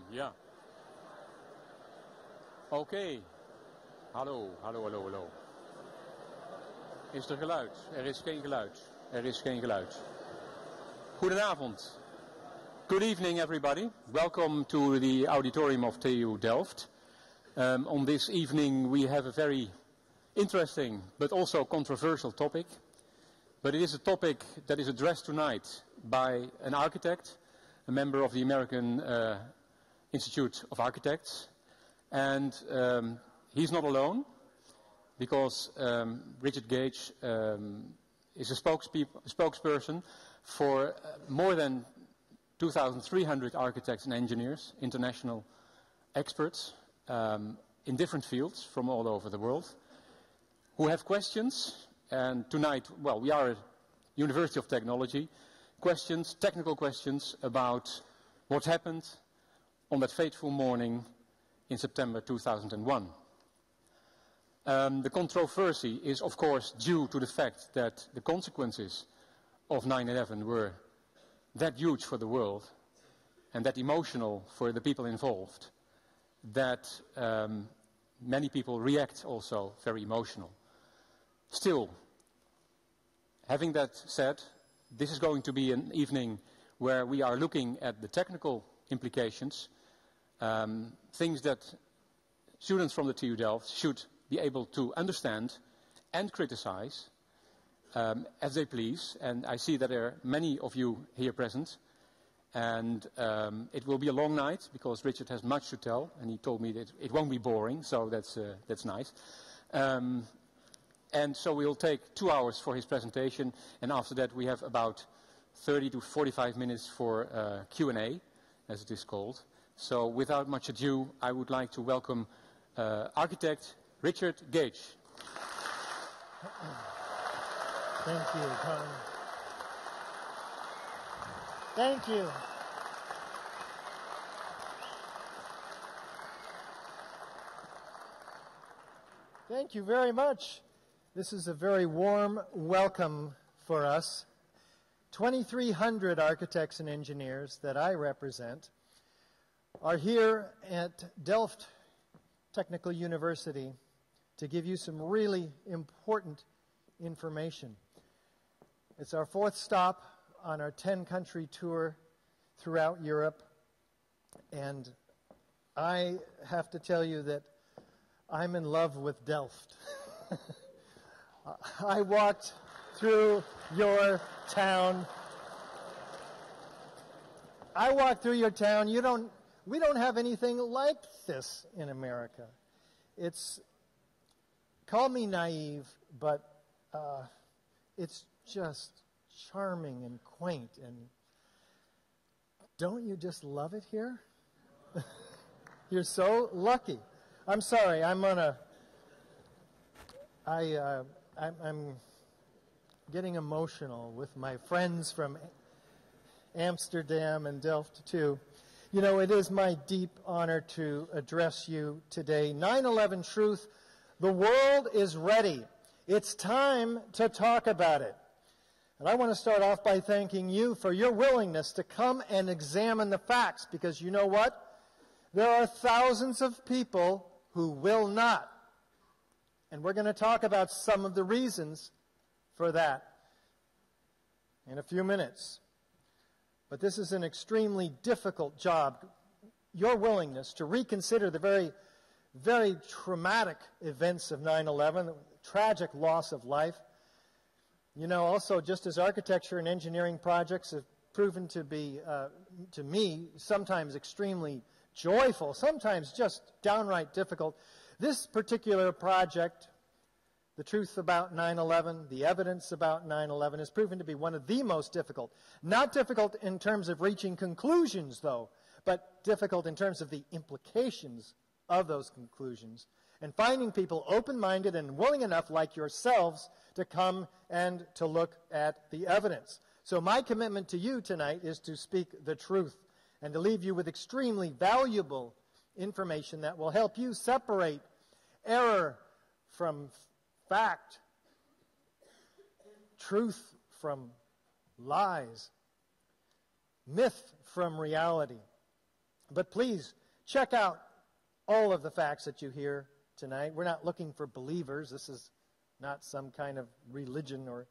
Ja. Oké. Hallo, hallo, hallo, hallo. Is er geluid? Er is geen geluid. Er is geen geluid. Goedenavond. Good evening, everybody. Welcome to the auditorium of TU Delft. On this evening we have a very interesting but also controversial topic. But it is a topic that is addressed tonight by an architect, a member of the American Institute of Architects. And he's not alone, because Richard Gage is a spokesperson for more than 2,300 architects and engineers, international experts in different fields from all over the world, who have questions. And tonight, well, we are a University of Technology, technical questions about what happened on that fateful morning in September 2001. The controversy is, of course, due to the fact that the consequences of 9/11 were that huge for the world and that emotional for the people involved, that many people react also very emotional. Still, having that said, this is going to be an evening where we are looking at the technical implications, things that students from the TU Delft should be able to understand and criticize as they please. And I see that there are many of you here present. And it will be a long night because Richard has much to tell, and he told me that it won't be boring, so that's nice. And so we'll take 2 hours for his presentation, and after that we have about 30 to 45 minutes for Q&A, as it is called. So without much ado, I would like to welcome architect Richard Gage. Thank you, Tom. Thank you. Thank you very much. This is a very warm welcome for us. 2,300 architects and engineers that I represent are here at Delft Technical University to give you some really important information. It's our 4th stop on our 10-country tour throughout Europe, and I have to tell you that I'm in love with Delft. I walked through your town. We don't have anything like this in America. Call me naive, but it's just charming and quaint. And don't you just love it here? You're so lucky. I'm sorry, I'm getting emotional with my friends from Amsterdam and Delft too. You know, it is my deep honor to address you today. 9/11 truth, the world is ready. It's time to talk about it. And I want to start off by thanking you for your willingness to come and examine the facts, because you know what? There are thousands of people who will not. And we're going to talk about some of the reasons for that in a few minutes. But this is an extremely difficult job. Your willingness to reconsider the very, very traumatic events of 9/11, the tragic loss of life. You know, also, just as architecture and engineering projects have proven to be, to me, sometimes extremely joyful, sometimes just downright difficult, this particular project, the truth about 9/11, the evidence about 9/11, has proven to be one of the most difficult. Not difficult in terms of reaching conclusions, though, but difficult in terms of the implications of those conclusions, and finding people open-minded and willing enough, like yourselves, to come and to look at the evidence. So my commitment to you tonight is to speak the truth and to leave you with extremely valuable information that will help you separate error from fact, truth from lies. myth from reality. But please, check out all of the facts that you hear tonight. We're not looking for believers. This is not some kind of religion or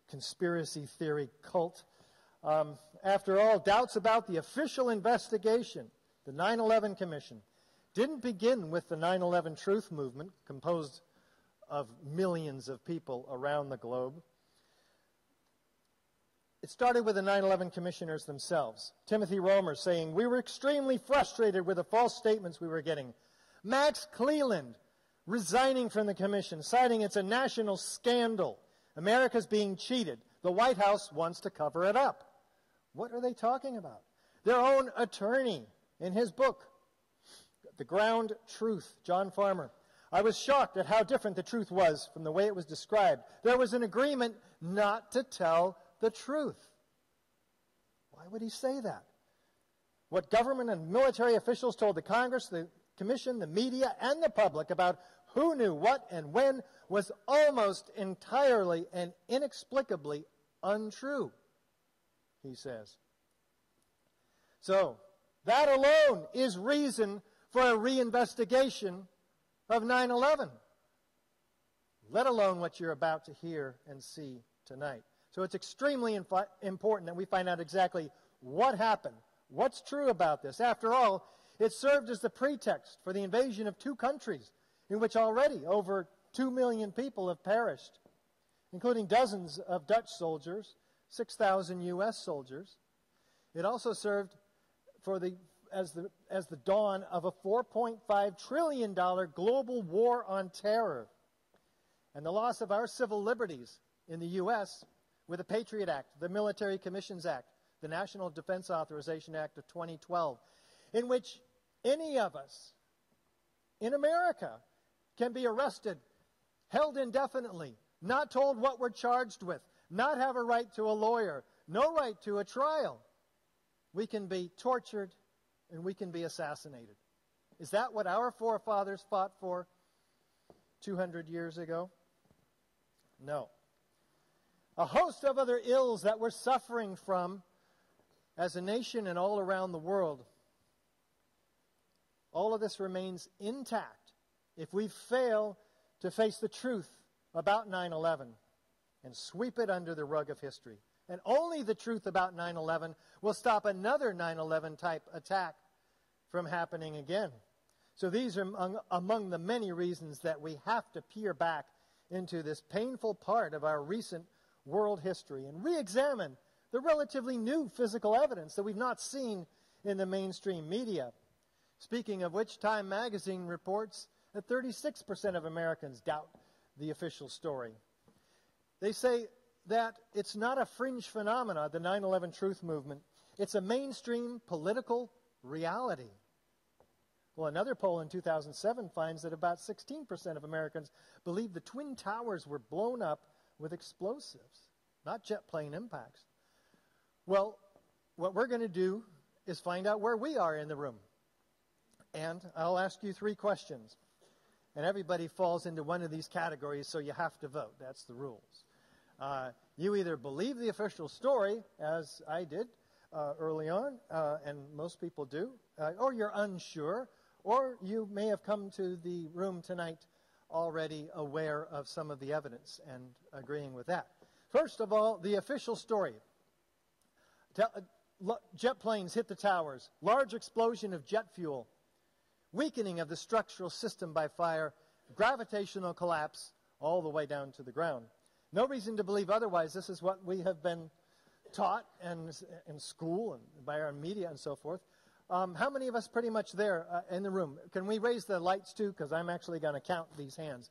conspiracy theory cult. After all, doubts about the official investigation, the 9/11 Commission, didn't begin with the 9/11 Truth Movement, composed of millions of people around the globe. It started with the 9/11 commissioners themselves. Timothy Romer saying, "We were extremely frustrated with the false statements we were getting." Max Cleland resigning from the commission, citing it's a national scandal. America's being cheated. The White House wants to cover it up. What are they talking about? Their own attorney in his book, The Ground Truth, John Farmer. "I was shocked at how different the truth was from the way it was described. There was an agreement not to tell the truth." Why would he say that? What government and military officials told the Congress, the Commission, the media, and the public about who knew what and when was almost entirely and inexplicably untrue, he says. So, that alone is reason for a reinvestigation of 9/11, let alone what you're about to hear and see tonight. So it's extremely important that we find out exactly what happened, what's true about this. After all, it served as the pretext for the invasion of two countries in which already over 2 million people have perished, including dozens of Dutch soldiers, 6,000 U.S. soldiers. It also served for as the dawn of a $4.5 trillion global war on terror and the loss of our civil liberties in the U.S. with the Patriot Act, the Military Commissions Act, the National Defense Authorization Act of 2012, in which any of us in America can be arrested, held indefinitely, not told what we're charged with, not have a right to a lawyer, no right to a trial. We can be tortured and we can be assassinated. Is that what our forefathers fought for 200 years ago? No. A host of other ills that we're suffering from as a nation and all around the world. All of this remains intact if we fail to face the truth about 9/11 and sweep it under the rug of history. And only the truth about 9/11 will stop another 9/11 type attack from happening again. So these are among the many reasons that we have to peer back into this painful part of our recent world history and re-examine the relatively new physical evidence that we've not seen in the mainstream media. Speaking of which, Time magazine reports that 36% of Americans doubt the official story. They say that it's not a fringe phenomena, the 9/11 truth movement. It's a mainstream political reality. Well, another poll in 2007 finds that about 16% of Americans believe the Twin Towers were blown up with explosives, not jet plane impacts. Well, what we're going to do is find out where we are in the room. And I'll ask you 3 questions. And everybody falls into one of these categories, so you have to vote. That's the rules. You either believe the official story, as I did early on, and most people do, or you're unsure, or you may have come to the room tonight already aware of some of the evidence and agreeing with that. First of all, the official story. Jet planes hit the towers, large explosion of jet fuel, weakening of the structural system by fire, gravitational collapse all the way down to the ground. No reason to believe otherwise. This is what we have been taught in school and by our media and so forth. How many of us pretty much there in the room? Can we raise the lights too? Because I'm actually going to count these hands.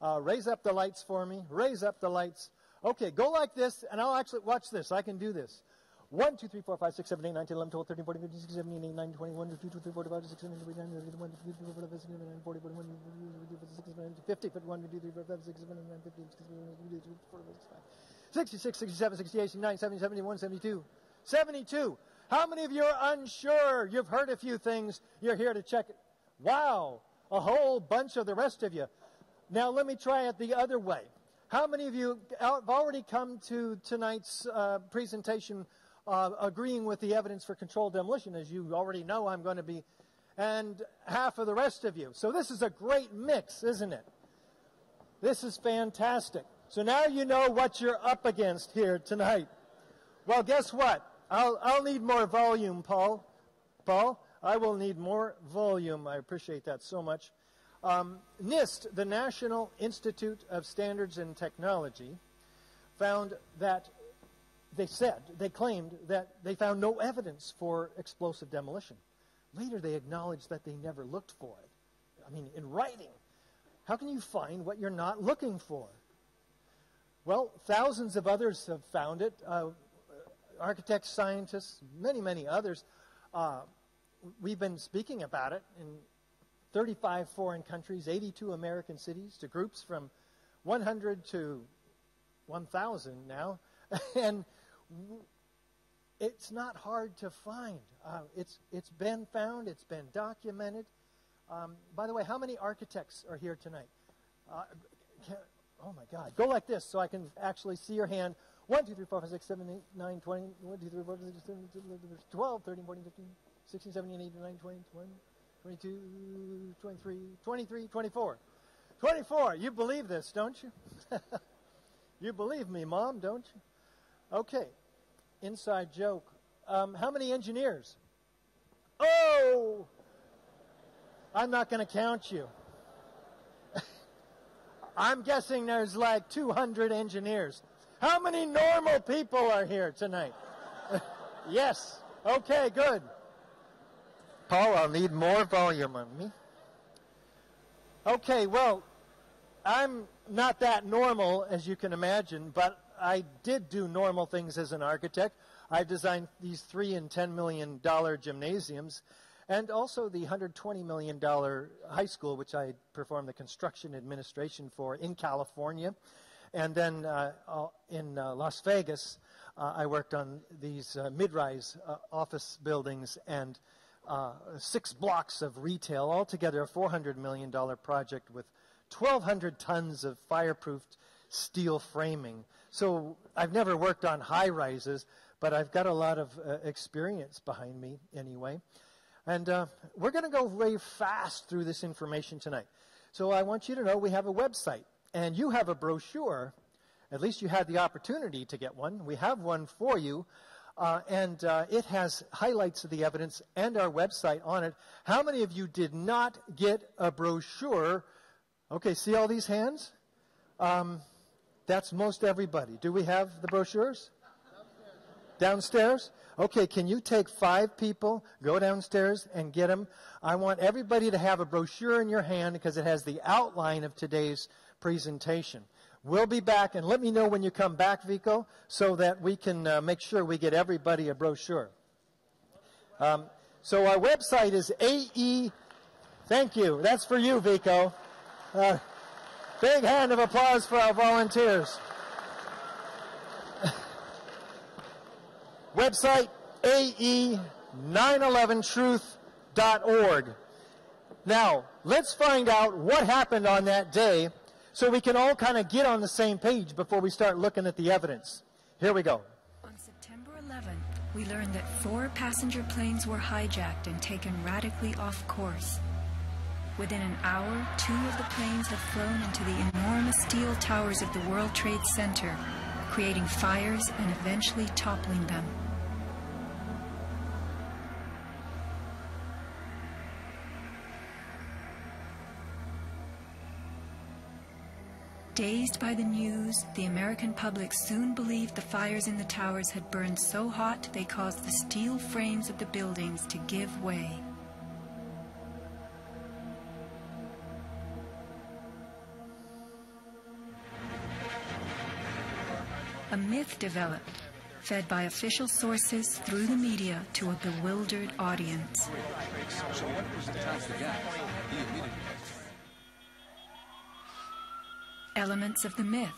Raise up the lights for me. Raise up the lights. Okay, go like this, and I'll actually watch this. I can do this. 1, 2, 3, 4, 5, 6, 7, 8, 9, 10, 11, 12, 13, 14, 15, 16, 17, 18, 19, 20, 1, 2, 3, 4, 5, 6, 7, 8, 9, 10, 11, 12, 13, 14, 15, 16, 17, 18, 19, 20, 21, 22, 23, 24, 25, 26, 27, 28, 50, 51, 52, 53, 54, 56, 57, 58, 59, 50, 56, 67, 68, 69, 70, 71, 72. 72. How many of you are unsure? You've heard a few things. You're here to check it. Wow. A whole bunch of the rest of you. Now let me try it the other way. How many of you have already come to tonight's presentation agreeing with the evidence for controlled demolition. As you already know, I'm going to be, and half of the rest of you. So this is a great mix, isn't it? This is fantastic. So now you know what you're up against here tonight. Well, guess what? I'll need more volume, Paul. Paul, I will need more volume. I appreciate that so much. NIST, the National Institute of Standards and Technology, found that they claimed that they found no evidence for explosive demolition. Later, they acknowledged that they never looked for it. I mean, in writing. How can you find what you're not looking for? Well, thousands of others have found it. Architects, scientists, many, many others. We've been speaking about it in 35 foreign countries, 82 American cities, to groups from 100 to 1,000 now. And it's not hard to find. It's been found. It's been documented. By the way, how many architects are here tonight? Oh, my God. Go like this so I can actually see your hand. 1, 2, 3, 4, 5, 6, 7, 8, 9, 20. 1, 2, 3, 4, 5, 6, 7, 8, 12, 13, 14, 15, 16, 17, 18, 19, 20, 21, 22, 23, 23, 24. 24. You believe this, don't you? You believe me, Mom, don't you? Okay. Inside joke. How many engineers? Oh! I'm not going to count you. I'm guessing there's like 200 engineers. How many normal people are here tonight? Yes. Okay, good. Paul, I'll need more volume on me. Okay, well, I'm not that normal, as you can imagine, but I did do normal things as an architect. I designed these $3 and $10 million gymnasiums, and also the $120 million high school, which I performed the construction administration for in California. And then in Las Vegas, I worked on these mid-rise office buildings and 6 blocks of retail, altogether a $400 million project with 1,200 tons of fireproofed steel framing. So I've never worked on high-rises, but I've got a lot of experience behind me anyway. And we're going to go very fast through this information tonight. So I want you to know we have a website, and you have a brochure. At least you had the opportunity to get one. We have one for you, and it has highlights of the evidence and our website on it. How many of you did not get a brochure? Okay, see all these hands? That's most everybody. Do we have the brochures? Downstairs? Okay, can you take 5 people, go downstairs and get them? I want everybody to have a brochure in your hand because it has the outline of today's presentation. We'll be back, and let me know when you come back, Vico, so that we can make sure we get everybody a brochure. So our website is AE. Thank you. That's for you, Vico. Big hand of applause for our volunteers. Website ae911truth.org. Now, let's find out what happened on that day so we can all kind of get on the same page before we start looking at the evidence. Here we go. On September 11th, we learned that 4 passenger planes were hijacked and taken radically off course. Within an hour, 2 of the planes had flown into the enormous steel towers of the World Trade Center, creating fires and eventually toppling them. Dazed by the news, the American public soon believed the fires in the towers had burned so hot they caused the steel frames of the buildings to give way. A myth developed, fed by official sources through the media to a bewildered audience. Elements of the myth.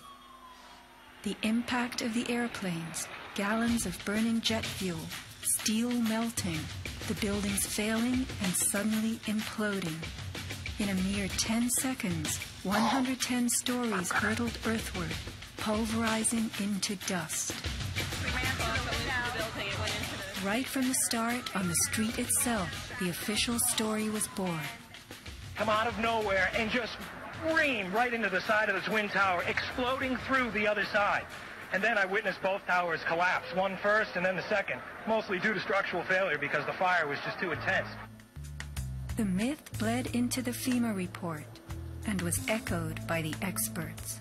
The impact of the airplanes, gallons of burning jet fuel, steel melting, the buildings failing and suddenly imploding. In a mere 10 seconds, 110 stories hurtled earthward, pulverizing into dust. We ran to the window of the building. right from the start, on the street itself, the official story was born. Come out of nowhere and just ream right into the side of the Twin Tower, exploding through the other side. And then I witnessed both towers collapse, one first and then the second, mostly due to structural failure because the fire was just too intense. The myth bled into the FEMA report and was echoed by the experts.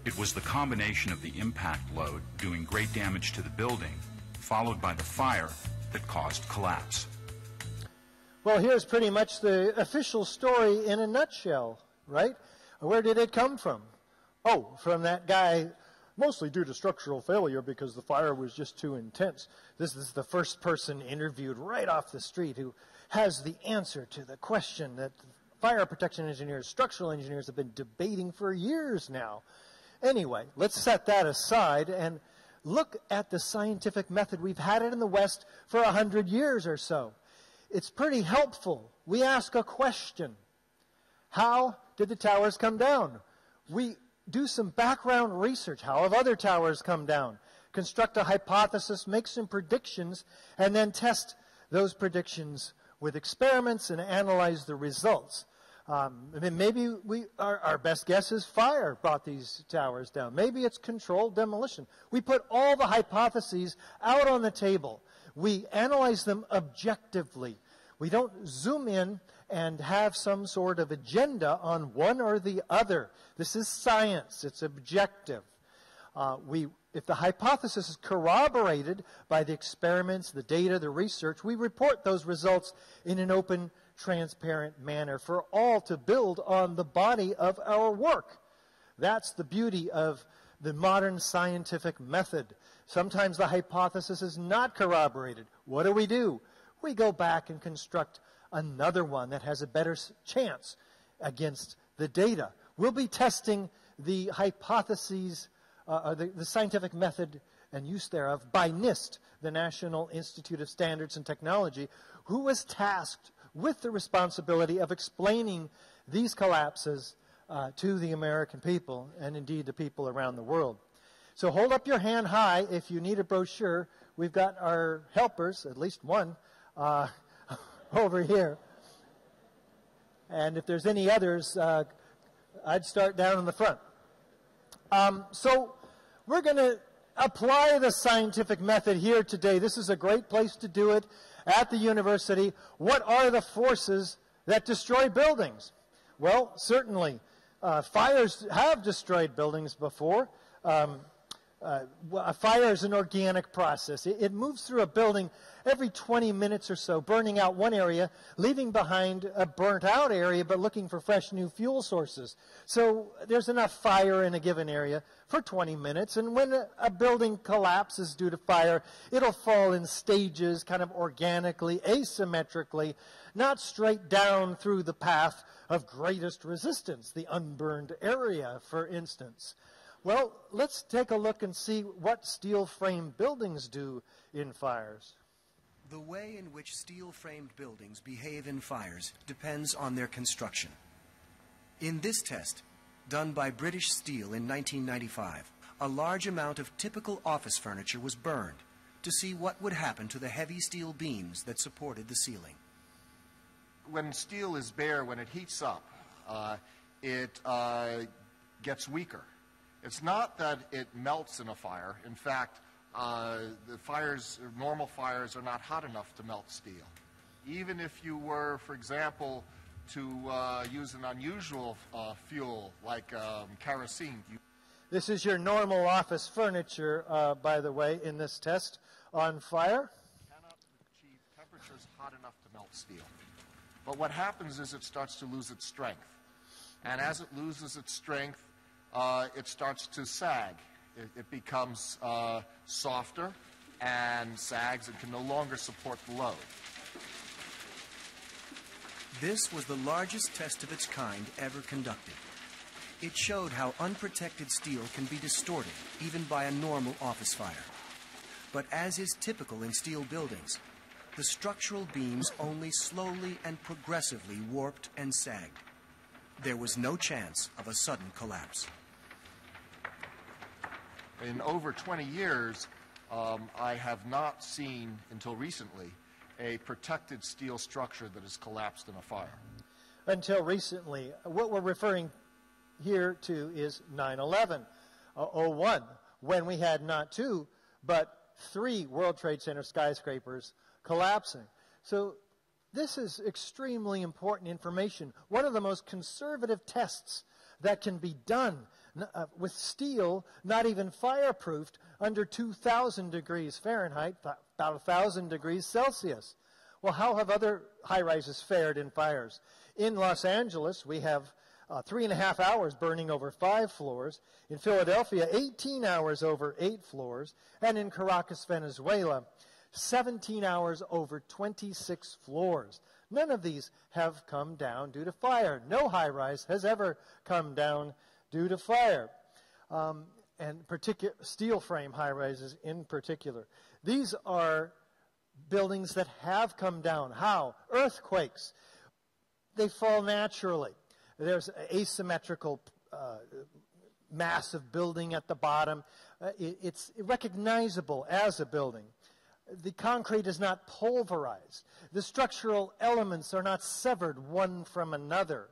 It was the combination of the impact load doing great damage to the building, followed by the fire, that caused collapse. Well, here's pretty much the official story in a nutshell, right? Where did it come from? Oh, from that guy, mostly due to structural failure because the fire was just too intense. This is the first person interviewed right off the street who has the answer to the question that fire protection engineers, structural engineers have been debating for years now. Anyway, let's set that aside and look at the scientific method. We've had it in the West for 100 years or so. It's pretty helpful. We ask a question. How did the towers come down? We do some background research. How have other towers come down? Construct a hypothesis, make some predictions, and then test those predictions with experiments and analyze the results. Maybe our best guess is fire brought these towers down. Maybe it's controlled demolition. We put all the hypotheses out on the table. We analyze them objectively. We don't zoom in and have some sort of agenda on one or the other. This is science. It's objective. If the hypothesis is corroborated by the experiments, the data, the research, we report those results in an open, transparent manner for all to build on the body of our work. That's the beauty of the modern scientific method. Sometimes the hypothesis is not corroborated. What do? We go back and construct another one that has a better chance against the data. We'll be testing the hypotheses, the scientific method and use thereof by NIST, the National Institute of Standards and Technology, who was tasked with the responsibility of explaining these collapses to the American people and indeed the people around the world. So hold up your hand high if you need a brochure. We've got our helpers, at least one, over here. And if there's any others, I'd start down in the front. So we're going to apply the scientific method here today. This is a great place to do it at the university. What are the forces that destroy buildings? Well, certainly, fires have destroyed buildings before. A fire is an organic process. It moves through a building every 20 minutes or so, burning out one area, leaving behind a burnt-out area, but looking for fresh new fuel sources. So there's enough fire in a given area for 20 minutes, and when a building collapses due to fire, it'll fall in stages, kind of organically, asymmetrically, not straight down through the path of greatest resistance, the unburned area, for instance. Well, let's take a look and see what steel-framed buildings do in fires. The way in which steel-framed buildings behave in fires depends on their construction. In this test, done by British Steel in 1995, a large amount of typical office furniture was burned to see what would happen to the heavy steel beams that supported the ceiling. When steel is bare, when it heats up, it gets weaker. It's not that it melts in a fire. In fact, normal fires are not hot enough to melt steel. Even if you were, for example, to use an unusual fuel like kerosene. This is your normal office furniture, by the way, in this test on fire. Cannot achieve temperatures hot enough to melt steel. But what happens is it starts to lose its strength. And as it loses its strength, it starts to sag. It becomes softer and sags and can no longer support the load. This was the largest test of its kind ever conducted. It showed how unprotected steel can be distorted even by a normal office fire. But as is typical in steel buildings, the structural beams only slowly and progressively warped and sagged. There was no chance of a sudden collapse. In over 20 years, I have not seen, until recently, a protected steel structure that has collapsed in a fire. Until recently. What we're referring here to is 9/11, 01, when we had not 2, but 3 World Trade Center skyscrapers collapsing. So this is extremely important information. One of the most conservative tests that can be done with steel, not even fireproofed, under 2,000 degrees Fahrenheit, about 1,000 degrees Celsius. Well, how have other high-rises fared in fires? In Los Angeles, we have 3.5 hours burning over 5 floors. In Philadelphia, 18 hours over 8 floors. And in Caracas, Venezuela, 17 hours over 26 floors. None of these have come down due to fire. No high-rise has ever come down due to fire. And steel frame high-rises in particular. These are buildings that have come down. How? Earthquakes. They fall naturally. There's asymmetrical massive building at the bottom. It's recognizable as a building. The concrete is not pulverized. The structural elements are not severed one from another.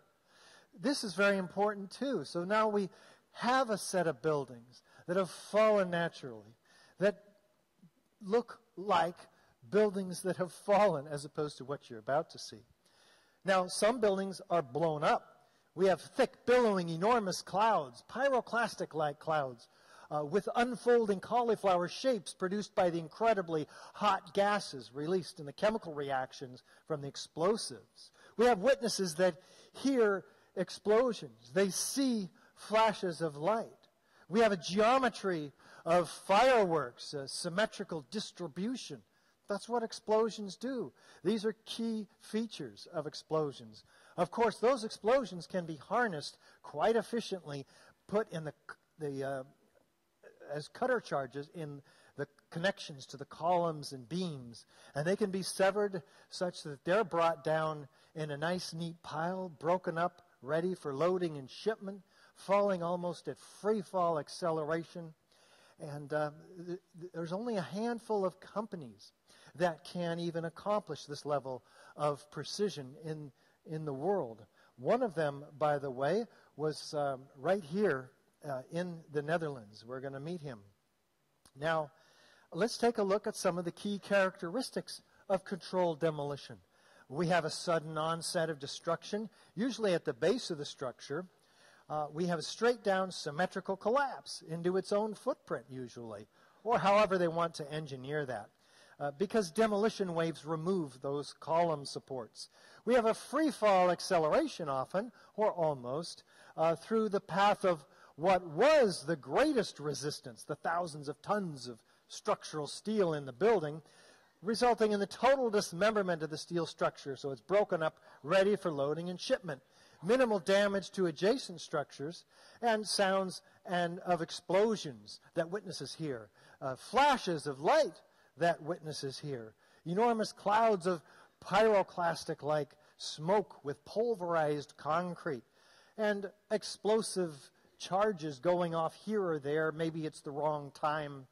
This is very important too. So now we have a set of buildings that have fallen naturally, that look like buildings that have fallen as opposed to what you're about to see. Now, some buildings are blown up. We have thick, billowing, enormous clouds, pyroclastic-like clouds, with unfolding cauliflower shapes produced by the incredibly hot gases released in the chemical reactions from the explosives. We have witnesses that hear explosions. They see flashes of light. We have a geometry of fireworks, a symmetrical distribution. That's what explosions do. These are key features of explosions. Of course, those explosions can be harnessed quite efficiently, put in as cutter charges in the connections to the columns and beams. And they can be severed such that they're brought down in a nice, neat pile, broken up, ready for loading and shipment, falling almost at free fall acceleration. And there's only a handful of companies that can even accomplish this level of precision in the world. One of them, by the way, was right here in the Netherlands. We're going to meet him. Now, let's take a look at some of the key characteristics of controlled demolition. We have a sudden onset of destruction, usually at the base of the structure. We have a straight-down symmetrical collapse into its own footprint, usually, or however they want to engineer that, because demolition waves remove those column supports. We have a free-fall acceleration often, or almost, through the path of what was the greatest resistance, the thousands of tons of structural steel in the building, resulting in the total dismemberment of the steel structure, so it's broken up, ready for loading and shipment. Minimal damage to adjacent structures, and sounds and of explosions that witnesses hear. Flashes of light that witnesses hear. Enormous clouds of pyroclastic-like smoke with pulverized concrete. And explosive charges going off here or there. Maybe it's the wrong time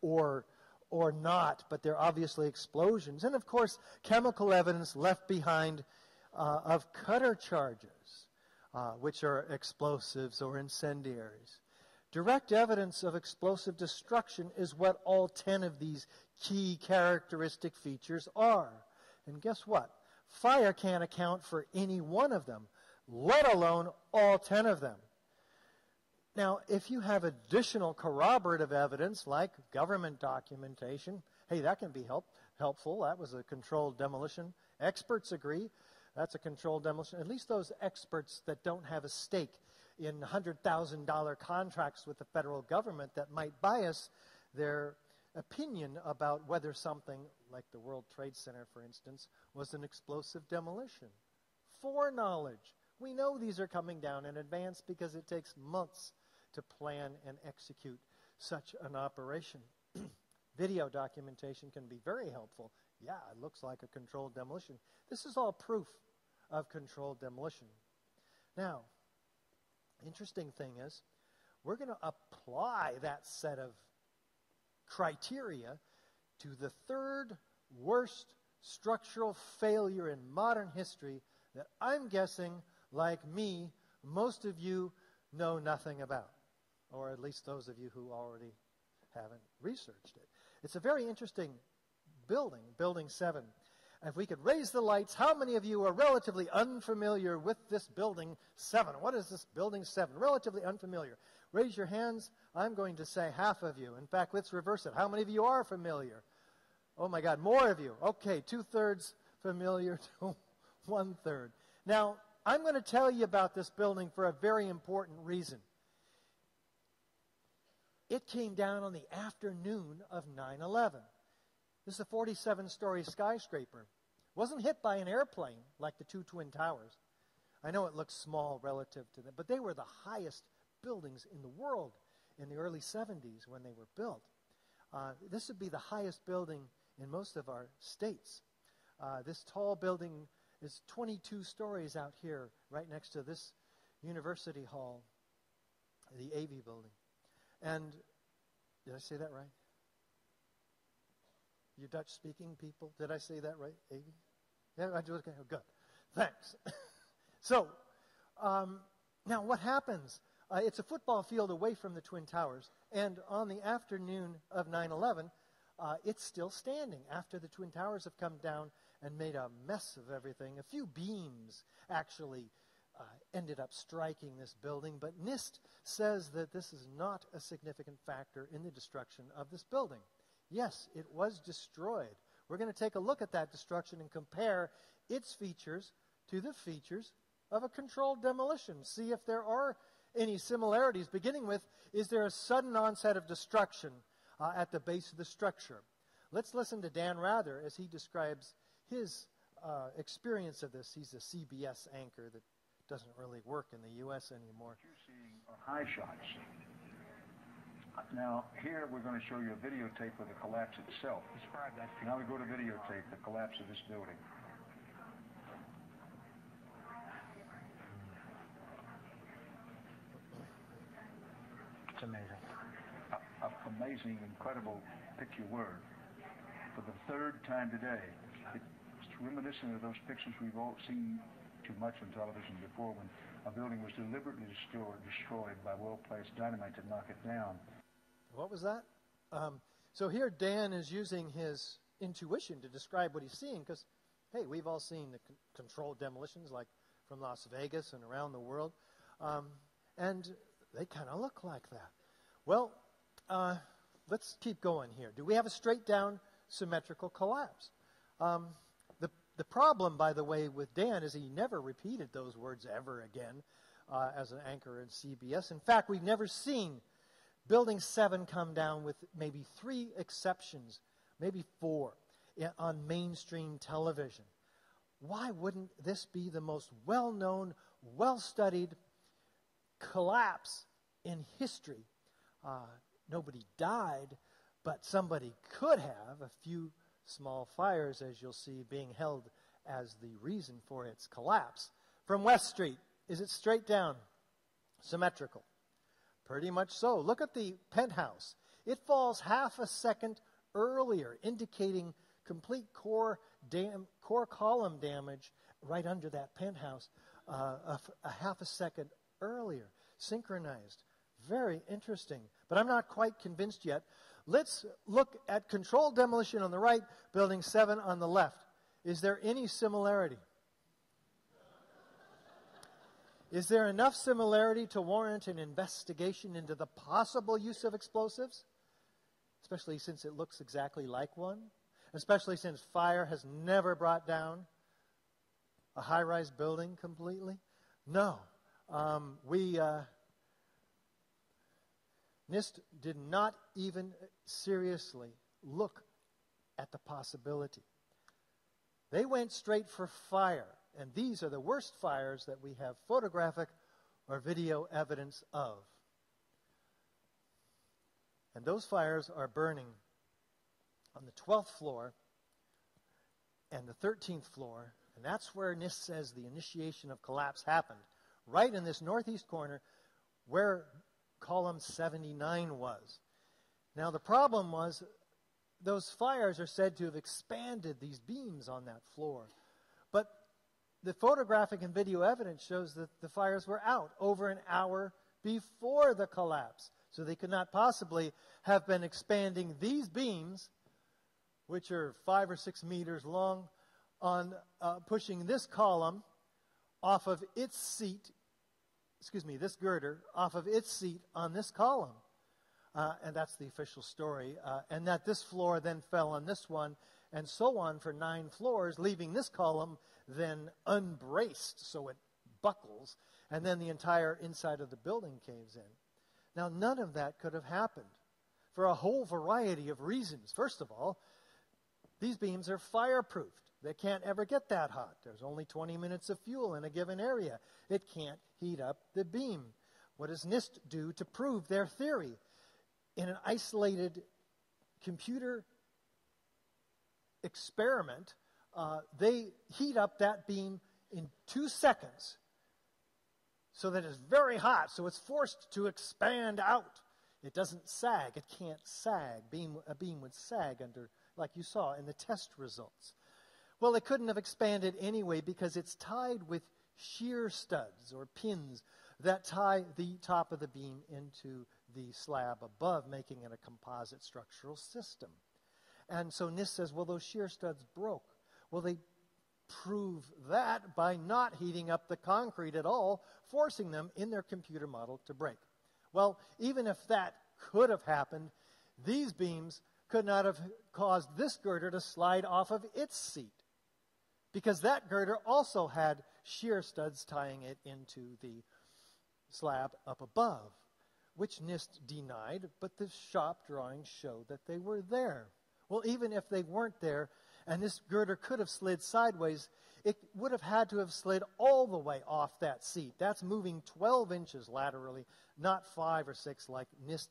or not, but they're obviously explosions. And of course, chemical evidence left behind of cutter charges, which are explosives or incendiaries. Direct evidence of explosive destruction is what all 10 of these key characteristic features are. And guess what? Fire can't account for any one of them, let alone all 10 of them. Now, if you have additional corroborative evidence like government documentation, hey, that can be helpful. That was a controlled demolition. Experts agree that's a controlled demolition. At least those experts that don't have a stake in $100,000 contracts with the federal government that might bias their opinion about whether something like the World Trade Center, for instance, was an explosive demolition. Foreknowledge. We know these are coming down in advance because it takes months to plan and execute such an operation. Video documentation can be very helpful. Yeah, it looks like a controlled demolition. This is all proof of controlled demolition. Now, interesting thing is, we're going to apply that set of criteria to the third worst structural failure in modern history that I'm guessing, like me, most of you know nothing about, or at least those of you who already haven't researched it. It's a very interesting building, Building 7. If we could raise the lights, how many of you are relatively unfamiliar with this Building 7? What is this Building 7? Relatively unfamiliar. Raise your hands. I'm going to say half of you. In fact, let's reverse it. How many of you are familiar? Oh my God, more of you. Okay, 2/3 familiar to 1/3. Now, I'm going to tell you about this building for a very important reason. It came down on the afternoon of 9/11. This is a 47-story skyscraper. Wasn't hit by an airplane like the two Twin Towers. I know it looks small relative to them, but they were the highest buildings in the world in the early 70s when they were built. This would be the highest building in most of our states. This tall building is 22 stories out here, right next to this University Hall, the AV building. And, did I say that right? You Dutch-speaking people, did I say that right, AV? Yeah, I do. Okay, good. Thanks. So, now what happens? It's a football field away from the Twin Towers, and on the afternoon of 9/11, it's still standing after the Twin Towers have come down and made a mess of everything. A few beams actually ended up striking this building, but NIST says that this is not a significant factor in the destruction of this building. Yes, it was destroyed. We're going to take a look at that destruction and compare its features to the features of a controlled demolition. See if there are any similarities. Beginning with, is there a sudden onset of destruction at the base of the structure? Let's listen to Dan Rather as he describes his experience of this. He's a CBS anchor that doesn't really work in the U.S. anymore. What you're seeing are high shots. Now, here we're going to show you a videotape of the collapse itself. Describe that. Now we go to videotape, the collapse of this building. It's amazing. Amazing, incredible picture word. For the third time today, it's reminiscent of those pictures we've all seen too much on television before when a building was deliberately destroyed by well-placed dynamite to knock it down. What was that? So here Dan is using his intuition to describe what he's seeing because, hey, we've all seen the controlled demolitions like from Las Vegas and around the world. And they kind of look like that. Well, let's keep going here. Do we have a straight down symmetrical collapse? The problem, by the way, with Dan is he never repeated those words ever again as an anchor in CBS. In fact, we've never seen Building 7 come down with maybe 3 exceptions, maybe 4, on mainstream television. Why wouldn't this be the most well-known, well-studied collapse in history? Nobody died, but somebody could have. A few small fires, as you'll see, being held as the reason for its collapse. From West Street, is it straight down? Symmetrical. Pretty much so. Look at the penthouse. It falls half a second earlier, indicating complete core column damage right under that penthouse a half a second earlier. Synchronized. Very interesting. But I'm not quite convinced yet. Let's look at controlled demolition on the right, Building 7 on the left. Is there any similarity? Is there enough similarity to warrant an investigation into the possible use of explosives? Especially since it looks exactly like one. Especially since fire has never brought down a high-rise building completely. No. NIST did not even seriously look at the possibility. They went straight for fire. And these are the worst fires that we have photographic or video evidence of. And those fires are burning on the 12th floor and the 13th floor. And that's where NIST says the initiation of collapse happened. Right in this northeast corner where column 79 was. Now, the problem was those fires are said to have expanded these beams on that floor. But the photographic and video evidence shows that the fires were out over an hour before the collapse. So they could not possibly have been expanding these beams, which are 5 or 6 meters long, on pushing this column off of its seat, this girder, off of its seat on this column. And that's the official story. And that this floor then fell on this one, and so on for 9 floors, leaving this column then unbraced, so it buckles, and then the entire inside of the building caves in. Now, none of that could have happened for a whole variety of reasons. First of all, these beams are fireproofed. They can't ever get that hot. There's only 20 minutes of fuel in a given area. It can't heat up the beam. What does NIST do to prove their theory? In an isolated computer experiment, they heat up that beam in 2 seconds so that it's very hot, so it's forced to expand out. It doesn't sag. It can't sag. A beam would sag under, like you saw in the test results. Well, it couldn't have expanded anyway because it's tied with shear studs or pins that tie the top of the beam into the slab above, making it a composite structural system. And so NIST says, well, those shear studs broke. Well, they prove that by not heating up the concrete at all, forcing them in their computer model to break. Well, even if that could have happened, these beams could not have caused this girder to slide off of its seat, because that girder also had shear studs tying it into the slab up above, which NIST denied, but the shop drawings showed that they were there. Well, even if they weren't there, and this girder could have slid sideways, it would have had to have slid all the way off that seat. That's moving 12 inches laterally, not 5 or 6 like NIST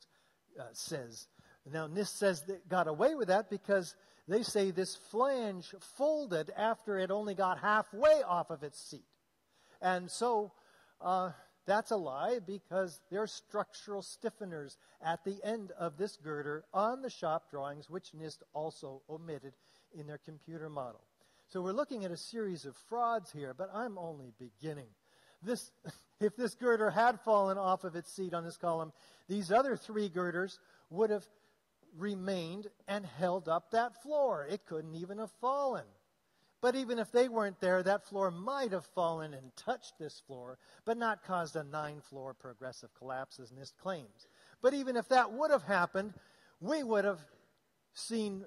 says. Now, NIST says they got away with that because they say this flange folded after it only got halfway off of its seat. And so that's a lie, because there are structural stiffeners at the end of this girder on the shop drawings, which NIST also omitted in their computer model. So we're looking at a series of frauds here, but I'm only beginning. If this girder had fallen off of its seat on this column, these other 3 girders would have remained and held up that floor. It couldn't even have fallen. But even if they weren't there, that floor might have fallen and touched this floor, but not caused a 9-floor progressive collapse, as NIST claims. But even if that would have happened, we would have seen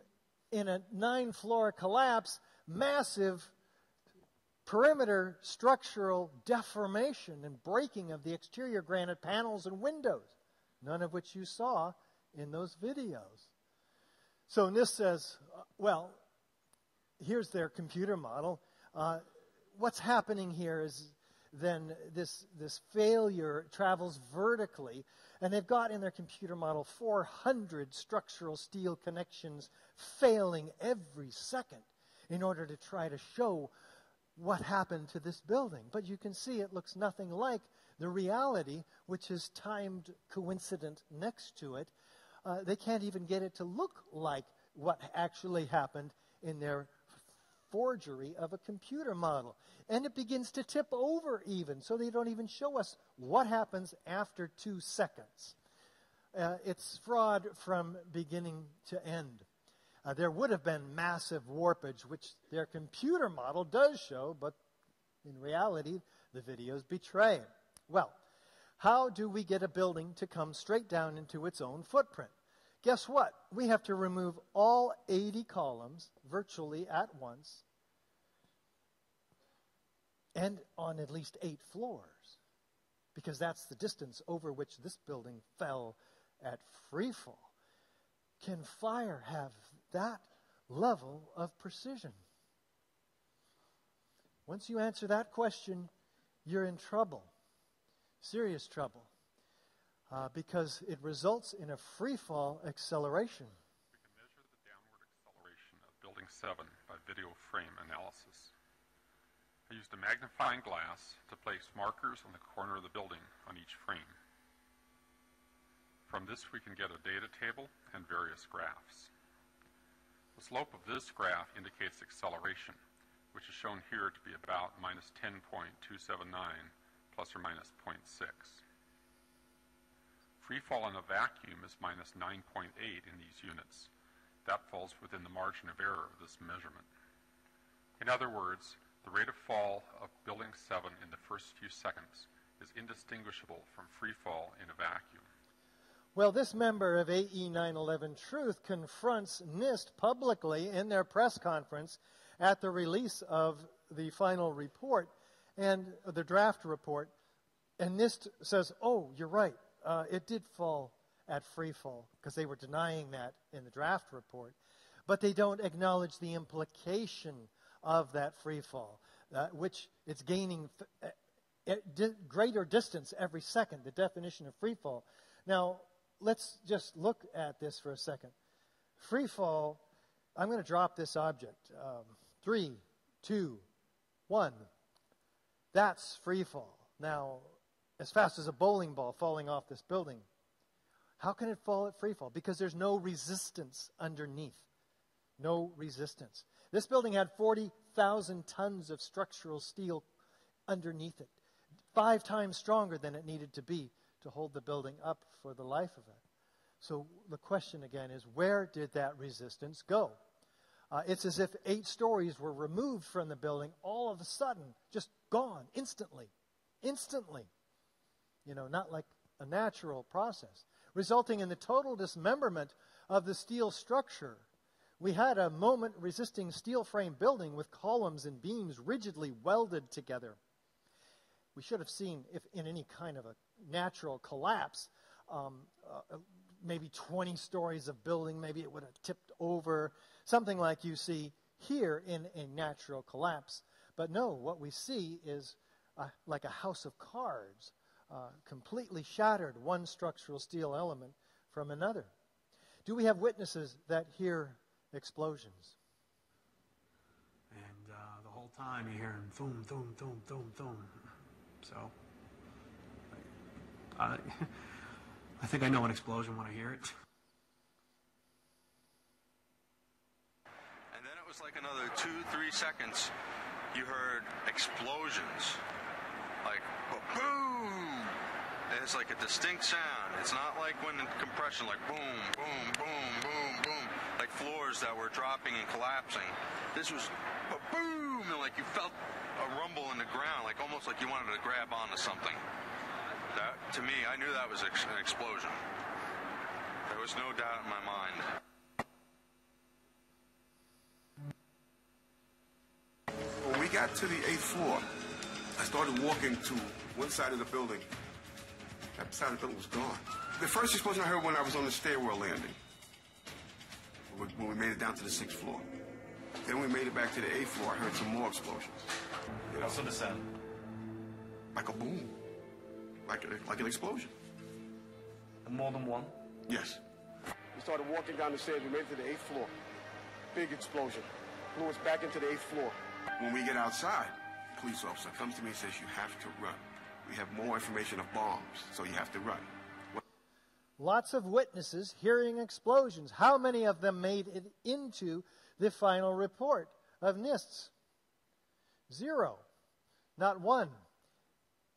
in a 9-floor collapse massive perimeter structural deformation and breaking of the exterior granite panels and windows, none of which you saw in those videos. So NIST says, well, here's their computer model. What's happening here is then this failure travels vertically, and they've got in their computer model 400 structural steel connections failing every second in order to try to show what happened to this building. But you can see it looks nothing like the reality, which is timed coincident next to it. They can't even get it to look like what actually happened in their forgery of a computer model. And it begins to tip over even, so they don't even show us what happens after 2 seconds. It's fraud from beginning to end. There would have been massive warpage, which their computer model does show, but in reality, the videos betray. Well, how do we get a building to come straight down into its own footprint? Guess what? We have to remove all 80 columns virtually at once and on at least 8 floors, because that's the distance over which this building fell at free fall. Can fire have that level of precision? Once you answer that question, you're in trouble, serious trouble. Because it results in a free fall acceleration. We can measure the downward acceleration of Building 7 by video frame analysis. I used a magnifying glass to place markers on the corner of the building on each frame. From this we can get a data table and various graphs. The slope of this graph indicates acceleration, which is shown here to be about minus 10.279 plus or minus 0.6. Free fall in a vacuum is minus 9.8 in these units. That falls within the margin of error of this measurement. In other words, the rate of fall of building 7 in the first few seconds is indistinguishable from free fall in a vacuum. Well, this member of AE 911 Truth confronts NIST publicly in their press conference at the release of the final report and the draft report. And NIST says, oh, you're right. It did fall at free fall, because they were denying that in the draft report. But they don't acknowledge the implication of that free fall, which it's gaining greater distance every second, the definition of free fall. Now, let's just look at this for a second. Free fall, I'm going to drop this object. 3, 2, 1. That's free fall. Now, as fast as a bowling ball falling off this building. How can it fall at free fall? Because there's no resistance underneath. No resistance. This building had 40,000 tons of structural steel underneath it. 5 times stronger than it needed to be to hold the building up for the life of it. So the question again is, where did that resistance go? It's as if 8 stories were removed from the building all of a sudden, just gone instantly. Instantly. You know, not like a natural process, resulting in the total dismemberment of the steel structure. We had a moment-resisting steel frame building with columns and beams rigidly welded together. We should have seen, if in any kind of a natural collapse, maybe 20 stories of building, maybe it would have tipped over, something like you see here in a natural collapse. But no, what we see is like a house of cards, completely shattered, one structural steel element from another. Do we have witnesses that hear explosions? And the whole time you're hearing boom, boom, boom, boom, boom. So, I think I know an explosion when I hear it. And then it was like another 2-3 seconds, you heard explosions. Like, boom! It's like a distinct sound. It's not like when in compression, like boom, boom, boom, boom, boom, like floors that were dropping and collapsing. This was boom, and like you felt a rumble in the ground, like almost like you wanted to grab onto something. That, to me, I knew that was an explosion. There was no doubt in my mind. When we got to the 8th floor, I started walking to one side of the building. That side of the building was gone. The first explosion I heard when I was on the stairwell landing, when we made it down to the 6th floor. Then we made it back to the 8th floor. I heard some more explosions. What's the sound? Like a boom. Like an explosion. And more than one? Yes. We started walking down the stairs. We made it to the 8th floor. Big explosion. Blew us back into the 8th floor. When we get outside, a police officer comes to me and says, you have to run. We have more information of bombs, so you have to run. Lots of witnesses hearing explosions. How many of them made it into the final report of NIST? 0. Not one.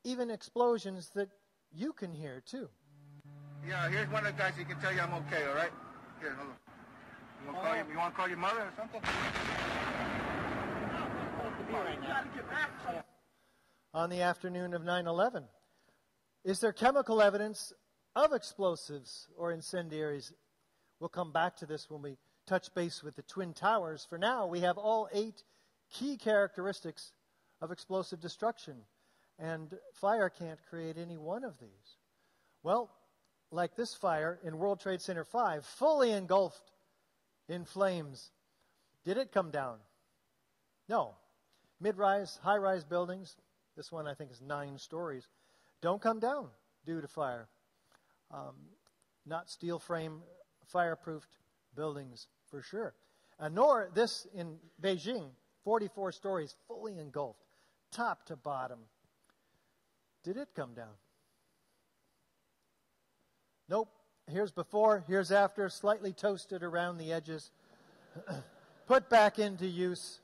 Even explosions that you can hear, too. Yeah, here's one of the guys who can tell you I'm okay, all right? Here, hold on. You want to call your mother or something? On the afternoon of 9/11, is there chemical evidence of explosives or incendiaries? We'll come back to this when we touch base with the Twin Towers. For now, we have all 8 key characteristics of explosive destruction, and fire can't create any one of these. Well, like this fire in World Trade Center 5, fully engulfed in flames. Did it come down? No. Mid-rise, high-rise buildings, this one I think is 9 stories, don't come down due to fire. Not steel frame, fireproofed buildings for sure. Nor this in Beijing, 44 stories, fully engulfed, top to bottom. Did it come down? Nope. Here's before, here's after, slightly toasted around the edges, put back into use.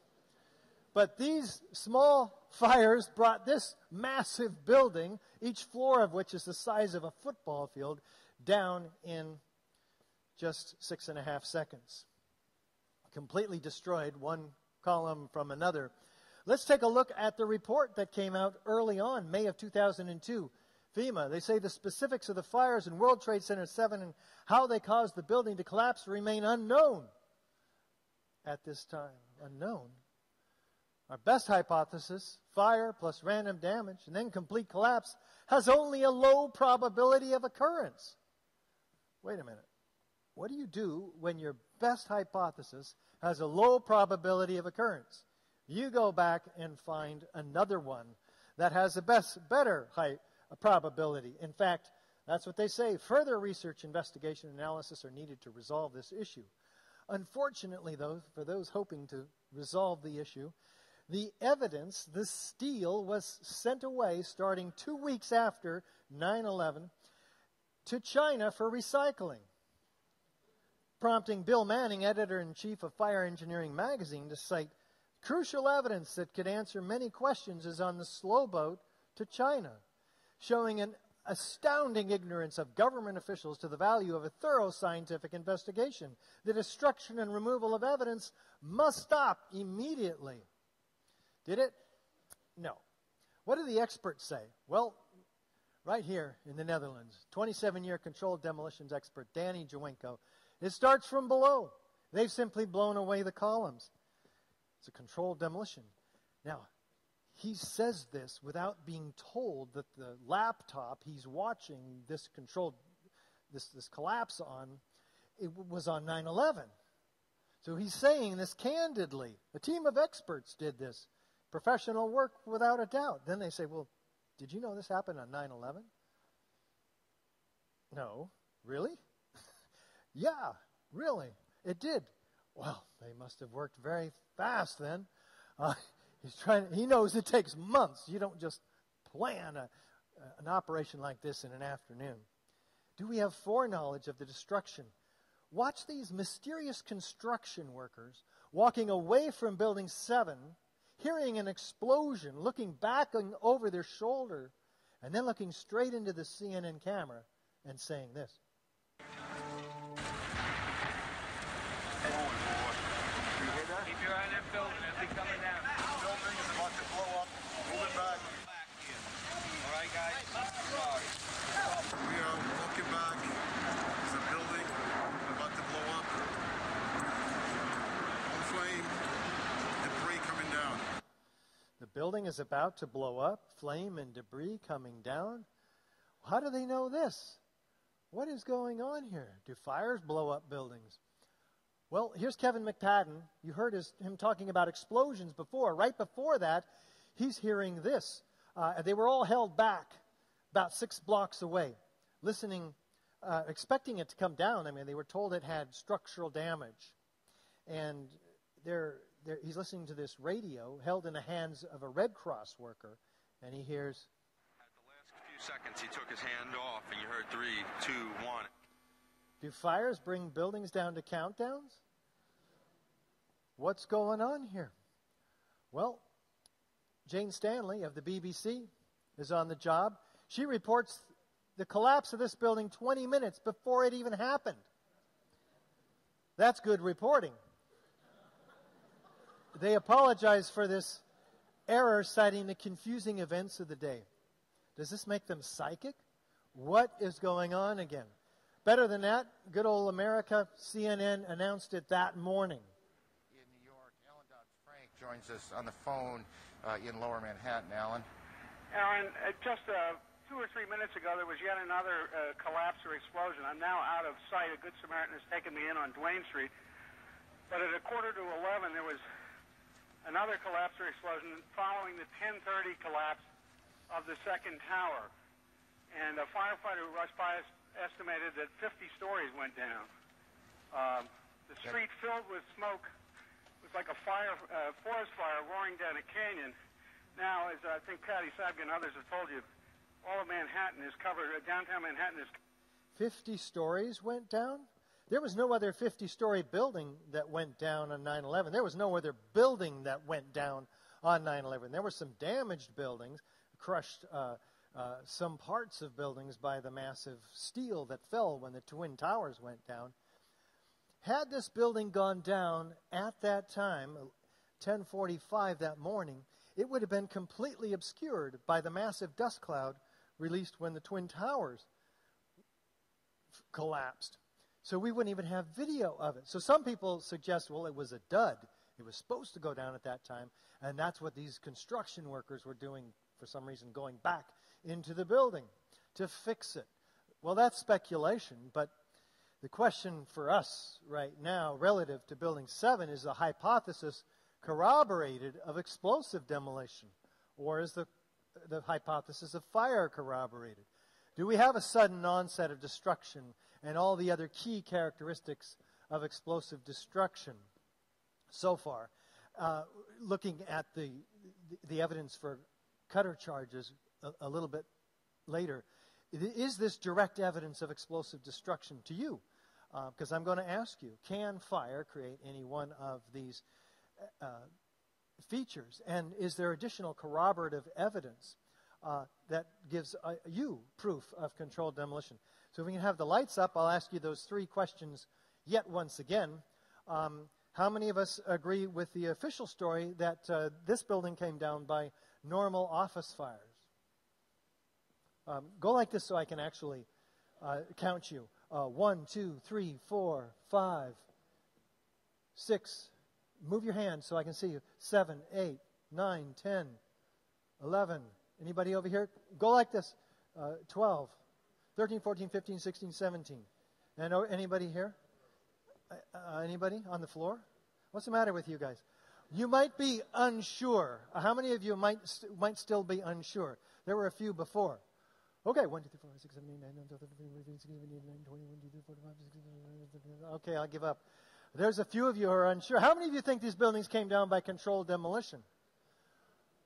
But these small fires brought this massive building, each floor of which is the size of a football field, down in just 6.5 seconds. Completely destroyed, one column from another. Let's take a look at the report that came out early on, May of 2002. FEMA, they say the specifics of the fires in World Trade Center 7 and how they caused the building to collapse remain unknown at this time. Unknown. Our best hypothesis, fire plus random damage and then complete collapse, has only a low probability of occurrence. Wait a minute. What do you do when your best hypothesis has a low probability of occurrence? You go back and find another one that has a better probability. In fact, that's what they say. Further research, investigation, and analysis are needed to resolve this issue. Unfortunately, though, for those hoping to resolve the issue, the evidence, the steel, was sent away starting 2 weeks after 9/11 to China for recycling, prompting Bill Manning, editor-in-chief of Fire Engineering magazine, to cite crucial evidence that could answer many questions is on the slow boat to China, showing an astounding ignorance of government officials to the value of a thorough scientific investigation. The destruction and removal of evidence must stop immediately. Did it? No. What do the experts say? Well, right here in the Netherlands, 27-year controlled demolitions expert Danny Jowenko. It starts from below. They've simply blown away the columns. It's a controlled demolition. Now, he says this without being told that the laptop he's watching this collapse on, it was on 9/11. So he's saying this candidly. A team of experts did this. Professional work without a doubt. Then they say, well, did you know this happened on 9/11? No. Really? Yeah, really. It did. Well, they must have worked very fast then. He knows it takes months. You don't just plan an operation like this in an afternoon. Do we have foreknowledge of the destruction? Watch these mysterious construction workers walking away from Building 7, hearing an explosion, looking back over their shoulder, and then looking straight into the CNN camera and saying this. Keep your eye on that building as they coming down. The building is about to blow up. Moving back. All right, guys. Sorry. We are walking back. There's a building about to blow up. On flame. Debris coming down. The building is about to blow up. Flame and debris coming down. How do they know this? What is going on here? Do fires blow up buildings? Well, here's Kevin McPadden. You heard him talking about explosions before. Right before that, he's hearing this. They were all held back about 6 blocks away, listening, expecting it to come down. I mean, they were told it had structural damage. And he's listening to this radio held in the hands of a Red Cross worker, and he hears... At the last few seconds, he took his hand off, and you heard 3, 2, 1. Do fires bring buildings down to countdowns? What's going on here? Well, Jane Stanley of the BBC is on the job. She reports the collapse of this building 20 minutes before it even happened. That's good reporting. They apologize for this error, citing the confusing events of the day. Does this make them psychic? What is going on again? Better than that, good old America, CNN announced it that morning. In New York, Alan Dodd-Frank joins us on the phone in Lower Manhattan. Alan? Aaron, just 2 or 3 minutes ago, there was yet another collapse or explosion. I'm now out of sight. A Good Samaritan has taken me in on Duane Street. But at 11:15, there was another collapse or explosion following the 10:30 collapse of the second tower. And a firefighter who rushed by us estimated that 50 stories went down. The street filled with smoke. It was like a forest fire roaring down a canyon. Now, as I think Patty Sabga and others have told you, all of Manhattan is covered, downtown Manhattan is... 50 stories went down? There was no other 50-story building that went down on 9/11. There was no other building that went down on 9/11. There were some damaged buildings, crushed some parts of buildings by the massive steel that fell when the Twin Towers went down. Had this building gone down at that time, 10:45 that morning, it would have been completely obscured by the massive dust cloud released when the Twin Towers collapsed. So we wouldn't even have video of it. So some people suggest, well, it was a dud. It was supposed to go down at that time, and that's what these construction workers were doing for some reason, going back into the building to fix it. Well, that's speculation, but the question for us right now relative to Building 7 is the hypothesis corroborated of explosive demolition, or is the hypothesis of fire corroborated? Do we have a sudden onset of destruction and all the other key characteristics of explosive destruction so far? Looking at the evidence for cutter charges a little bit later, is this direct evidence of explosive destruction to you? Because I'm going to ask you, can fire create any one of these features? And is there additional corroborative evidence that gives you proof of controlled demolition? So if we can have the lights up, I'll ask you those three questions yet once again. How many of us agree with the official story that this building came down by normal office fires? Go like this so I can actually count you. 1, 2, 3, 4, 5, 6. Move your hand so I can see you. 7, 8, 9, 10, 11. Anybody over here? Go like this. 12, 13, 14, 15, 16, 17. And anybody here? Anybody on the floor? What's the matter with you guys? You might be unsure. How many of you might still be unsure? There were a few before. Okay, 1, 2, 3, 4, 5, 6, 7, 8, 9, 10, 11, 12, 13, 14, 15, 16, 17, 18, 19, 20, 21, 22, 23, 24, 25, 26, 27, 28. Okay, I'll give up. There's a few of you who are unsure. How many of you think these buildings came down by controlled demolition?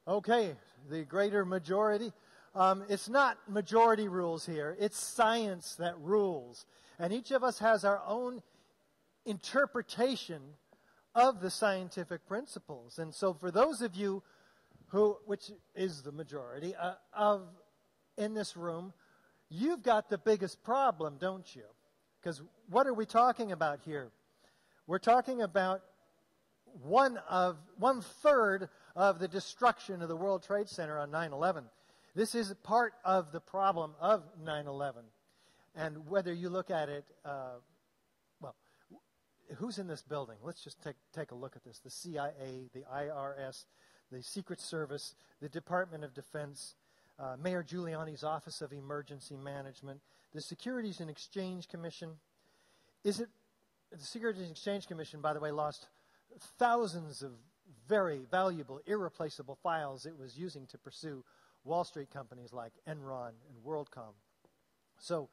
Okay, the greater majority. It's not majority rules here. It's science that rules. And each of us has our own interpretation of the scientific principles. And so for those of you who, which is the majority, in this room, you've got the biggest problem, don't you? Because what are we talking about here? We're talking about one third of the destruction of the World Trade Center on 9/11. This is part of the problem of 9/11. And whether you look at it, well, who's in this building? Let's just take a look at this. The CIA, the IRS, the Secret Service, the Department of Defense, Mayor Giuliani's Office of Emergency Management, the Securities and Exchange Commission. The Securities and Exchange Commission, by the way, lost thousands of very valuable, irreplaceable files it was using to pursue Wall Street companies like Enron and WorldCom. So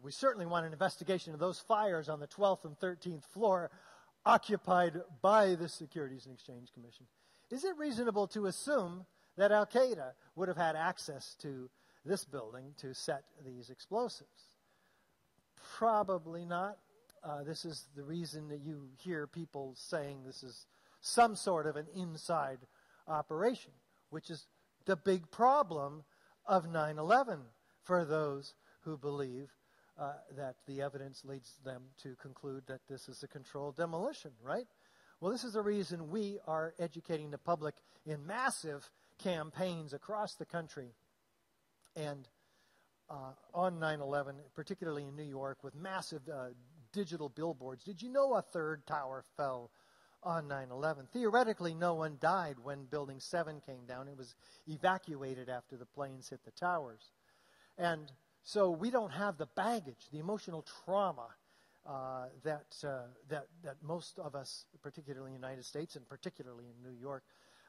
we certainly want an investigation of those fires on the 12th and 13th floor occupied by the Securities and Exchange Commission. Is it reasonable to assume that Al-Qaeda would have had access to this building to set these explosives? Probably not. This is the reason that you hear people saying this is some sort of an inside operation, which is the big problem of 9/11 for those who believe that the evidence leads them to conclude that this is a controlled demolition, right? Well, this is the reason we are educating the public in massive campaigns across the country and on 9/11, particularly in New York, with massive digital billboards. Did you know a third tower fell on 9/11? Theoretically, no one died when Building 7 came down. It was evacuated after the planes hit the towers. And so we don't have the baggage, the emotional trauma that most of us, particularly in the United States and particularly in New York,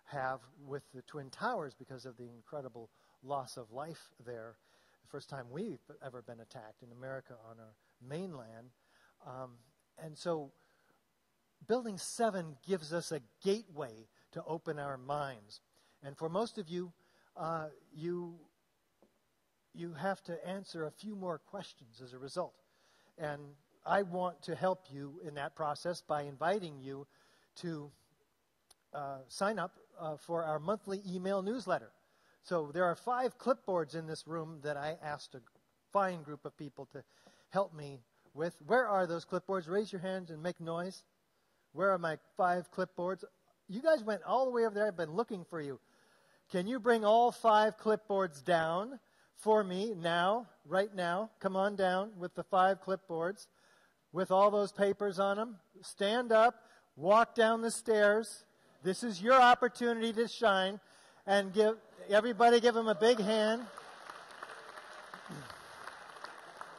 have with the Twin Towers because of the incredible loss of life there. The first time we've ever been attacked in America on our mainland. And so Building 7 gives us a gateway to open our minds. And for most of you, you you have to answer a few more questions as a result. And I want to help you in that process by inviting you to sign up for our monthly email newsletter. So there are 5 clipboards in this room that I asked a fine group of people to help me with. Where are those clipboards? Raise your hands and make noise. Where are my 5 clipboards? You guys went all the way over there. I've been looking for you. Can you bring all 5 clipboards down for me now, right now? Come on down with the 5 clipboards with all those papers on them. Stand up, walk down the stairs. This is your opportunity to shine, and give them a big hand.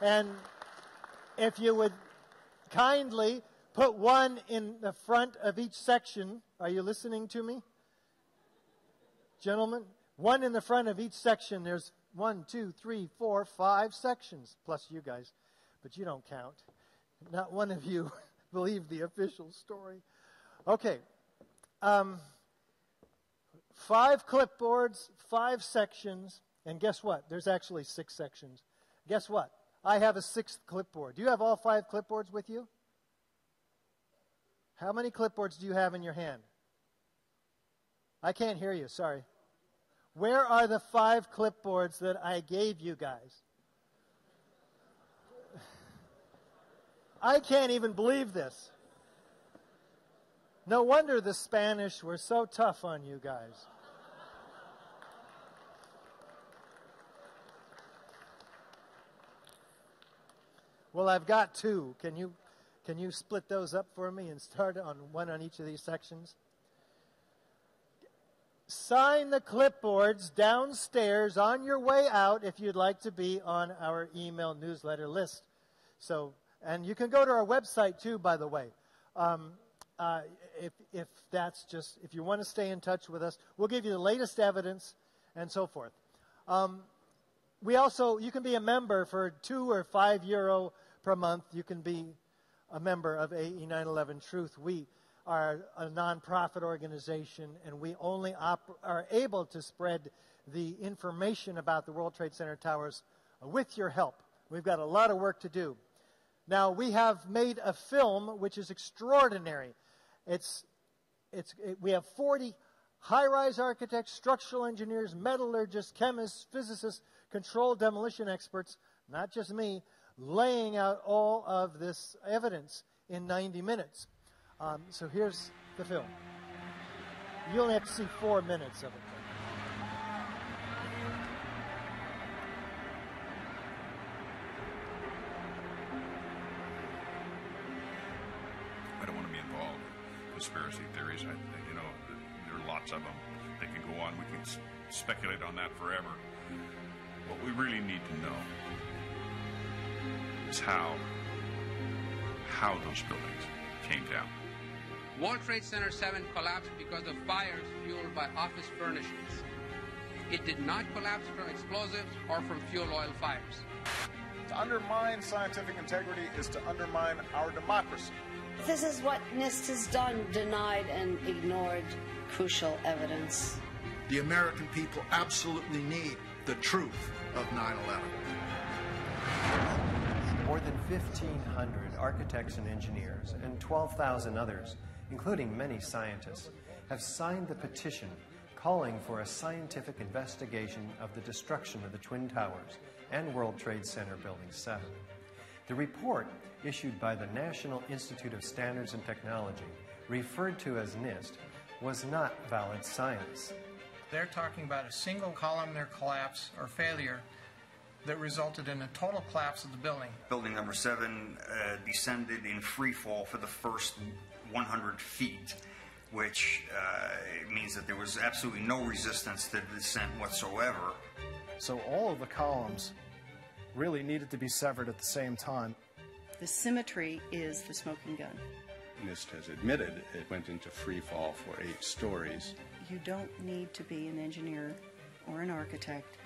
And if you would kindly put one in the front of each section. Are you listening to me? Gentlemen, one in the front of each section. There's 1, 2, 3, 4, 5 sections, plus you guys, but you don't count. Not one of you believe the official story. Okay. 5 clipboards, 5 sections, and guess what? There's actually 6 sections. Guess what? I have a 6th clipboard. Do you have all 5 clipboards with you? How many clipboards do you have in your hand? I can't hear you, sorry. Where are the 5 clipboards that I gave you guys? I can't even believe this. No wonder the Spanish were so tough on you guys. Well, I've got 2. Can you split those up for me and start on one on each of these sections? Sign the clipboards downstairs on your way out if you'd like to be on our email newsletter list. So, and you can go to our website too, by the way. If you want to stay in touch with us, we'll give you the latest evidence and so forth. You can be a member for €2 or €5 per month. You can be a member of AE 9/11 Truth. We are a nonprofit organization, and we only are able to spread the information about the World Trade Center towers with your help. We've got a lot of work to do. Now, we have made a film which is extraordinary. We have 40 high-rise architects, structural engineers, metallurgists, chemists, physicists, controlled demolition experts, not just me, laying out all of this evidence in 90 minutes. So here's the film. You only have to see 4 minutes of it. I don't want to be involved in conspiracy theories. There are lots of them. They can go on. We can speculate on that forever. What we really need to know is how those buildings came down. World Trade Center 7 collapsed because of fires fueled by office furnishings. It did not collapse from explosives or from fuel oil fires. To undermine scientific integrity is to undermine our democracy. This is what NIST has done, denied and ignored crucial evidence. The American people absolutely need the truth of 9/11. More than 1,500 architects and engineers and 12,000 others, including many scientists, have signed the petition calling for a scientific investigation of the destruction of the Twin Towers and World Trade Center Building 7. The report, issued by the National Institute of Standards and Technology, referred to as NIST, was not valid science. They're talking about a single columnar collapse or failure that resulted in a total collapse of the building. Building number 7 descended in free fall for the first 100 feet, which means that there was absolutely no resistance to the descent whatsoever. So all of the columns really needed to be severed at the same time. The symmetry is the smoking gun. NIST has admitted it went into free fall for 8 stories. You don't need to be an engineer or an architect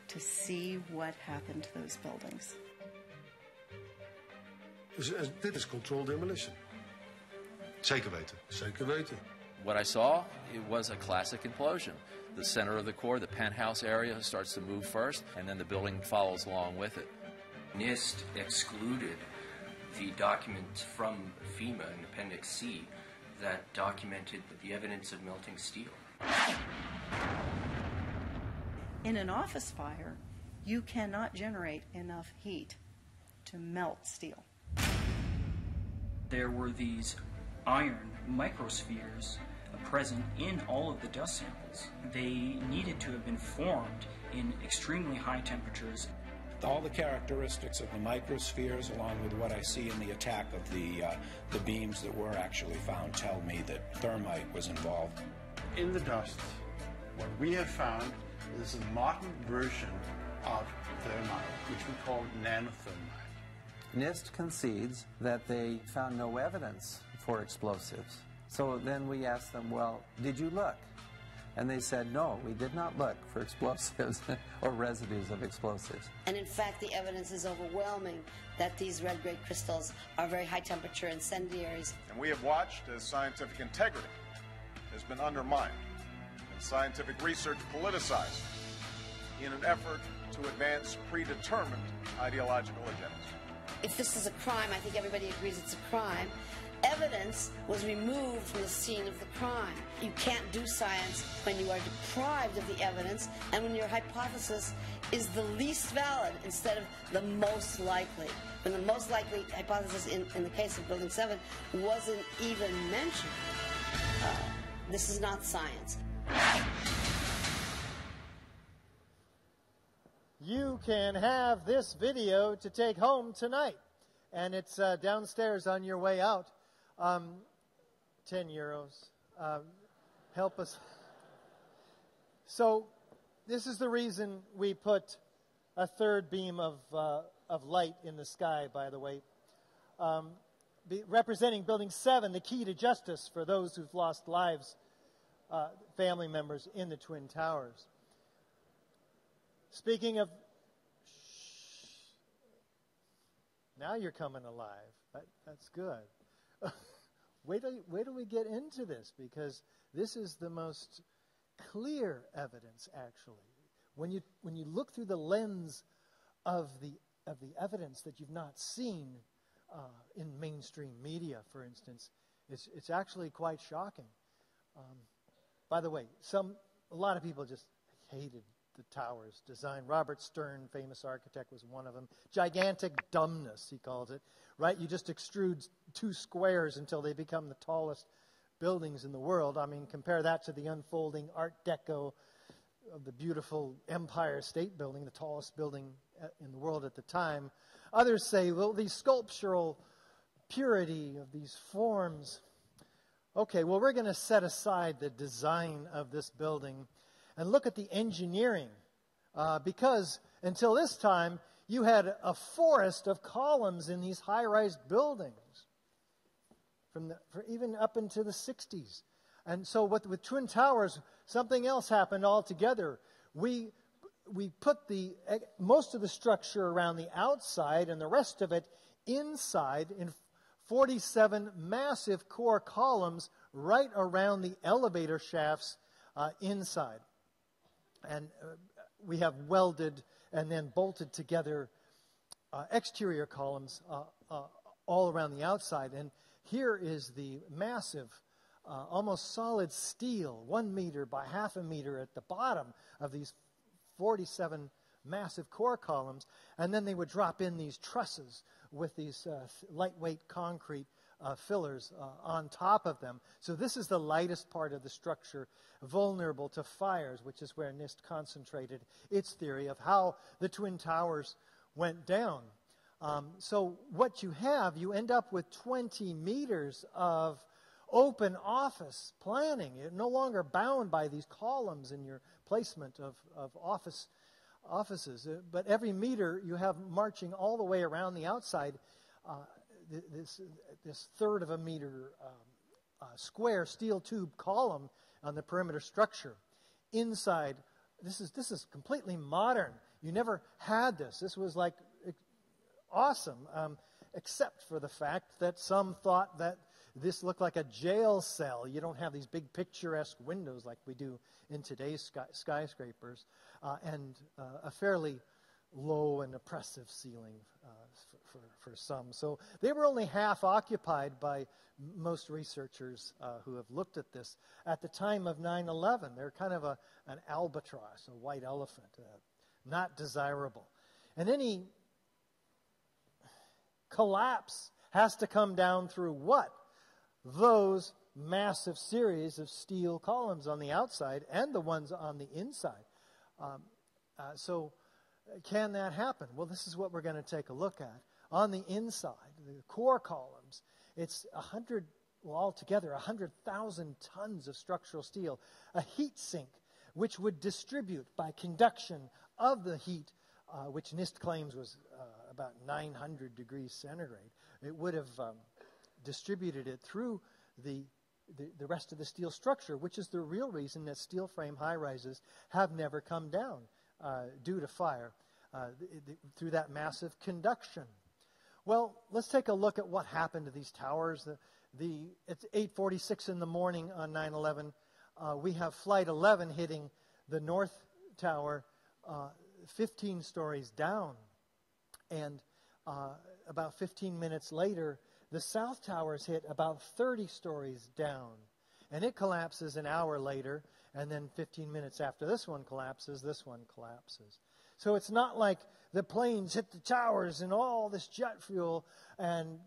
to see what happened to those buildings. Dus dit is controlled demolition. Zeker weten. Zeker weten. what I saw, it was a classic implosion. The center of the core, the penthouse area, starts to move first, and then the building follows along with it. NIST excluded the document from FEMA in Appendix C that documented the evidence of melting steel. In an office fire, you cannot generate enough heat to melt steel. There were these iron microspheres present in all of the dust samples. They needed to have been formed in extremely high temperatures. All the characteristics of the microspheres, along with what I see in the attack of the beams that were actually found, tell me that thermite was involved. In the dust, what we have found is a modern version of thermite, which we call nanothermite. NIST concedes that they found no evidence for explosives. So then we asked them, well, did you look? And they said, no, we did not look for explosives or residues of explosives. And in fact, the evidence is overwhelming that these red-grade crystals are very high-temperature incendiaries. And we have watched as scientific integrity has been undermined and scientific research politicized in an effort to advance predetermined ideological agendas. If this is a crime, I think everybody agrees it's a crime. Evidence was removed from the scene of the crime. You can't do science when you are deprived of the evidence and when your hypothesis is the least valid instead of the most likely. When the most likely hypothesis in the case of Building 7 wasn't even mentioned. This is not science. You can have this video to take home tonight, and it's downstairs on your way out. 10 euros. Help us. So this is the reason we put a third beam of light in the sky, by the way, representing Building 7, the key to justice for those who've lost lives, family members in the Twin Towers. Speaking of, now you're coming alive. That's good. Wait till we get into this, because this is the most clear evidence, actually. When you look through the lens of the evidence that you've not seen in mainstream media, for instance, it's actually quite shocking. By the way, a lot of people just hated the tower's design. Robert Stern, famous architect, was one of them. Gigantic dumbness, he calls it. Right? You just extrude two squares until they become the tallest buildings in the world. I mean, compare that to the unfolding Art Deco of the beautiful Empire State Building, the tallest building in the world at the time. Others say, well, the sculptural purity of these forms. Okay, well, we're going to set aside the design of this building and look at the engineering, because until this time, you had a forest of columns in these high-rise buildings, for even up into the 60s. And so with Twin Towers, something else happened altogether. We put most of the structure around the outside and the rest of it inside in 47 massive core columns right around the elevator shafts inside. And we have welded and then bolted together exterior columns all around the outside. And here is the massive, almost solid steel, 1 meter by half a meter at the bottom of these 47 massive core columns. And then they would drop in these trusses with these lightweight concrete fillers on top of them. So this is the lightest part of the structure, vulnerable to fires, which is where NIST concentrated its theory of how the Twin Towers went down. So what you have, you end up with 20 meters of open office planning. You're no longer bound by these columns in your placement of offices. But every meter you have marching all the way around the outside this third of a meter square steel tube column on the perimeter structure. Inside, this is completely modern. You never had this. This was like awesome, except for the fact that some thought that This looked like a jail cell. You don't have these big picturesque windows like we do in today's skyscrapers, and a fairly low and oppressive ceiling for some. So they were only half occupied by most researchers who have looked at this. At the time of 9/11, they're kind of an albatross, a white elephant, not desirable. And any collapse has to come down through what? Those massive series of steel columns on the outside and the ones on the inside. So can that happen? Well, this is what we're going to take a look at. On the inside, the core columns, it's altogether 100,000 tons of structural steel, a heat sink, which would distribute by conduction of the heat, which NIST claims was about 900 degrees centigrade. It would have distributed it through the rest of the steel structure, which is the real reason that steel frame high-rises have never come down due to fire through that massive conduction. Well, let's take a look at what happened to these towers. It's 8:46 in the morning on 9/11. We have Flight 11 hitting the North Tower 15 stories down. And about 15 minutes later, the South Tower is hit about 30 stories down. And it collapses an hour later, and then 15 minutes after this one collapses. So it's not like the planes hit the towers and all this jet fuel and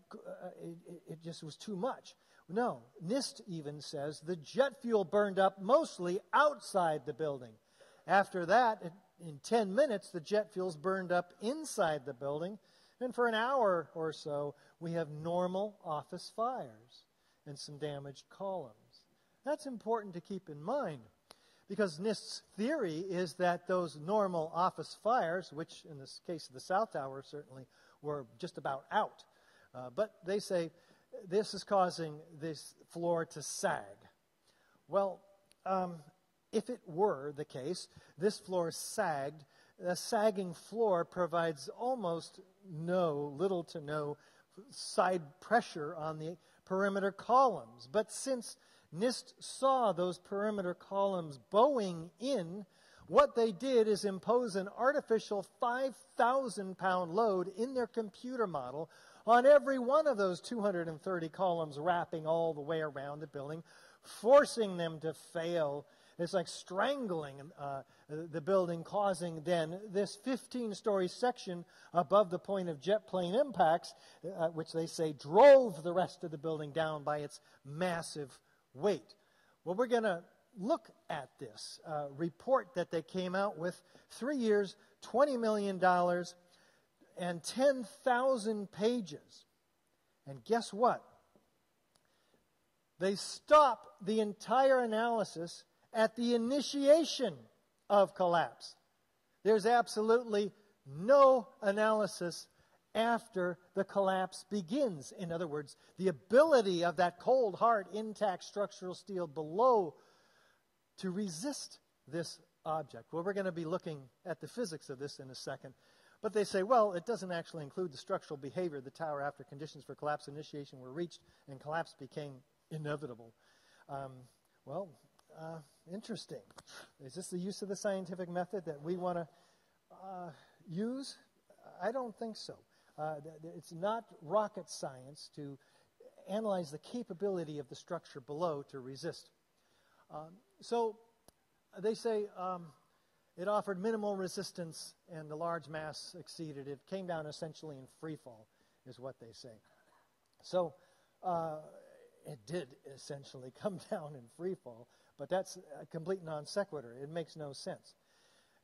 it just was too much. No, NIST even says the jet fuel burned up mostly outside the building. After that, in 10 minutes, the jet fuel's burned up inside the building. And for an hour or so, we have normal office fires and some damaged columns. That's important to keep in mind, because NIST's theory is that those normal office fires, which in this case of the South Tower certainly were just about out, but they say this is causing this floor to sag. Well, if it were the case, this floor sagged. A sagging floor provides almost little to no side pressure on the perimeter columns. But since NIST saw those perimeter columns bowing in, what they did is impose an artificial 5,000-pound load in their computer model on every one of those 230 columns wrapping all the way around the building, forcing them to fail. It's like strangling the building, causing then this 15-story section above the point of jet plane impacts, which they say drove the rest of the building down by its massive weight. Well, we're going to look at this report that they came out with, 3 years, $20 million, and 10,000 pages. And guess what? They stop the entire analysis at the initiation of collapse. There's absolutely no analysis after the collapse begins. In other words, the ability of that cold, hard, intact structural steel below to resist this object. Well, we're going to be looking at the physics of this in a second. But they say, well, it doesn't actually include the structural behavior of the tower after conditions for collapse initiation were reached and collapse became inevitable. Interesting. Is this the use of the scientific method that we want to use? I don't think so. It's not rocket science to analyze the capability of the structure below to resist. So they say it offered minimal resistance and the large mass exceeded. It came down essentially in free fall, is what they say. So it did essentially come down in free fall, but that's a complete non sequitur. It makes no sense.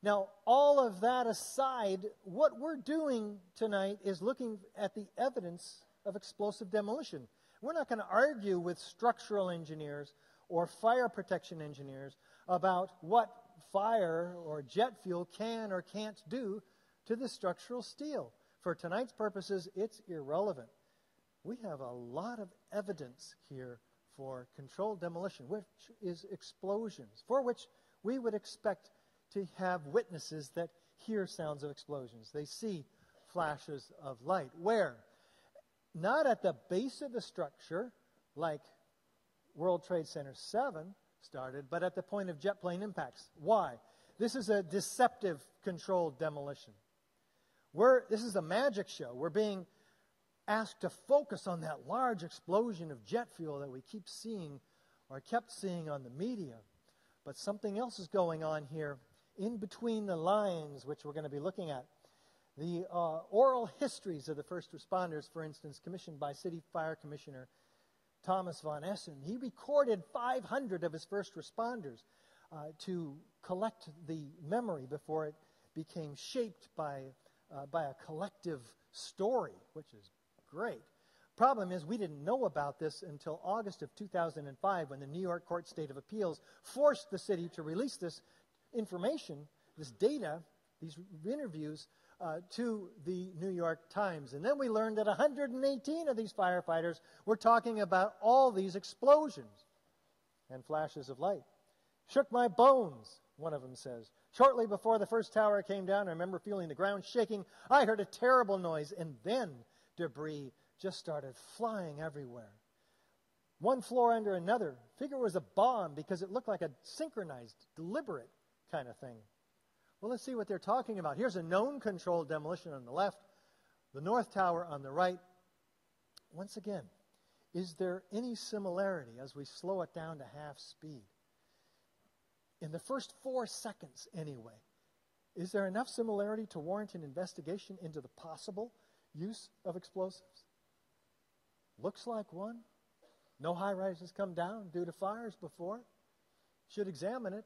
Now, all of that aside, what we're doing tonight is looking at the evidence of explosive demolition. We're not going to argue with structural engineers or fire protection engineers about what fire or jet fuel can or can't do to the structural steel. For tonight's purposes, it's irrelevant. We have a lot of evidence here for controlled demolition, which is explosions, for which we would expect to have witnesses that hear sounds of explosions. They see flashes of light. Where? Not at the base of the structure, like World Trade Center 7 started, but at the point of jet plane impacts. Why? This is a deceptive controlled demolition. This is a magic show. We're being asked to focus on that large explosion of jet fuel that we keep seeing or kept seeing on the media. But something else is going on here in between the lines, which we're going to be looking at. The oral histories of the first responders, for instance, commissioned by City Fire Commissioner Thomas von Essen. He recorded 500 of his first responders to collect the memory before it became shaped by a collective story, which is great. Problem is, we didn't know about this until August of 2005 when the New York Court State of Appeals forced the city to release this information, this data, these interviews, to the New York Times. And then we learned that 118 of these firefighters were talking about all these explosions and flashes of light. Shook my bones, one of them says. Shortly before the first tower came down, I remember feeling the ground shaking. I heard a terrible noise, and then debris just started flying everywhere. One floor under another. Figure it was a bomb because it looked like a synchronized, deliberate kind of thing. Well, let's see what they're talking about. Here's a known controlled demolition on the left, the North Tower on the right. Once again, is there any similarity as we slow it down to half speed? In the first 4 seconds, anyway, is there enough similarity to warrant an investigation into the possible use of explosives? Looks like one. No high-rises come down due to fires before. Should examine it.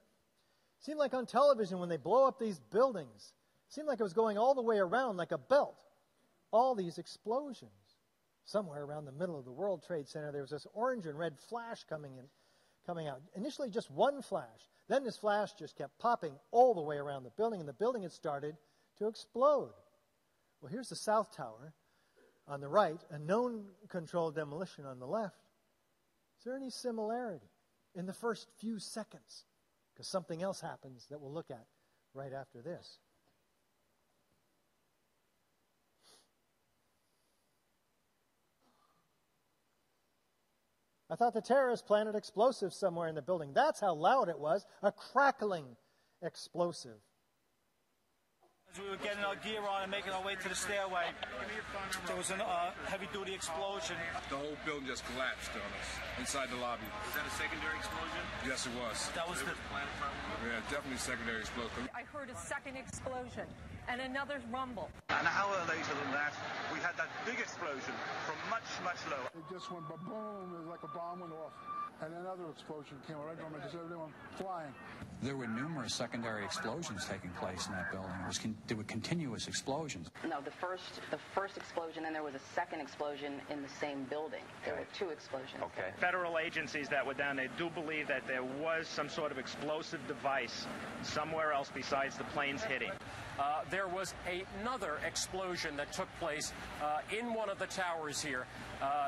Seemed like on television when they blow up these buildings, seemed like it was going all the way around like a belt. All these explosions. Somewhere around the middle of the World Trade Center, there was this orange and red flash coming out. Initially just one flash. Then this flash just kept popping all the way around the building, and the building had started to explode. Well, here's the South Tower on the right, a known controlled demolition on the left. Is there any similarity in the first few seconds? Because something else happens that we'll look at right after this. I thought the terrorists planted explosives somewhere in the building. That's how loud it was, a crackling explosive. As we were getting our gear on and making our way to the stairway, there was a heavy-duty explosion. The whole building just collapsed on us inside the lobby. Was that a secondary explosion? Yes, it was. That was the planet probably? Yeah, definitely secondary explosion. I heard a second explosion and another rumble. An hour later than that, we had that big explosion from much, much lower. It just went ba-boom, it was like a bomb went off. And another explosion came right on me, just everyone flying. There were numerous secondary explosions taking place in that building. There were continuous explosions. No, the first explosion, and there was a second explosion in the same building. There were 2 explosions. Okay. Federal agencies that were down there do believe that there was some sort of explosive device somewhere else besides the planes hitting. There was another explosion that took place in one of the towers here.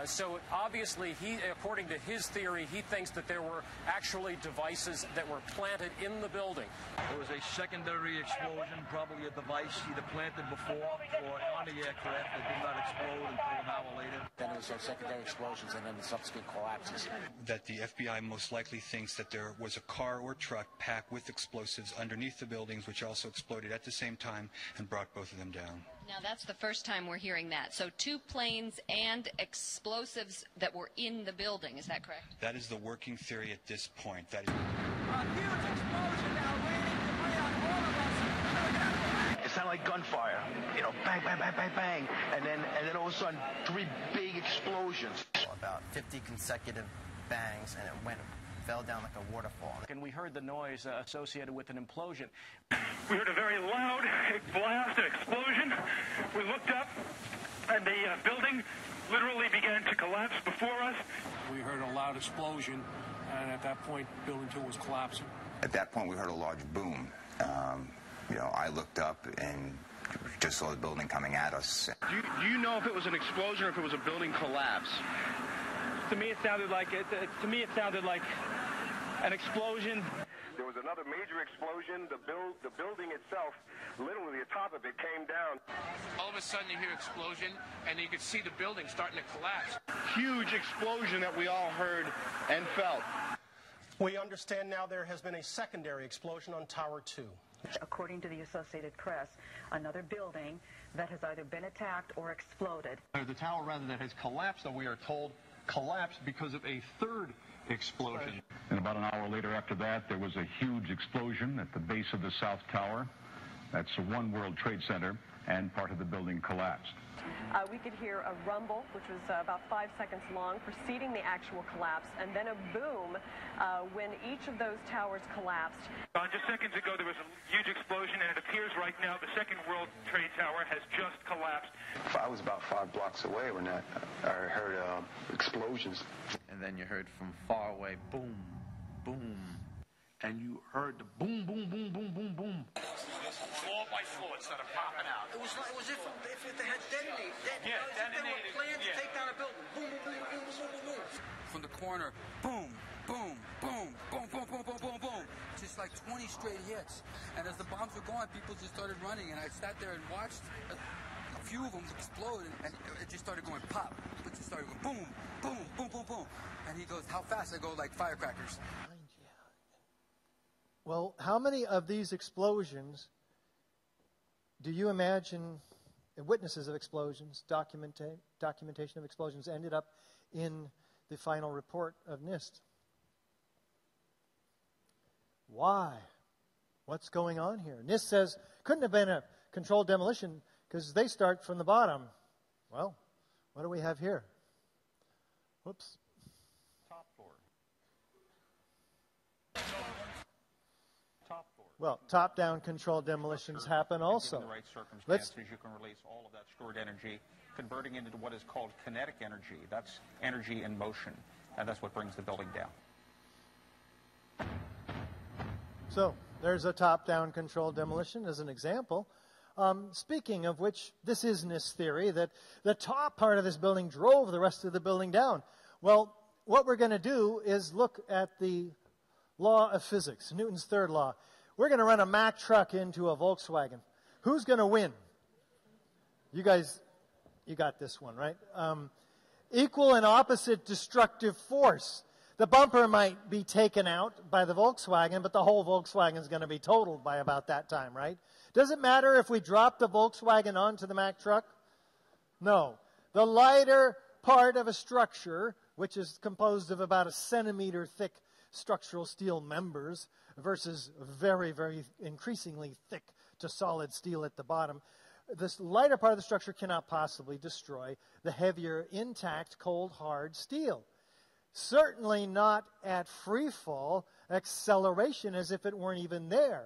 So obviously, according to his theory, he thinks that there were actually devices that were planted in the building. There was a secondary explosion, probably a device either planted before or on the aircraft that did not explode until an hour later. Then there was those secondary explosions and then the subsequent collapses. That the FBI most likely thinks that there was a car or truck packed with explosives underneath the buildings, which also exploded at the same time and brought both of them down. Now, that's the first time we're hearing that. So 2 planes and explosives that were in the building. Is that correct? That is the working theory at this point. That is A huge explosion now raining debris on all of us. It sounded like gunfire, you know, bang, bang, bang, bang, bang, and then all of a sudden 3 big explosions. About 50 consecutive bangs, and it fell down like a waterfall. And we heard the noise associated with an implosion. We heard a very loud blast, an explosion. We looked up, and the building literally began to collapse before us. We heard a loud explosion, and at that point, building 2 was collapsing. At that point, we heard a large boom. I looked up and just saw the building coming at us. Do you know if it was an explosion or if it was a building collapse? To me, it sounded like an explosion. There was another major explosion. The building itself, literally the top of it, came down. All of a sudden you hear explosion, and you could see the building starting to collapse. Huge explosion that we all heard and felt. We understand now there has been a secondary explosion on Tower 2. According to the Associated Press, another building that has either been attacked or exploded. The tower, rather, that has collapsed, though we are told, collapsed because of a third explosion. And about an hour later after that, there was a huge explosion at the base of the South Tower. That's the One World Trade Center, and part of the building collapsed. We could hear a rumble, which was about 5 seconds long, preceding the actual collapse, and then a boom when each of those towers collapsed. Just seconds ago, there was a huge explosion, and it appears right now the second World Trade Tower has just collapsed. I was about 5 blocks away when I heard explosions. And then you heard from far away, boom, boom. And you heard the boom, boom, boom, boom, boom, boom. Floor by floor, it started popping out. It was if they had detonated. Yeah, detonated. They were planned to take down a building. Boom, boom, boom, boom, boom, boom, boom. From the corner, boom, boom, boom, boom, boom, boom, boom, boom, boom. Just like 20 straight hits. And as the bombs were going, people just started running. And I sat there and watched a few of them explode. And it just started going pop. It just started going boom, boom, boom, boom, boom. And he goes, how fast? I go, like firecrackers. Well, how many of these explosions do you imagine witnesses of explosions, documentation of explosions ended up in the final report of NIST? Why? What's going on here? NIST says couldn't have been a controlled demolition because they start from the bottom. Well, what do we have here? Whoops. Top floor. Well, top-down controlled demolitions happen also. Given the right circumstances, you can release all of that stored energy, converting it into what is called kinetic energy. That's energy in motion, and that's what brings the building down. So there's a top-down controlled demolition as an example. Speaking of which, this is NIST theory, that the top part of this building drove the rest of the building down. Well, what we're going to do is look at the law of physics, Newton's third law. We're going to run a Mack truck into a Volkswagen. Who's going to win? You guys, you got this one, right? Equal and opposite destructive force. The bumper might be taken out by the Volkswagen, but the whole Volkswagen is going to be totaled by about that time, right? Does it matter if we drop the Volkswagen onto the Mack truck? No. The lighter part of a structure, which is composed of about a centimeter thick structural steel members versus very, very increasingly thick to solid steel at the bottom, this lighter part of the structure cannot possibly destroy the heavier, intact, cold, hard steel. Certainly not at free fall acceleration as if it weren't even there.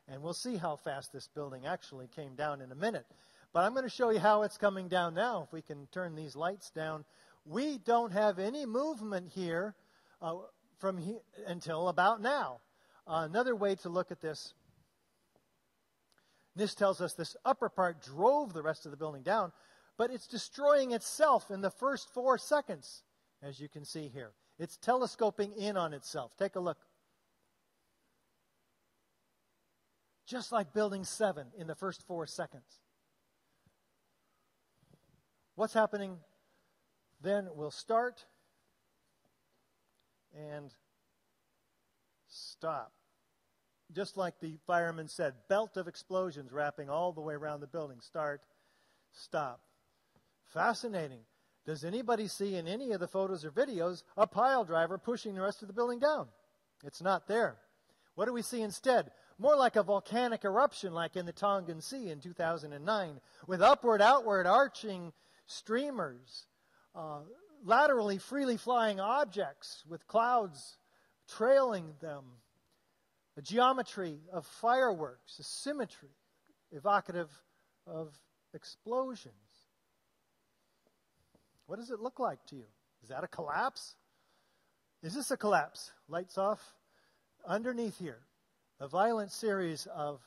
And we'll see how fast this building actually came down in a minute. But I'm going to show you how it's coming down now. If we can turn these lights down. We don't have any movement here from here until about now. Another way to look at this, NIST tells us this upper part drove the rest of the building down, but it's destroying itself in the first 4 seconds, as you can see here. It's telescoping in on itself. Take a look. Just like Building 7 in the first 4 seconds. What's happening then? We'll start and stop. Just like the fireman said, belt of explosions wrapping all the way around the building. Start, stop. Fascinating. Does anybody see in any of the photos or videos a pile driver pushing the rest of the building down? It's not there. What do we see instead? More like a volcanic eruption like in the Tongan Sea in 2009, with upward, outward, arching streamers, laterally, freely flying objects with clouds trailing them, a geometry of fireworks, a symmetry evocative of explosions. What does it look like to you? Is that a collapse? Is this a collapse? Lights off. Underneath here, a violent series of,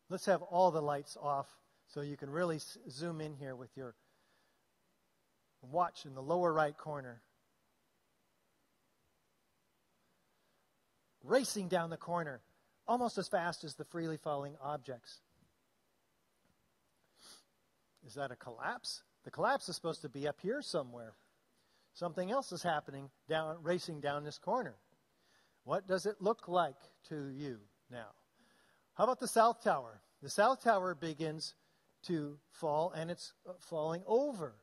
let's have all the lights off so you can really zoom in here with your watch in the lower right corner. Racing down the corner, almost as fast as the freely falling objects. Is that a collapse? The collapse is supposed to be up here somewhere. Something else is happening racing down this corner. What does it look like to you now? How about the South Tower? The South Tower begins to fall, and it's falling over.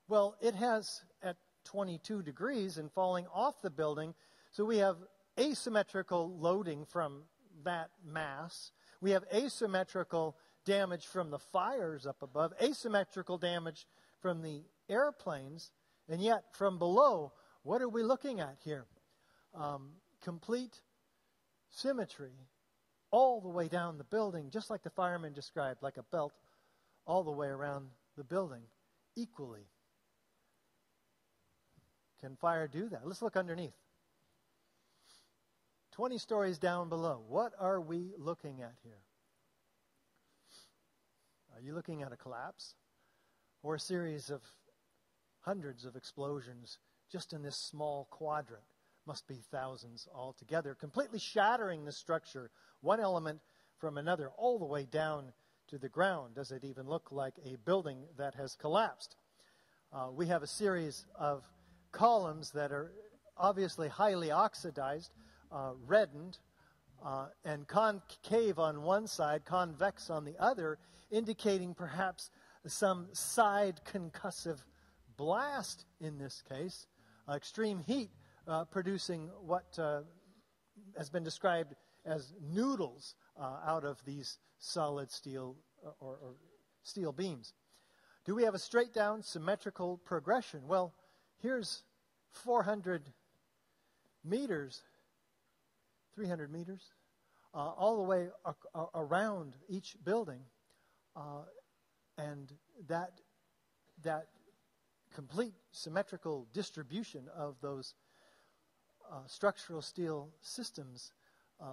Well, it has at 22 degrees and falling off the building, so we have asymmetrical loading from that mass. We have asymmetrical damage from the fires up above, asymmetrical damage from the airplanes, and yet from below, what are we looking at here? Complete symmetry all the way down the building, just like the fireman described, like a belt all the way around the building, equally. Can fire do that? Let's look underneath. 20 stories down below. What are we looking at here? Are you looking at a collapse or a series of hundreds of explosions just in this small quadrant? Must be thousands altogether, completely shattering the structure, one element from another, all the way down to the ground. Does it even look like a building that has collapsed? We have a series of columns that are obviously highly oxidized, reddened, and concave on one side, convex on the other, indicating perhaps some side concussive blast in this case. Extreme heat producing what has been described as noodles out of these solid steel or steel beams. Do we have a straight down symmetrical progression? Well, here's 400 meters, 300 meters, all the way around each building, and that complete symmetrical distribution of those structural steel systems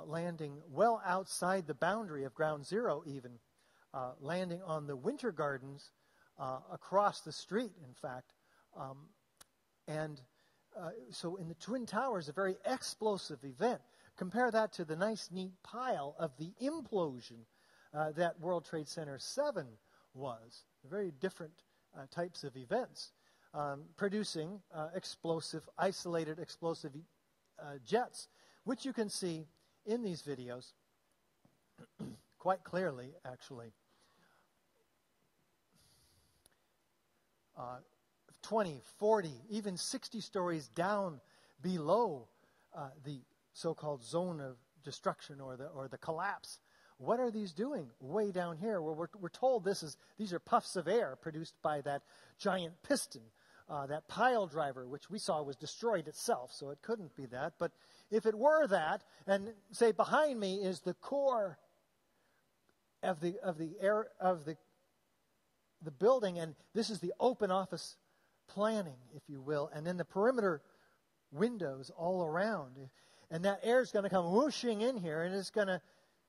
landing well outside the boundary of ground zero even, landing on the winter gardens across the street, in fact. So in the Twin Towers, a very explosive event. Compare that to the nice, neat pile of the implosion that World Trade Center 7 was. Very different types of events, producing isolated explosive jets, which you can see in these videos quite clearly, actually. 20, 40, even 60 stories down below the so-called zone of destruction or the collapse. What are these doing way down here? Well, we're told these are puffs of air produced by that giant piston, that pile driver, which we saw was destroyed itself, so it couldn't be that. But if it were that, and say behind me is the core of the building, and this is the open office planning, if you will, and then the perimeter windows all around. And that air is going to come whooshing in here, and it's going to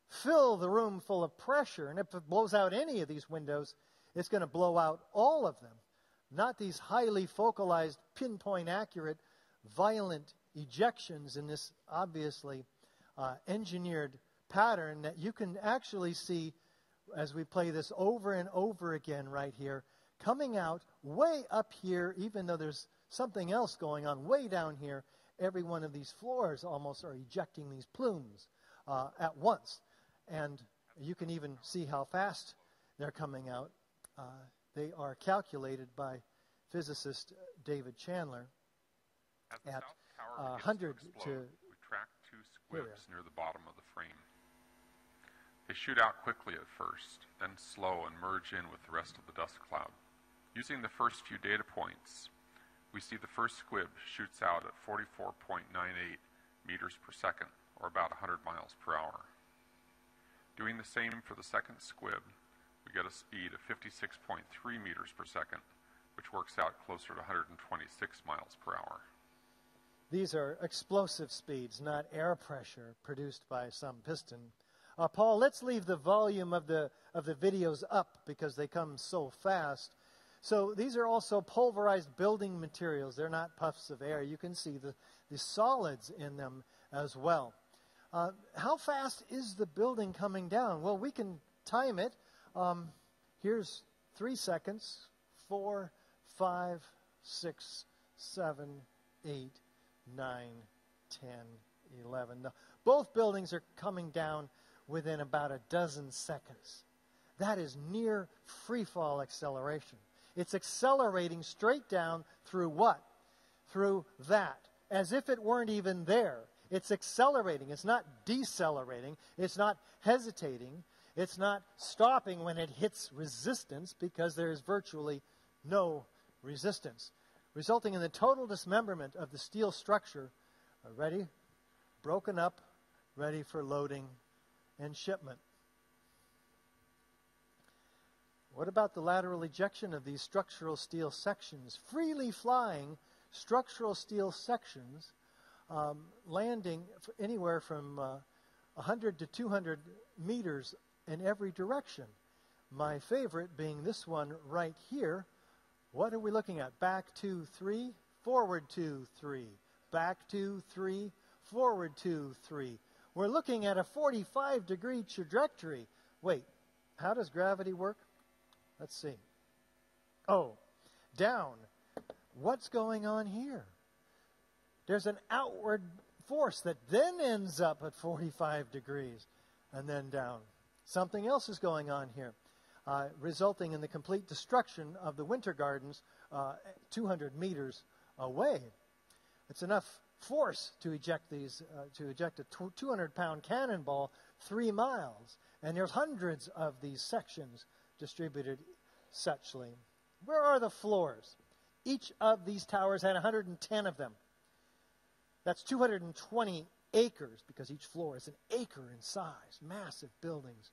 fill the room full of pressure. And if it blows out any of these windows, it's going to blow out all of them. Not these highly focalized, pinpoint accurate, violent ejections in this obviously engineered pattern that you can actually see as we play this over and over again right here, coming out way up here, even though there's something else going on way down here. Every one of these floors almost are ejecting these plumes at once. And you can even see how fast they're coming out. They are calculated by physicist David Chandler at 100 to... We track two squibs near the bottom of the frame. They shoot out quickly at first, then slow and merge in with the rest of the dust cloud. Using the first few data points, we see the first squib shoots out at 44.98 meters per second, or about 100 miles per hour. Doing the same for the second squib, we get a speed of 56.3 meters per second, which works out closer to 126 miles per hour. These are explosive speeds, not air pressure produced by some piston. Paul, let's leave the volume of the videos up because they come so fast. So these are also pulverized building materials. They're not puffs of air. You can see the solids in them as well. How fast is the building coming down? Well, we can time it. Here's 3 seconds, 4, 5, 6, 7, 8, 9, 10, 11. Now, both buildings are coming down within about a dozen seconds. That is near free fall acceleration. It's accelerating straight down through what? Through that. As if it weren't even there. It's accelerating. It's not decelerating. It's not hesitating. It's not stopping when it hits resistance, because there is virtually no resistance, resulting in the total dismemberment of the steel structure. Ready, broken up, ready for loading and shipment. What about the lateral ejection of these structural steel sections? Freely flying structural steel sections, landing anywhere from 100 to 200 meters in every direction. My favorite being this one right here. What are we looking at? Back 2, 3, forward 2, 3, back 2, 3, forward 2, 3. We're looking at a 45-degree trajectory. Wait, how does gravity work? Let's see. Oh, down. What's going on here? There's an outward force that then ends up at 45 degrees and then down. Something else is going on here, resulting in the complete destruction of the winter gardens 200 meters away. It's enough force to eject these, to eject a 200-pound cannonball 3 miles, and there's hundreds of these sections distributed suchly. Where are the floors? Each of these towers had 110 of them. That's 220 acres, because each floor is an acre in size. Massive buildings.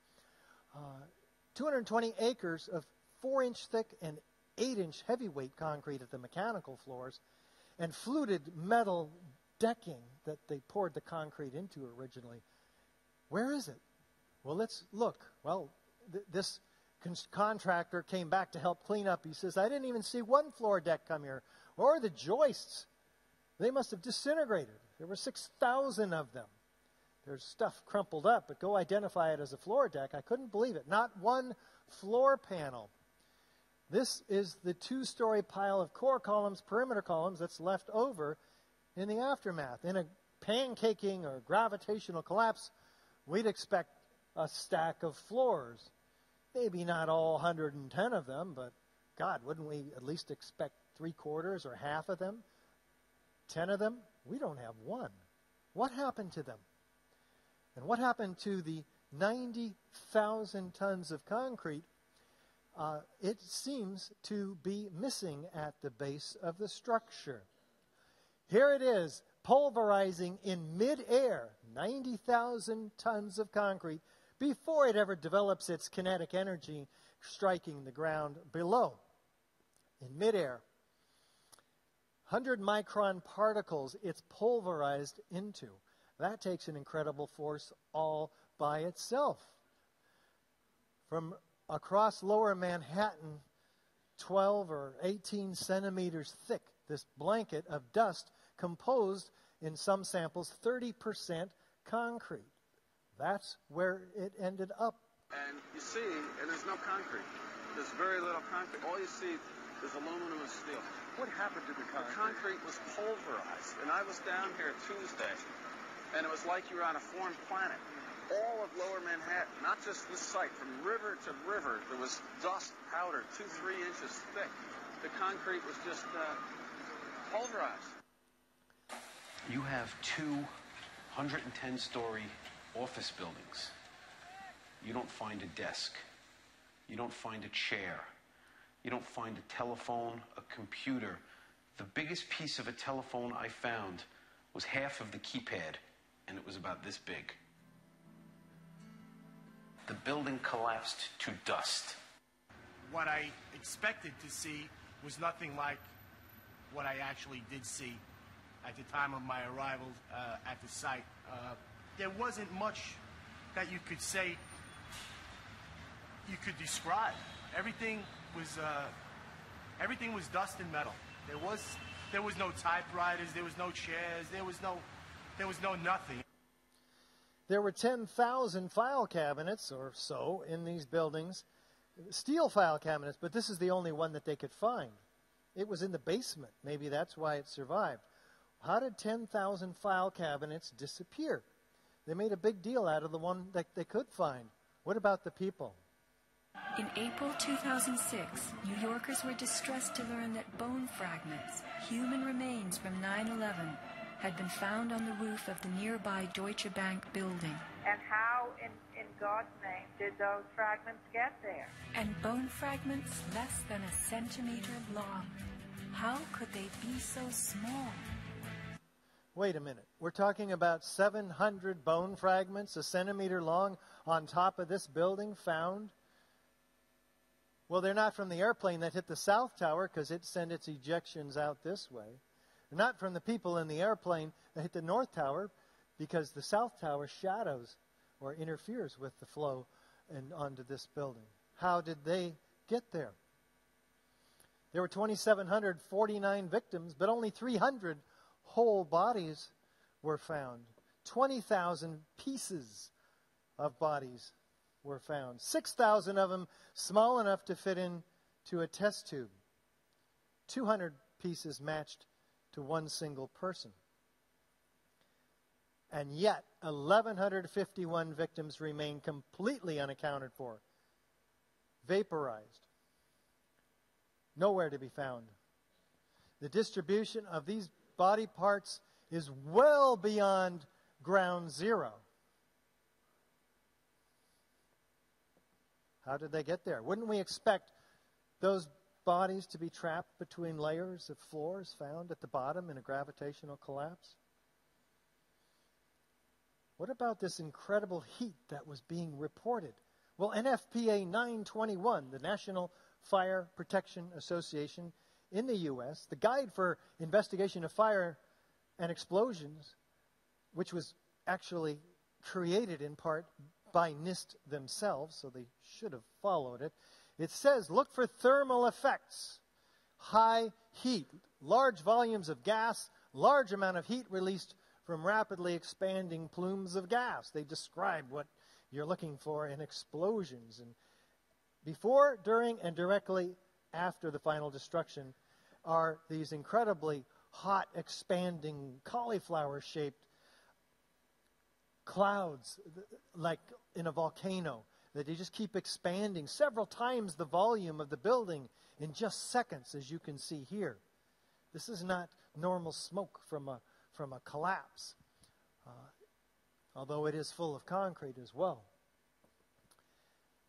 220 acres of 4-inch thick and 8-inch heavyweight concrete at the mechanical floors, and fluted metal decking that they poured the concrete into originally. Where is it? Well, let's look. Well, this contractor came back to help clean up. He says, I didn't even see one floor deck come here, or the joists. They must have disintegrated. There were 6,000 of them. There's stuff crumpled up, but go identify it as a floor deck. I couldn't believe it. Not one floor panel. This is the 2-story pile of core columns, perimeter columns that's left over in the aftermath. In a pancaking or gravitational collapse, we'd expect a stack of floors. Maybe not all 110 of them, but God, wouldn't we at least expect 3/4 or half of them? 10 of them? We don't have one. What happened to them? And what happened to the 90,000 tons of concrete? It seems to be missing at the base of the structure. Here it is, pulverizing in midair, 90,000 tons of concrete, before it ever develops its kinetic energy, striking the ground below. In midair, 100-micron particles it's pulverized into. That takes an incredible force all by itself. From across lower Manhattan, 12 or 18 centimeters thick, this blanket of dust composed, in some samples, 30% concrete. That's where it ended up. And you see, and there's no concrete. There's very little concrete. All you see is aluminum and steel. What happened to the concrete? The concrete was pulverized. And I was down here Tuesday, and it was like you were on a foreign planet. All of lower Manhattan, not just this site, from river to river, there was dust, powder, 2-3 inches thick. The concrete was just pulverized. You have 2 110-story office buildings. You don't find a desk. You don't find a chair. You don't find a telephone, a computer. The biggest piece of a telephone I found was half of the keypad, and it was about this big. The building collapsed to dust. What I expected to see was nothing like what I actually did see at the time of my arrival at the site. There wasn't much that you could say, you could describe. Everything was dust and metal. There was no typewriters, there was no chairs, there was no nothing. There were 10,000 file cabinets or so in these buildings, steel file cabinets, but this is the only one that they could find. It was in the basement. Maybe that's why it survived. How did 10,000 file cabinets disappear? They made a big deal out of the one that they could find. What about the people? In April 2006, New Yorkers were distressed to learn that bone fragments, human remains from 9/11, had been found on the roof of the nearby Deutsche Bank building. And how, in God's name, did those fragments get there? And bone fragments less than a centimeter long. How could they be so small? Wait a minute. We're talking about 700 bone fragments, a centimeter long, on top of this building found? Well, they're not from the airplane that hit the South Tower because it sent its ejections out this way. They're not from the people in the airplane that hit the North Tower because the South Tower shadows or interferes with the flow and onto this building. How did they get there? There were 2,749 victims, but only 300 whole bodies were found. 20,000 pieces of bodies were found. 6,000 of them small enough to fit into a test tube. 200 pieces matched to one single person. And yet, 1,151 victims remain completely unaccounted for, vaporized, nowhere to be found. The distribution of these body parts is well beyond ground zero. How did they get there? Wouldn't we expect those bodies to be trapped between layers of floors found at the bottom in a gravitational collapse? What about this incredible heat that was being reported? Well, NFPA 921, the National Fire Protection Association in the U.S., the Guide for Investigation of Fire and Explosions, which was actually created in part by NIST themselves, so they should have followed it. It says, look for thermal effects, high heat, large volumes of gas, large amount of heat released from rapidly expanding plumes of gas. They describe what you're looking for in explosions. And before, during, and directly after the final destruction are these incredibly hot, expanding, cauliflower-shaped clouds, like in a volcano, that they just keep expanding several times the volume of the building in just seconds, as you can see here. This is not normal smoke from a collapse, although it is full of concrete as well.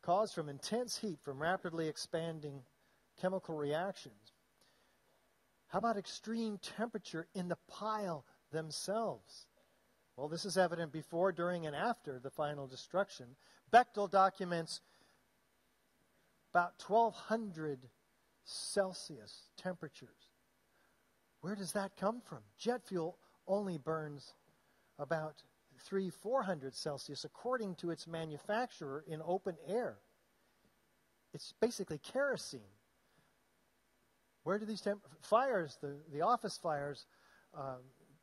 Caused from intense heat from rapidly expanding chemical reactions. How about extreme temperature in the pile themselves? Well, this is evident before, during, and after the final destruction. Bechtel documents about 1,200 Celsius temperatures. Where does that come from? Jet fuel only burns about 300-400 Celsius according to its manufacturer in open air. It's basically kerosene. Where do these fires, the office fires,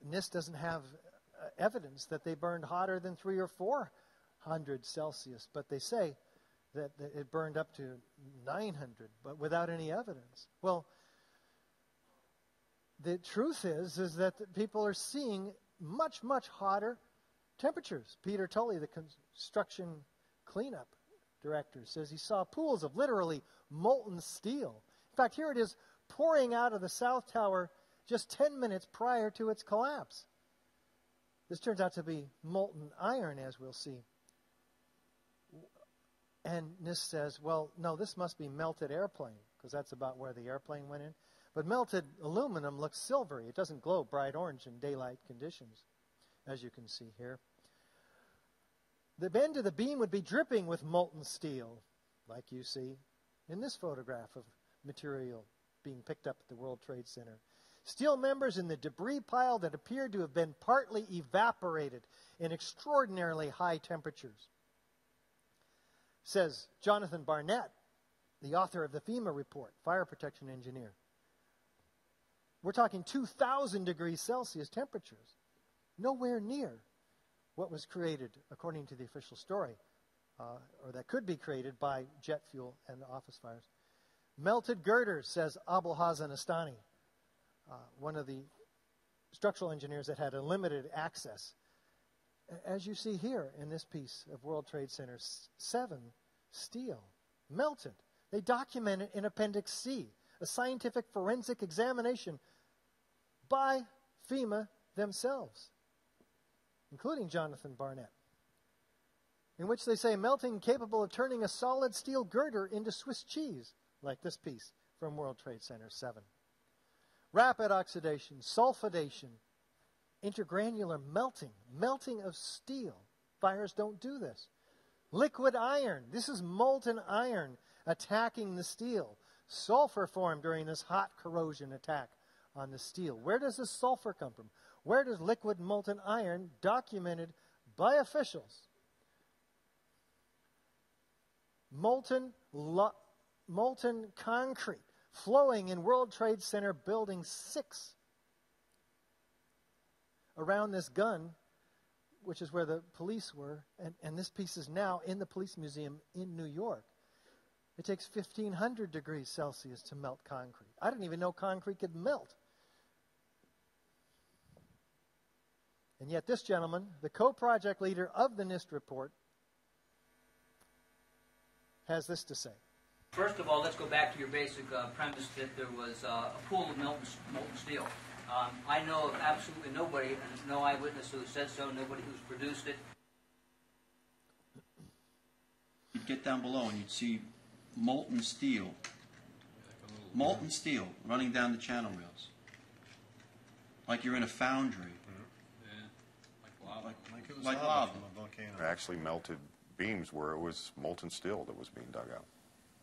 NIST doesn't have evidence that they burned hotter than 300 or 400 Celsius, but they say that it burned up to 900, but without any evidence. Well, the truth is that people are seeing much, much hotter temperatures. Peter Tully, the construction cleanup director, says he saw pools of literally molten steel. In fact, here it is pouring out of the South Tower just 10 minutes prior to its collapse. This turns out to be molten iron, as we'll see. And NIST says, well, no, this must be melted airplane, because that's about where the airplane went in. But melted aluminum looks silvery. It doesn't glow bright orange in daylight conditions, as you can see here. The bend of the beam would be dripping with molten steel, like you see in this photograph of material being picked up at the World Trade Center. Steel members in the debris pile that appeared to have been partly evaporated in extraordinarily high temperatures. Says Jonathan Barnett, the author of the FEMA report, fire protection engineer. We're talking 2,000 degrees Celsius temperatures, nowhere near what was created, according to the official story, or that could be created by jet fuel and office fires. Melted girders, says Abul Hassan Astani, one of the structural engineers that had unlimited access. As you see here in this piece of World Trade Center 7 steel, melted. They document it in Appendix C, a scientific forensic examination by FEMA themselves, including Jonathan Barnett, in which they say melting capable of turning a solid steel girder into Swiss cheese, like this piece from World Trade Center 7. Rapid oxidation, sulfidation, intergranular melting of steel. Fires don't do this. Liquid iron, this is molten iron attacking the steel. Sulfur formed during this hot corrosion attack on the steel. Where does the sulfur come from? Where does liquid molten iron, documented by officials, molten concrete flowing in World Trade Center Building 6 around this gun, which is where the police were, and this piece is now in the police museum in New York. It takes 1,500 degrees Celsius to melt concrete. I didn't even know concrete could melt. And yet this gentleman, the co-project leader of the NIST report, has this to say. First of all, let's go back to your basic premise that there was a pool of molten steel. I know of absolutely nobody, and no eyewitness who said so, nobody who's produced it. You'd get down below and you'd see molten steel running down the channel rails, like you're in a foundry. Like lava. Actually melted beams where it was molten steel that was being dug out.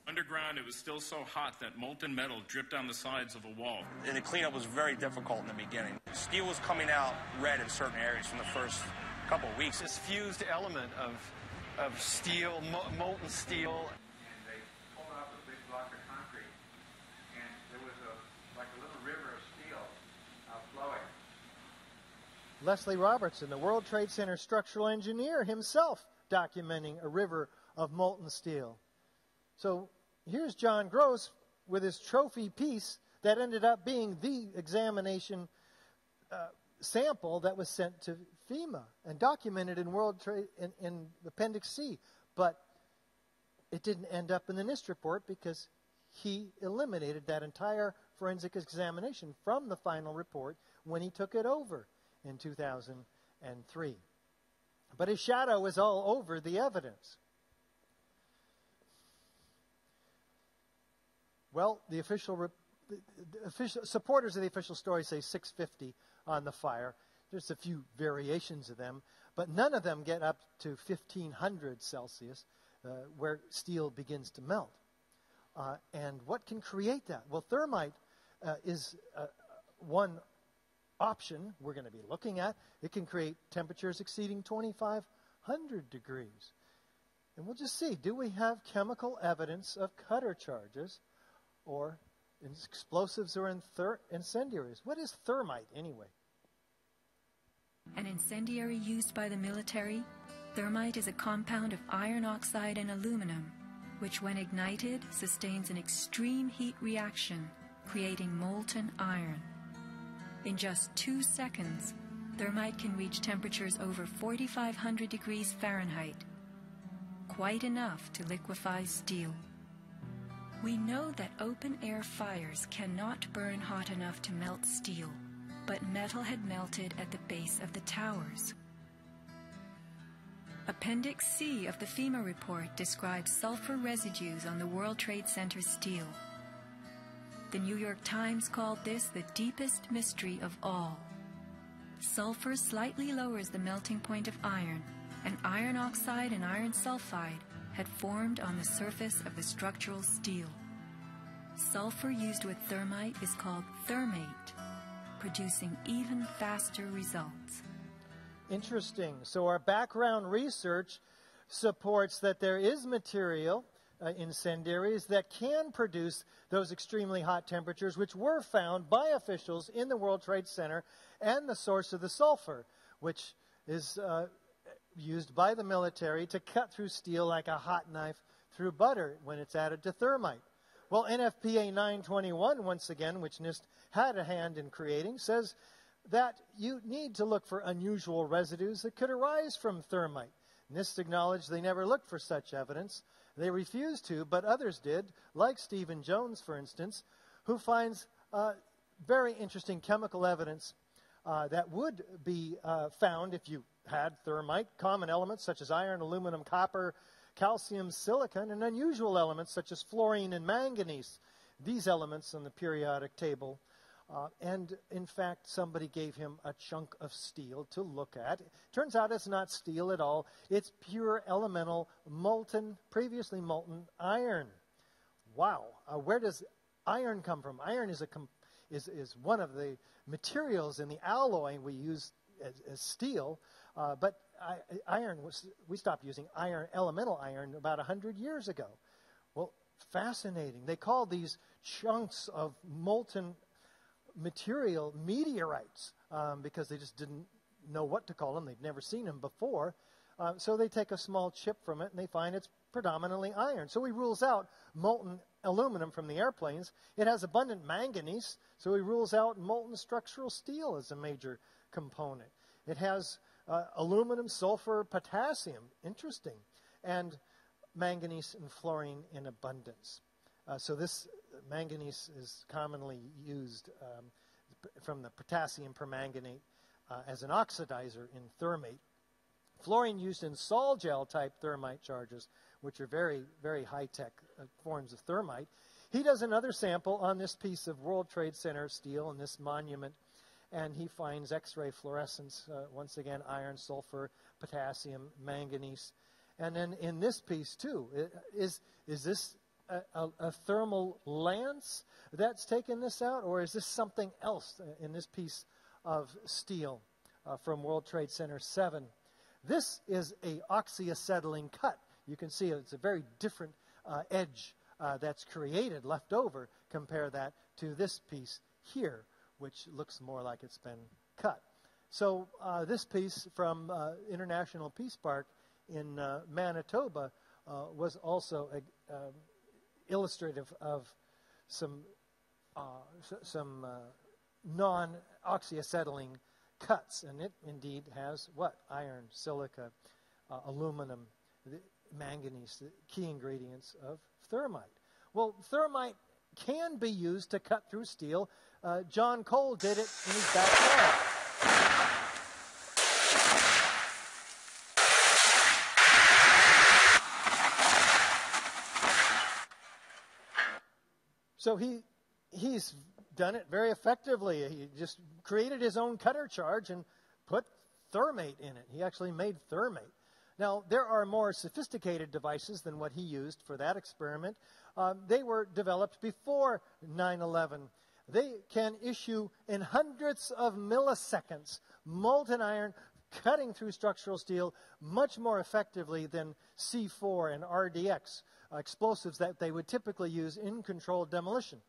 Underground, it was still so hot that molten metal dripped down the sides of a wall. And the cleanup was very difficult in the beginning. Steel was coming out red in certain areas from the first couple of weeks. This fused element of steel, molten steel. And they pulled out the big block of concrete, and there was like a little river of steel flowing. Leslie Robertson, the World Trade Center structural engineer himself, documenting a river of molten steel. So here's John Gross with his trophy piece that ended up being the examination sample that was sent to FEMA and documented in World Trade in Appendix C. But it didn't end up in the NIST report because he eliminated that entire forensic examination from the final report when he took it over in 2003. But his shadow is all over the evidence. Well, the official supporters of the official story say 650 on the fire. There's a few variations of them, but none of them get up to 1,500 Celsius, where steel begins to melt. And what can create that? Well, thermite is one option we're going to be looking at. It can create temperatures exceeding 2,500 degrees. And we'll just see, do we have chemical evidence of cutter charges or explosives or incendiaries? What is thermite anyway? An incendiary used by the military, thermite is a compound of iron oxide and aluminum, which when ignited sustains an extreme heat reaction, creating molten iron. In just 2 seconds, thermite can reach temperatures over 4,500 degrees Fahrenheit, quite enough to liquefy steel. We know that open-air fires cannot burn hot enough to melt steel, but metal had melted at the base of the towers. Appendix C of the FEMA report describes sulfur residues on the World Trade Center steel. The New York Times called this the deepest mystery of all. Sulfur slightly lowers the melting point of iron, and iron oxide and iron sulfide had formed on the surface of the structural steel. Sulfur used with thermite is called thermate, producing even faster results. Interesting. So our background research supports that there is material, incendiaries, that can produce those extremely hot temperatures, which were found by officials in the World Trade Center, and the source of the sulfur, which is used by the military to cut through steel like a hot knife through butter when it's added to thermite. Well, NFPA 921, once again, which NIST had a hand in creating, says that you need to look for unusual residues that could arise from thermite. NIST acknowledged they never looked for such evidence. They refused to, but others did, like Stephen Jones, for instance, who finds very interesting chemical evidence that would be found if you had thermite, common elements such as iron, aluminum, copper, calcium, silicon, and unusual elements such as fluorine and manganese. These elements on the periodic table. And in fact, somebody gave him a chunk of steel to look at. Turns out it's not steel at all. It's pure elemental previously molten iron. Wow. Where does iron come from? Iron is one of the materials in the alloy we use as steel. But we stopped using elemental iron about 100 years ago. Well, fascinating. They call these chunks of molten material meteorites because they just didn't know what to call them. They'd never seen them before. So they take a small chip from it and they find it's predominantly iron. So he rules out molten aluminum from the airplanes. It has abundant manganese, so he rules out molten structural steel as a major component. It has aluminum, sulfur, potassium, interesting, and manganese and fluorine in abundance. So this manganese is commonly used from the potassium permanganate as an oxidizer in thermate. Fluorine used in sol gel type thermite charges, which are very, very high-tech forms of thermite. He does another sample on this piece of World Trade Center steel in this monument, and he finds X-ray fluorescence, once again, iron, sulfur, potassium, manganese. And then in this piece, too, is this a thermal lance that's taken this out, or is this something else in this piece of steel from World Trade Center 7? This is a oxyacetylene cut. You can see it's a very different edge that's created, left over. Compare that to this piece here, which looks more like it's been cut. So this piece from International Peace Park in Manitoba was also illustrative of some non-oxyacetylene cuts, and it indeed has what? Iron, silica, aluminum, manganese, the key ingredients of thermite. Well, thermite can be used to cut through steel. John Cole did it in his backyard. So he's done it very effectively. He just created his own cutter charge and put thermate in it. He actually made thermate. Now, there are more sophisticated devices than what he used for that experiment. They were developed before 9/11. They can issue in hundreds of milliseconds molten iron cutting through structural steel much more effectively than C4 and RDX, explosives that they would typically use in controlled demolition.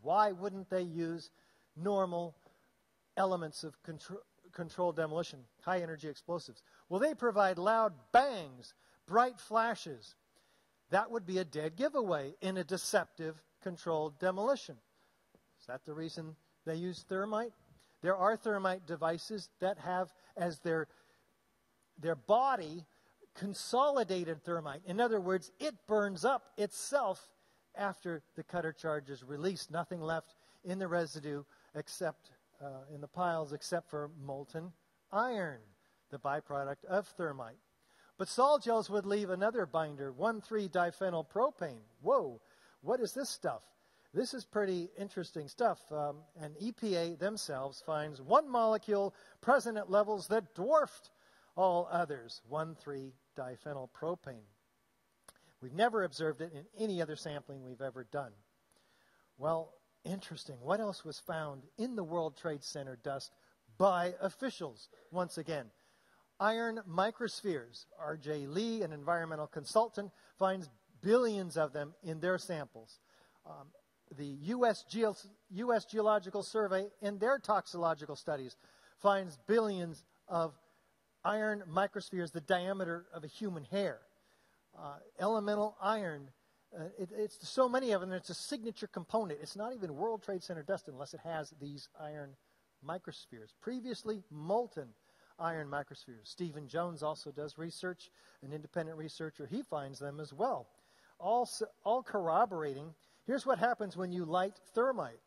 Why wouldn't they use normal elements of controlled demolition, high-energy explosives? Well, they provide loud bangs, bright flashes. That would be a dead giveaway in a deceptive controlled demolition. Is that the reason they use thermite? There are thermite devices that have as their body consolidated thermite. In other words, it burns up itself after the cutter charge is released. Nothing left in the residue except in the piles except for molten iron, the byproduct of thermite. But sol gels would leave another binder, 1,3-diphenyl propane. Whoa, what is this stuff? This is pretty interesting stuff. And EPA themselves finds one molecule present at levels that dwarfed all others, 1,3-diphenyl propane. We've never observed it in any other sampling we've ever done. Well, interesting. What else was found in the World Trade Center dust by officials? Once again, iron microspheres. R.J. Lee, an environmental consultant, finds billions of them in their samples. The U.S. Geological Survey, in their toxicological studies, finds billions of iron microspheres the diameter of a human hair. Elemental iron, it's so many of them, it's a signature component. It's not even World Trade Center dust unless it has these iron microspheres. Previously molten iron microspheres. Stephen Jones also does research, an independent researcher. He finds them as well. All corroborating. Here's what happens when you light thermite.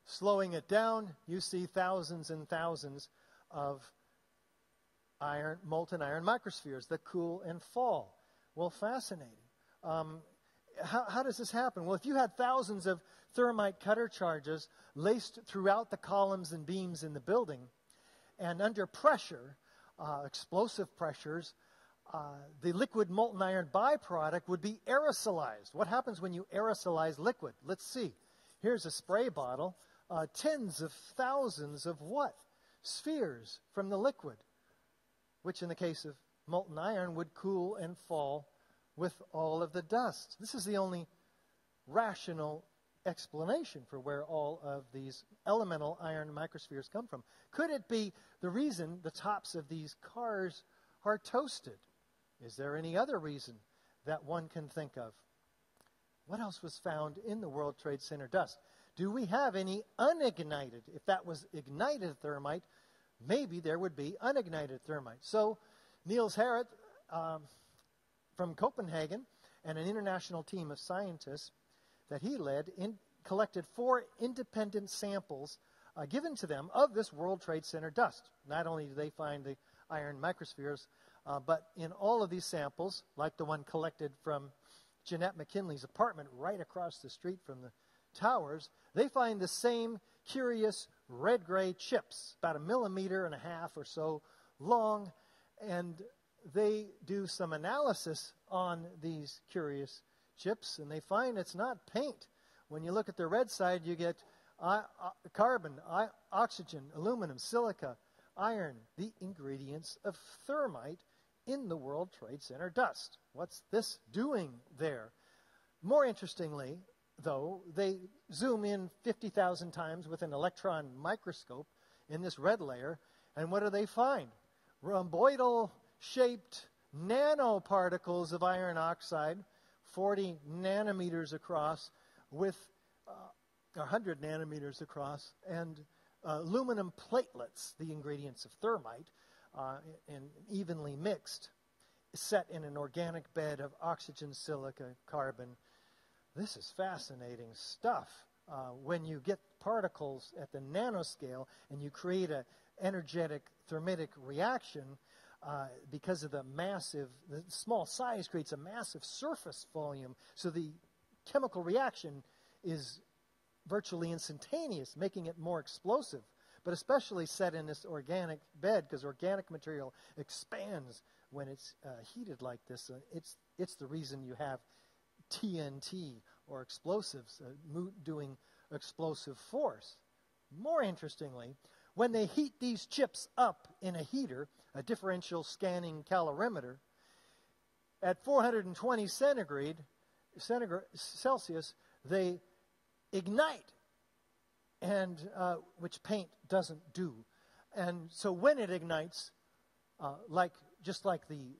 Slowing it down, you see thousands and thousands of molten iron microspheres that cool and fall. Well, fascinating. How does this happen? Well, if you had thousands of thermite cutter charges laced throughout the columns and beams in the building, and under pressure, explosive pressures, the liquid molten iron byproduct would be aerosolized. What happens when you aerosolize liquid? Let's see. Here's a spray bottle. Tens of thousands of what? Spheres from the liquid, which in the case of molten iron would cool and fall with all of the dust. This is the only rational explanation for where all of these elemental iron microspheres come from. Could it be the reason the tops of these cars are toasted? Is there any other reason that one can think of? What else was found in the World Trade Center dust? Do we have any unignited? If that was ignited thermite, maybe there would be unignited thermite. So Niels Harrit from Copenhagen and an international team of scientists that he led collected 4 independent samples given to them of this World Trade Center dust. Not only did they find the iron microspheres, but in all of these samples, like the one collected from Jeanette McKinley's apartment right across the street from the towers, they find the same curious red-gray chips, about 1.5 millimeters or so long, and they do some analysis on these curious chips, and they find it's not paint. When you look at the red side, you get carbon, oxygen, aluminum, silica, iron, the ingredients of thermite in the World Trade Center dust. What's this doing there? More interestingly, though, they zoom in 50,000 times with an electron microscope in this red layer, and what do they find? Rhomboidal-shaped nanoparticles of iron oxide, 40 nanometers across, with 100 nanometers across, and aluminum platelets, the ingredients of thermite, and evenly mixed, set in an organic bed of oxygen, silica, carbon. This is fascinating stuff. When you get particles at the nanoscale and you create an energetic thermitic reaction, because of the small size creates a massive surface volume, so the chemical reaction is virtually instantaneous, making it more explosive, but especially set in this organic bed, because organic material expands when it's heated like this. It's the reason you have TNT or explosives doing explosive force. More interestingly, when they heat these chips up in a heater, a differential scanning calorimeter, at 420 Celsius, they ignite, and which paint doesn't do. And so when it ignites, just like the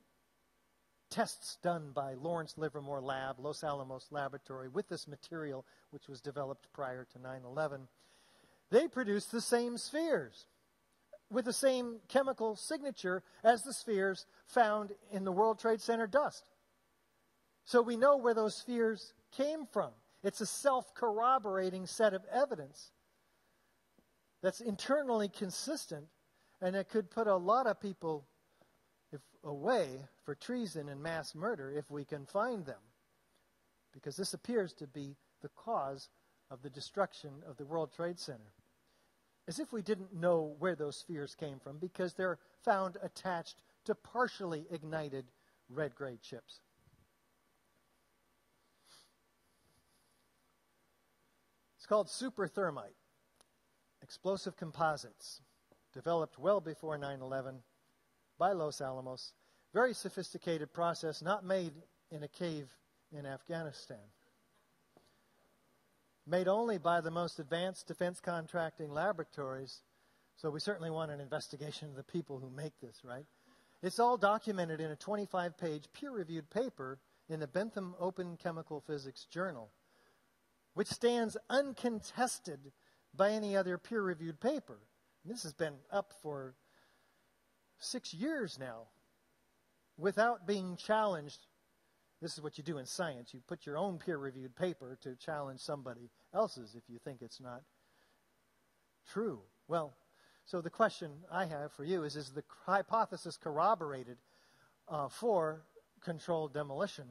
tests done by Lawrence Livermore Lab, Los Alamos Laboratory, with this material, which was developed prior to 9/11, they produce the same spheres with the same chemical signature as the spheres found in the World Trade Center dust. So we know where those spheres came from. It's a self-corroborating set of evidence that's internally consistent, and it could put a lot of people away for treason and mass murder if we can find them, because this appears to be the cause of the destruction of the World Trade Center. As if we didn't know where those spheres came from, because they're found attached to partially ignited red-gray chips. It's called superthermite, explosive composites, developed well before 9/11 by Los Alamos. Very sophisticated process, not made in a cave in Afghanistan. made only by the most advanced defense contracting laboratories. So we certainly want an investigation of the people who make this, right? It's all documented in a 25-page peer-reviewed paper in the Bentham Open Chemical Physics Journal, which stands uncontested by any other peer-reviewed paper. And this has been up for 6 years now without being challenged. This is what you do in science. You put your own peer-reviewed paper to challenge somebody else's if you think it's not true. Well, so the question I have for you is the hypothesis corroborated for controlled demolition?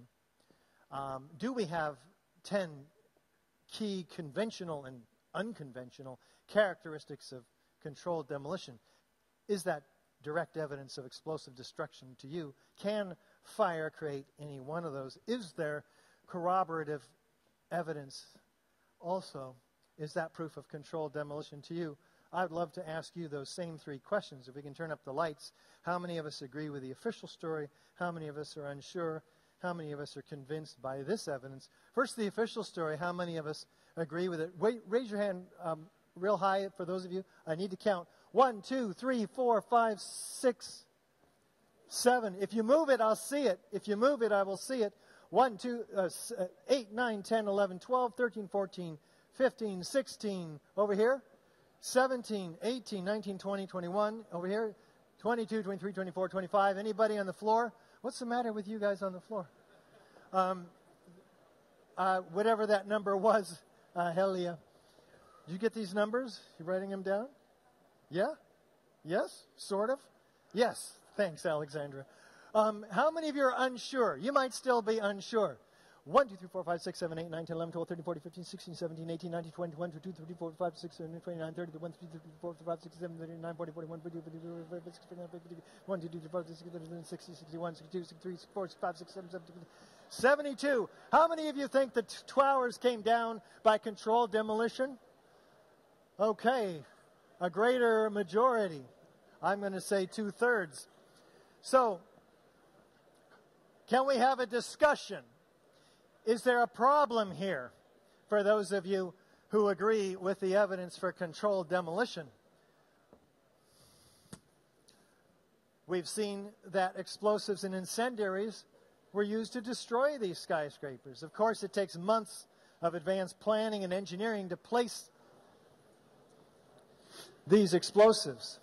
Do we have 10 key conventional and unconventional characteristics of controlled demolition? Is that direct evidence of explosive destruction to you? Can fire create any one of those? Is there corroborative evidence also? Is that proof of controlled demolition to you? I'd love to ask you those same 3 questions. If we can turn up the lights, how many of us agree with the official story? How many of us are unsure? How many of us are convinced by this evidence? First, the official story. How many of us agree with it? Wait, raise your hand real high for those of you. I need to count. 1, 2, 3, 4, 5, 6, 7. If you move it, I'll see it. If you move it, I will see it. 1, 2, 8, 9, 10, 11, 12, 13, 14, 15, 16. Over here. 17, 18, 19, 20, 21. Over here. 22, 23, 24, 25. Anybody on the floor? What's the matter with you guys on the floor? Whatever that number was, hell yeah. Did you get these numbers? You writing them down? Yeah? Yes? Sort of? Yes. Thanks, Alexandra. How many of you are unsure? You might still be unsure. 1, 2, 3, 4, 5, 6, 7, 8, 9, 10, 11, 12, 13, 14, 15, 16, 17, 18, 19, 20, 21, 22, 23, 24, 25, 26, 27, 28, 29, 30, 31, 32, 34, 35, 36, 37, 39, 40, 41, 42, 43, 44, 45, 46, 47, 48, 1, 2, 3, 4, 5, 6, 7, 60, 61, 62, 63, 64, 65, 67, 72. How many of you think the towers came down by controlled demolition? Okay, a greater majority. I'm going to say 2/3. So, can we have a discussion? Is there a problem here for those of you who agree with the evidence for controlled demolition? We've seen that explosives and incendiaries were used to destroy these skyscrapers. Of course, it takes months of advanced planning and engineering to place these explosives.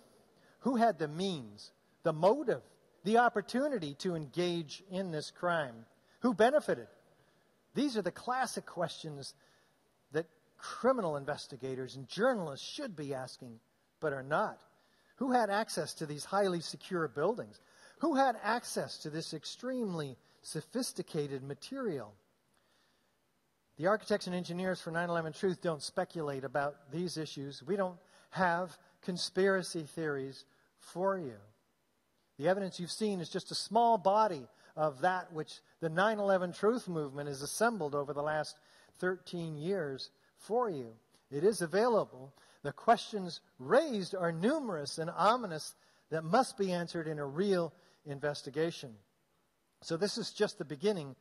Who had the means, the motive, the opportunity to engage in this crime? Who benefited? These are the classic questions that criminal investigators and journalists should be asking, but are not. Who had access to these highly secure buildings? Who had access to this extremely sophisticated material? The architects and engineers for 9/11 Truth don't speculate about these issues. We don't have conspiracy theories for you. The evidence you've seen is just a small body of that which the 9/11 Truth movement has assembled over the last 13 years for you. It is available. The questions raised are numerous and ominous that must be answered in a real investigation. So this is just the beginning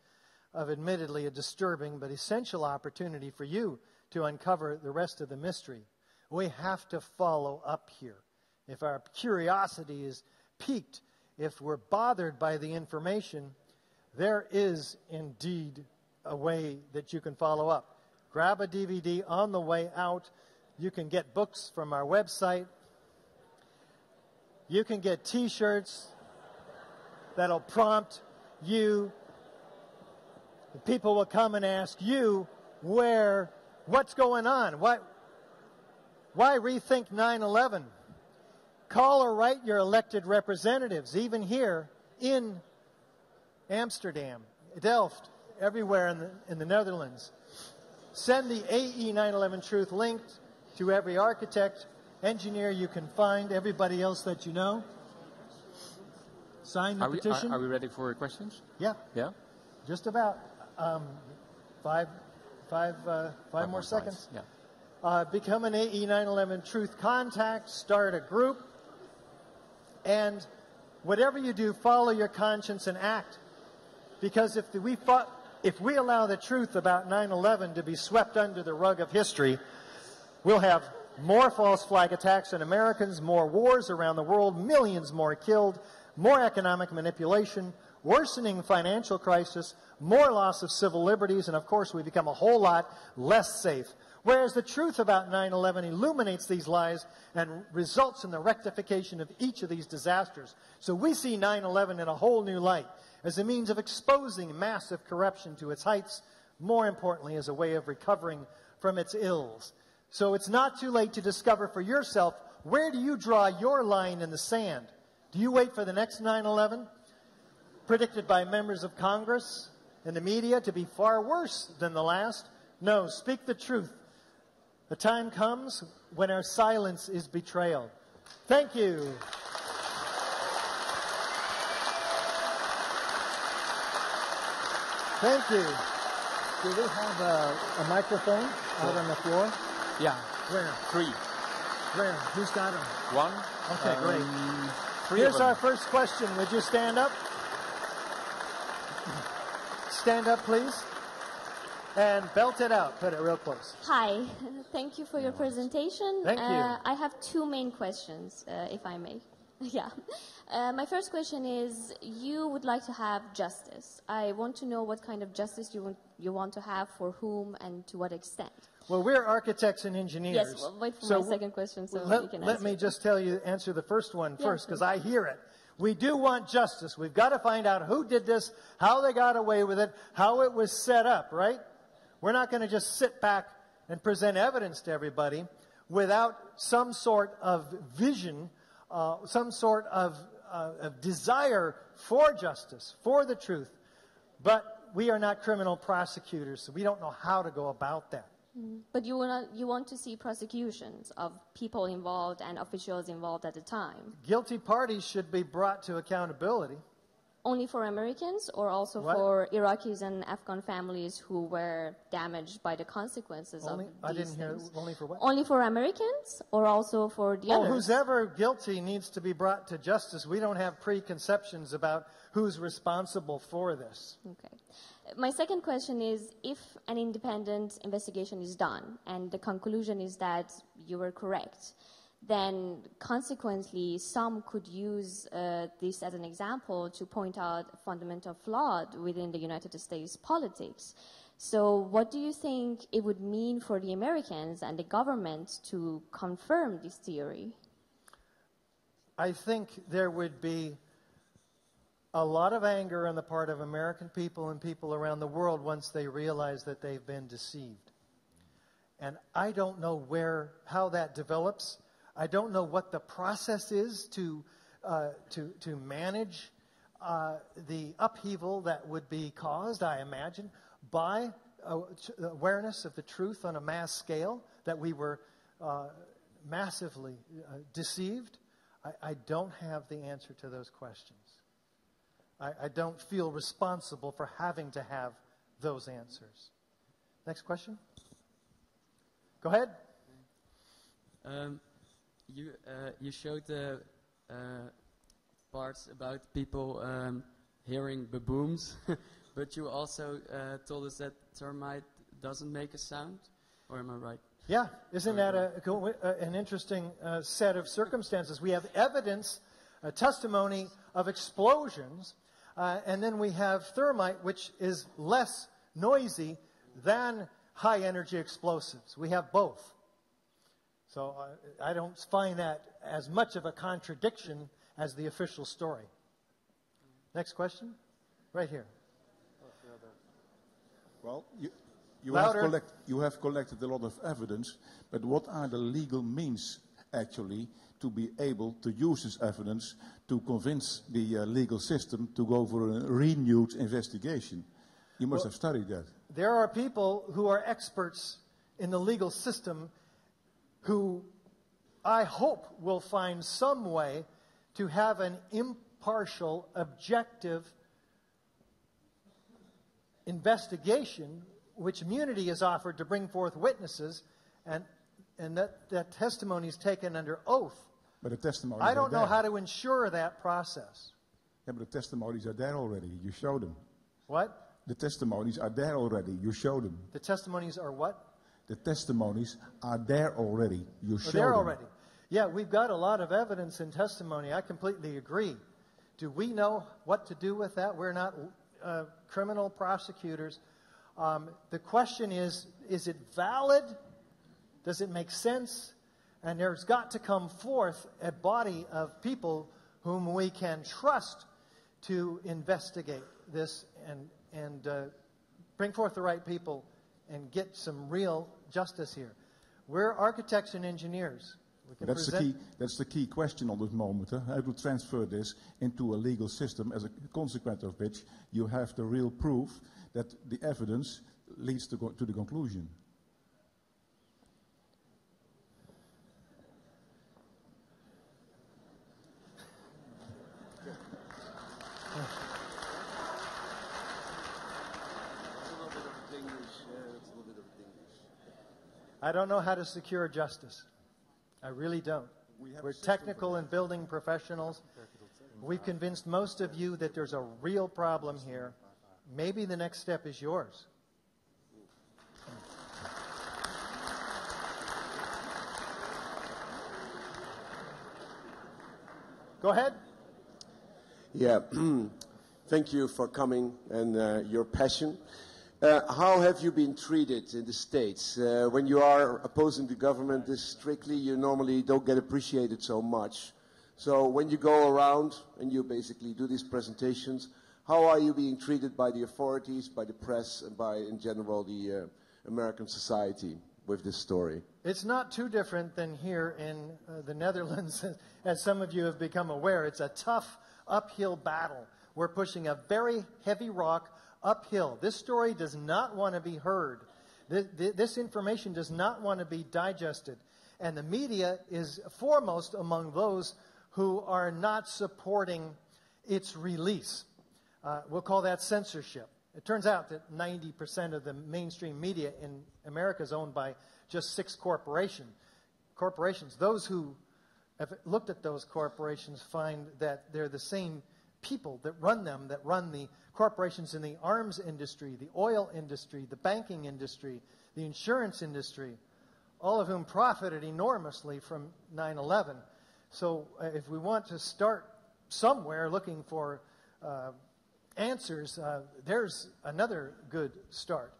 of admittedly a disturbing but essential opportunity for you to uncover the rest of the mystery. We have to follow up here. If our curiosity is piqued, if we're bothered by the information, there is indeed a way that you can follow up. Grab a DVD on the way out. You can get books from our website. You can get T-shirts that'll prompt you. The people will come and ask you what's going on? Why rethink 9/11? Call or write your elected representatives, even here in Amsterdam, Delft, everywhere in the Netherlands. Send the AE 9/11 Truth link to every architect, engineer you can find, everybody else that you know. Sign the petition. Are we ready for questions? Yeah. Yeah? Just about. Five more seconds. Yeah. Become an AE 9/11 Truth contact. Start a group. And whatever you do, follow your conscience and act. Because if we if we allow the truth about 9/11 to be swept under the rug of history, we'll have more false flag attacks on Americans, more wars around the world, millions more killed, more economic manipulation, worsening financial crisis, more loss of civil liberties, and of course we become a whole lot less safe. Whereas the truth about 9/11 illuminates these lies and results in the rectification of each of these disasters. So we see 9/11 in a whole new light, as a means of exposing massive corruption to its heights, more importantly as a way of recovering from its ills. So it's not too late to discover for yourself, where do you draw your line in the sand? Do you wait for the next 9/11, predicted by members of Congress and the media to be far worse than the last? No, speak the truth. The time comes when our silence is betrayal. Thank you. Thank you. Do we have a microphone out on the floor? Yeah. Where? 3. Where? Who's got them? 1. Okay, great. 3 Here's of them. our first question. Would you stand up? Stand up, please. And belt it out. Put it real close. Hi. Thank you for your presentation. Thank you. I have 2 main questions, if I may. Yeah. My first question is, you would like to have justice. I want to know what kind of justice you want to have, for whom, and to what extent. Well, we're architects and engineers. Yes, well, wait for my second question so you can Let answer. me just answer the first one Yeah, first, because please. I hear it. We do want justice. We've got to find out who did this, how they got away with it, how it was set up, right? We're not going to just sit back and present evidence to everybody without some sort of vision, some sort of desire for justice, for the truth. But we are not criminal prosecutors, so we don't know how to go about that. But you want to see prosecutions of people involved and officials involved at the time. Guilty parties should be brought to accountability. Only for Americans, or also What? for Iraqis and Afghan families who were damaged by the consequences Only, of I these didn't hear, things? only for what? Only for Americans, or also for the Well, others? who's ever guilty needs to be brought to justice. We don't have preconceptions about who's responsible for this. Okay. My second question is, if an independent investigation is done and the conclusion is that you were correct, then consequently some could use this as an example to point out a fundamental flaw within the United States politics. So what do you think it would mean for the Americans and the government to confirm this theory? I think there would be a lot of anger on the part of American people and people around the world once they realize that they've been deceived. And I don't know how that develops. I don't know what the process is to manage the upheaval that would be caused, I imagine, by awareness of the truth on a mass scale, that we were massively deceived. I don't have the answer to those questions. I don't feel responsible for having to have those answers. Next question. Go ahead. You showed the parts about people hearing babooms, but you also told us that termite doesn't make a sound, or am I right? Yeah, isn't that an interesting set of circumstances? We have evidence, a testimony of explosions, and then we have thermite, which is less noisy than high-energy explosives. We have both. So I don't find that as much of a contradiction as the official story. Next question? Right here. Well, you have collected a lot of evidence, but what are the legal means, actually, to be able to use this evidence to convince the legal system to go for a renewed investigation? You must have studied that. There are people who are experts in the legal system who I hope will find some way to have an impartial, objective investigation, which immunity is offered to bring forth witnesses, and that testimony is taken under oath. But the testimonies I don't are know there. how to ensure that process. Yeah, but the testimonies are there already. You show them. What? The testimonies are there already. You show them. The testimonies are what? The testimonies are there already. You show They're them. already. Yeah, we've got a lot of evidence and testimony. I completely agree. Do we know what to do with that? We're not criminal prosecutors. The question is it valid? Does it make sense? And there's got to come forth a body of people whom we can trust to investigate this and bring forth the right people and get some real justice here. We're architects and engineers. That's the key question on this moment. How to transfer this into a legal system, as a consequence of which you have the real proof that the evidence leads to the conclusion. I don't know how to secure justice. I really don't. We're technical and building professionals. We've convinced most of you that there's a real problem here. Maybe the next step is yours. Go ahead. Yeah, thank you for coming and your passion. How have you been treated in the States? When you are opposing the government this strictly, you normally don't get appreciated so much. So when you go around and you basically do these presentations, how are you being treated by the authorities, by the press, and by, in general, the American society with this story? It's not too different than here in the Netherlands, as some of you have become aware. It's a tough uphill battle. We're pushing a very heavy rock uphill. This story does not want to be heard. This information does not want to be digested. And the media is foremost among those who are not supporting its release. We'll call that censorship. It turns out that 90% of the mainstream media in America is owned by just 6 corporations. Those who have looked at those corporations find that they're the same people that run them, that run the corporations in the arms industry, the oil industry, the banking industry, the insurance industry, all of whom profited enormously from 9/11. So if we want to start somewhere looking for answers, there's another good start.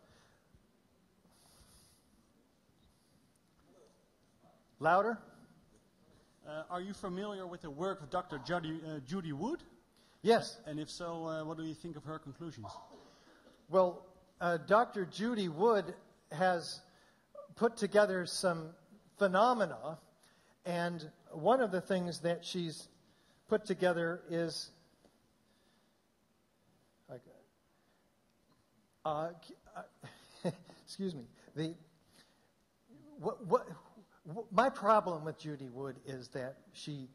Louder? Are you familiar with the work of Dr. Judy Wood? Yes. And if so, what do you think of her conclusions? Well, Dr. Judy Wood has put together some phenomena, and one of the things that she's put together is excuse me. My problem with Judy Wood is that she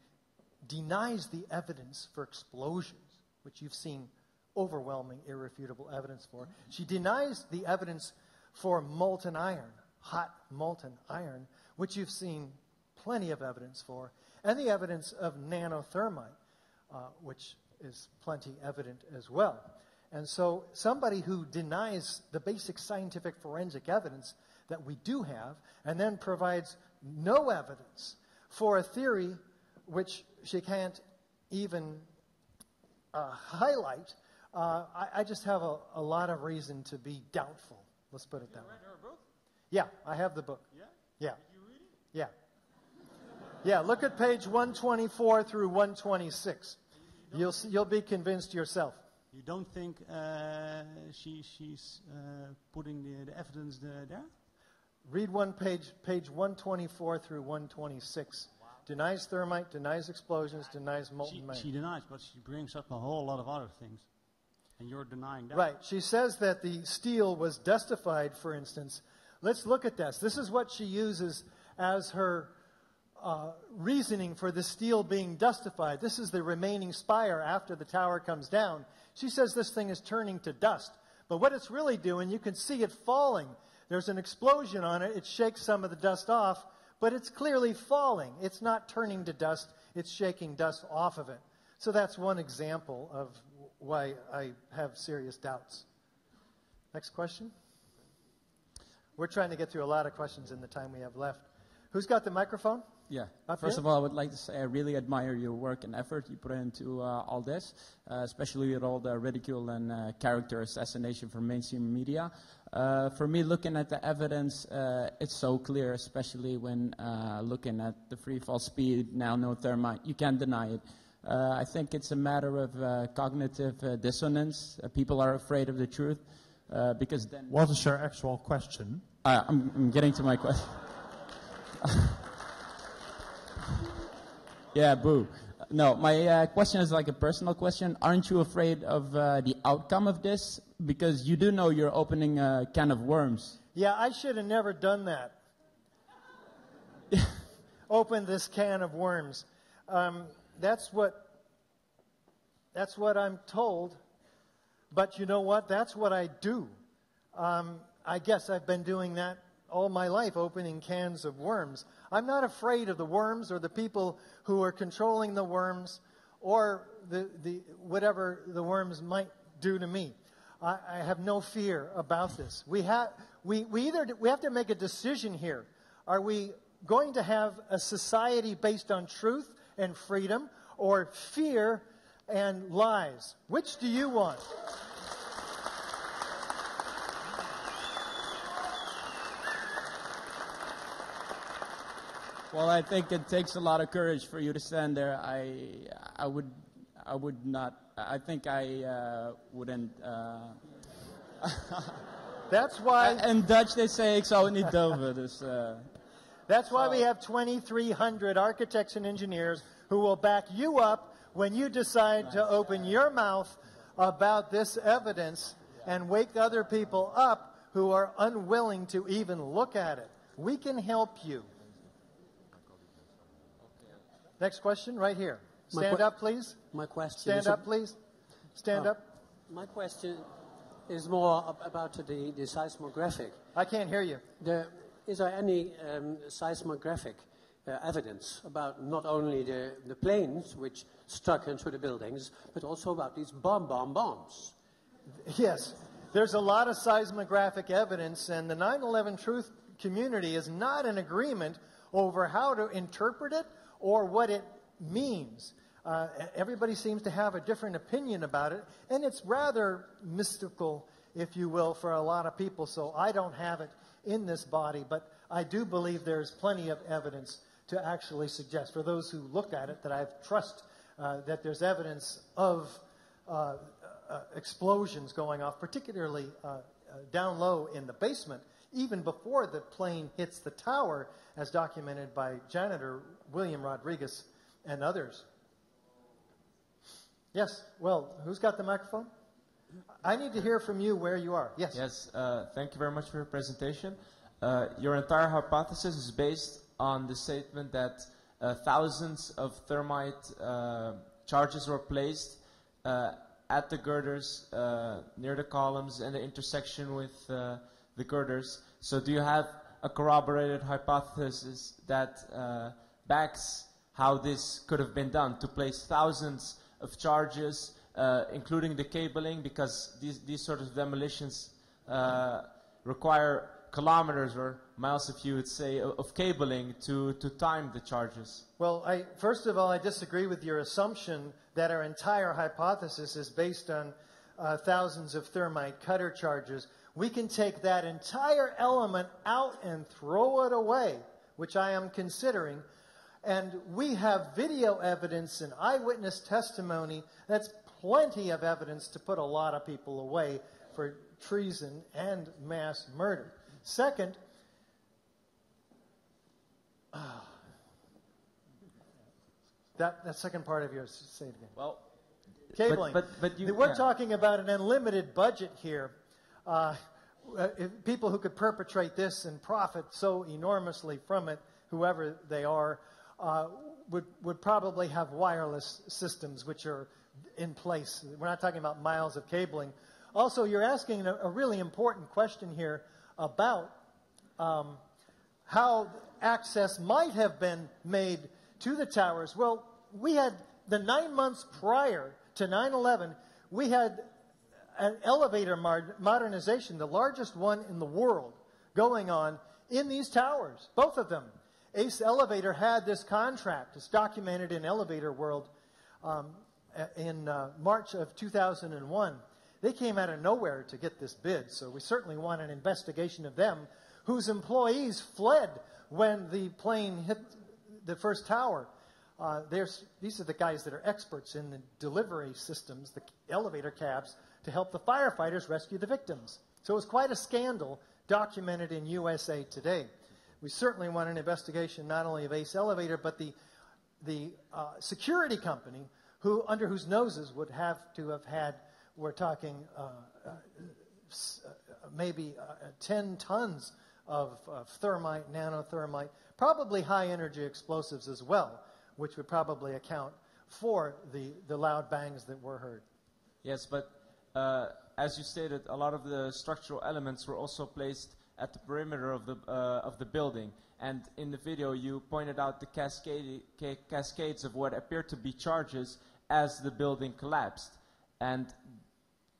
denies the evidence for explosions, which you've seen overwhelming, irrefutable evidence for. She denies the evidence for molten iron, hot molten iron, which you've seen plenty of evidence for, and the evidence of nanothermite, which is plenty evident as well. And so somebody who denies the basic scientific forensic evidence that we do have, and then provides no evidence for a theory which she can't even highlight, I just have a lot of reason to be doubtful. Let's put it that way. You read her book? Yeah, I have the book. Yeah? Yeah. Did you read it? Yeah. Yeah, look at page 124 through 126. You'll be convinced yourself. You don't think she's putting the evidence there? Read page 124 through 126. Wow. Denies thermite, denies explosions, denies molten iron. She denies, but she brings up a whole lot of other things. And you're denying that. Right. She says that the steel was dustified, for instance. Let's look at this. This is what she uses as her reasoning for the steel being dustified. This is the remaining spire after the tower comes down. She says this thing is turning to dust. But what it's really doing, you can see it falling. There's an explosion on it. It shakes some of the dust off, but it's clearly falling. It's not turning to dust. It's shaking dust off of it. So that's one example of why I have serious doubts. Next question. We're trying to get through a lot of questions in the time we have left. Who's got the microphone? Yeah. Up First here? of all, I would like to say I really admire your work and effort you put into all this, especially with all the ridicule and character assassination from mainstream media. For me, looking at the evidence, it's so clear, especially when looking at the free fall speed, now no thermite. You can't deny it. I think it's a matter of cognitive dissonance. People are afraid of the truth because then... What is your actual question? I'm getting to my question. Yeah, boo. No, my question is like a personal question. Aren't you afraid of the outcome of this? Because you do know you're opening a can of worms. Yeah, I should have never done that. Open this can of worms. That's what I'm told. But you know what? That's what I do. I guess I've been doing that all my life, opening cans of worms. I'm not afraid of the worms or the people who are controlling the worms or the whatever the worms might do to me. I have no fear about this. We have to make a decision here. Are we going to have a society based on truth and freedom or fear and lies? Which do you want? Well, I think it takes a lot of courage for you to stand there. I would not. I think I wouldn't. That's why. In Dutch they say ik zou het niet durven. Dus. That's why we have 2,300 architects and engineers who will back you up when you decide to open your mouth about this evidence and wake other people up who are unwilling to even look at it. We can help you. Next question, right here. Stand up, please. My question Stand up, please. Stand up. My question is more about the seismographic. I can't hear you. Is there any seismographic evidence about not only the planes which struck into the buildings, but also about these bombs? Yes. There's a lot of seismographic evidence, and the 9/11 truth community is not in agreement over how to interpret it or what it means. Everybody seems to have a different opinion about it, and it's rather mystical, if you will, for a lot of people, so I don't have it in this body, but I do believe there's plenty of evidence to actually suggest, for those who look at it, that I trust that there's evidence of explosions going off, particularly down low in the basement, even before the plane hits the tower, as documented by janitor William Rodriguez and others. Yes, well, who's got the microphone? I need to hear from you where you are. Yes. Yes, thank you very much for your presentation. Your entire hypothesis is based on the statement that thousands of thermite charges were placed at the girders, near the columns, and the intersection with the girders. So do you have a corroborated hypothesis that backs how this could have been done, to place thousands of charges, including the cabling, because these sort of demolitions require kilometers or miles, if you would say, of cabling to time the charges? Well, first of all, I disagree with your assumption that our entire hypothesis is based on thousands of thermite cutter charges. We can take that entire element out and throw it away, which I am considering. And we have video evidence and eyewitness testimony. That's plenty of evidence to put a lot of people away for treason and mass murder. Second, that second part of yours, say it again. Well, cabling. But we're talking about an unlimited budget here. People who could perpetrate this and profit so enormously from it, whoever they are, would probably have wireless systems which are in place. We're not talking about miles of cabling. Also, you're asking a really important question here about how access might have been made to the towers. Well, we had the 9 months prior to 9/11, we had an elevator modernization, the largest one in the world, going on in these towers, both of them. Ace Elevator had this contract. It's documented in Elevator World in March of 2001. They came out of nowhere to get this bid, so we certainly want an investigation of them, whose employees fled when the plane hit the first tower. These are the guys that are experts in the delivery systems, the elevator cabs, to help the firefighters rescue the victims. So it was quite a scandal documented in USA Today. We certainly want an investigation not only of Ace Elevator, but the security company under whose noses would have to have had, we're talking maybe 10 tons of thermite, nanothermite, probably high energy explosives as well, which would probably account for the loud bangs that were heard. Yes, but as you stated, a lot of the structural elements were also placed at the perimeter of the building. And in the video, you pointed out the cascades of what appeared to be charges as the building collapsed. And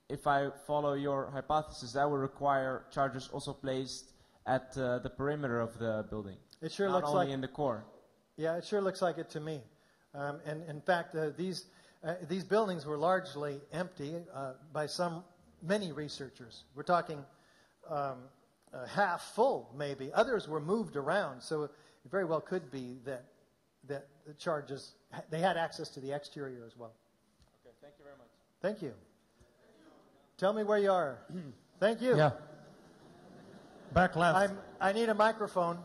if I follow your hypothesis, that would require charges also placed at the perimeter of the building. It sure not looks only like in the core. Yeah, it sure looks like it to me. And in fact, these buildings were largely empty by many researchers. We're talking half full, maybe. Others were moved around, so it very well could be that the charges, they had access to the exterior as well. Okay, thank you very much. Thank you. Tell me where you are. Thank you. Yeah. Back left. I need a microphone.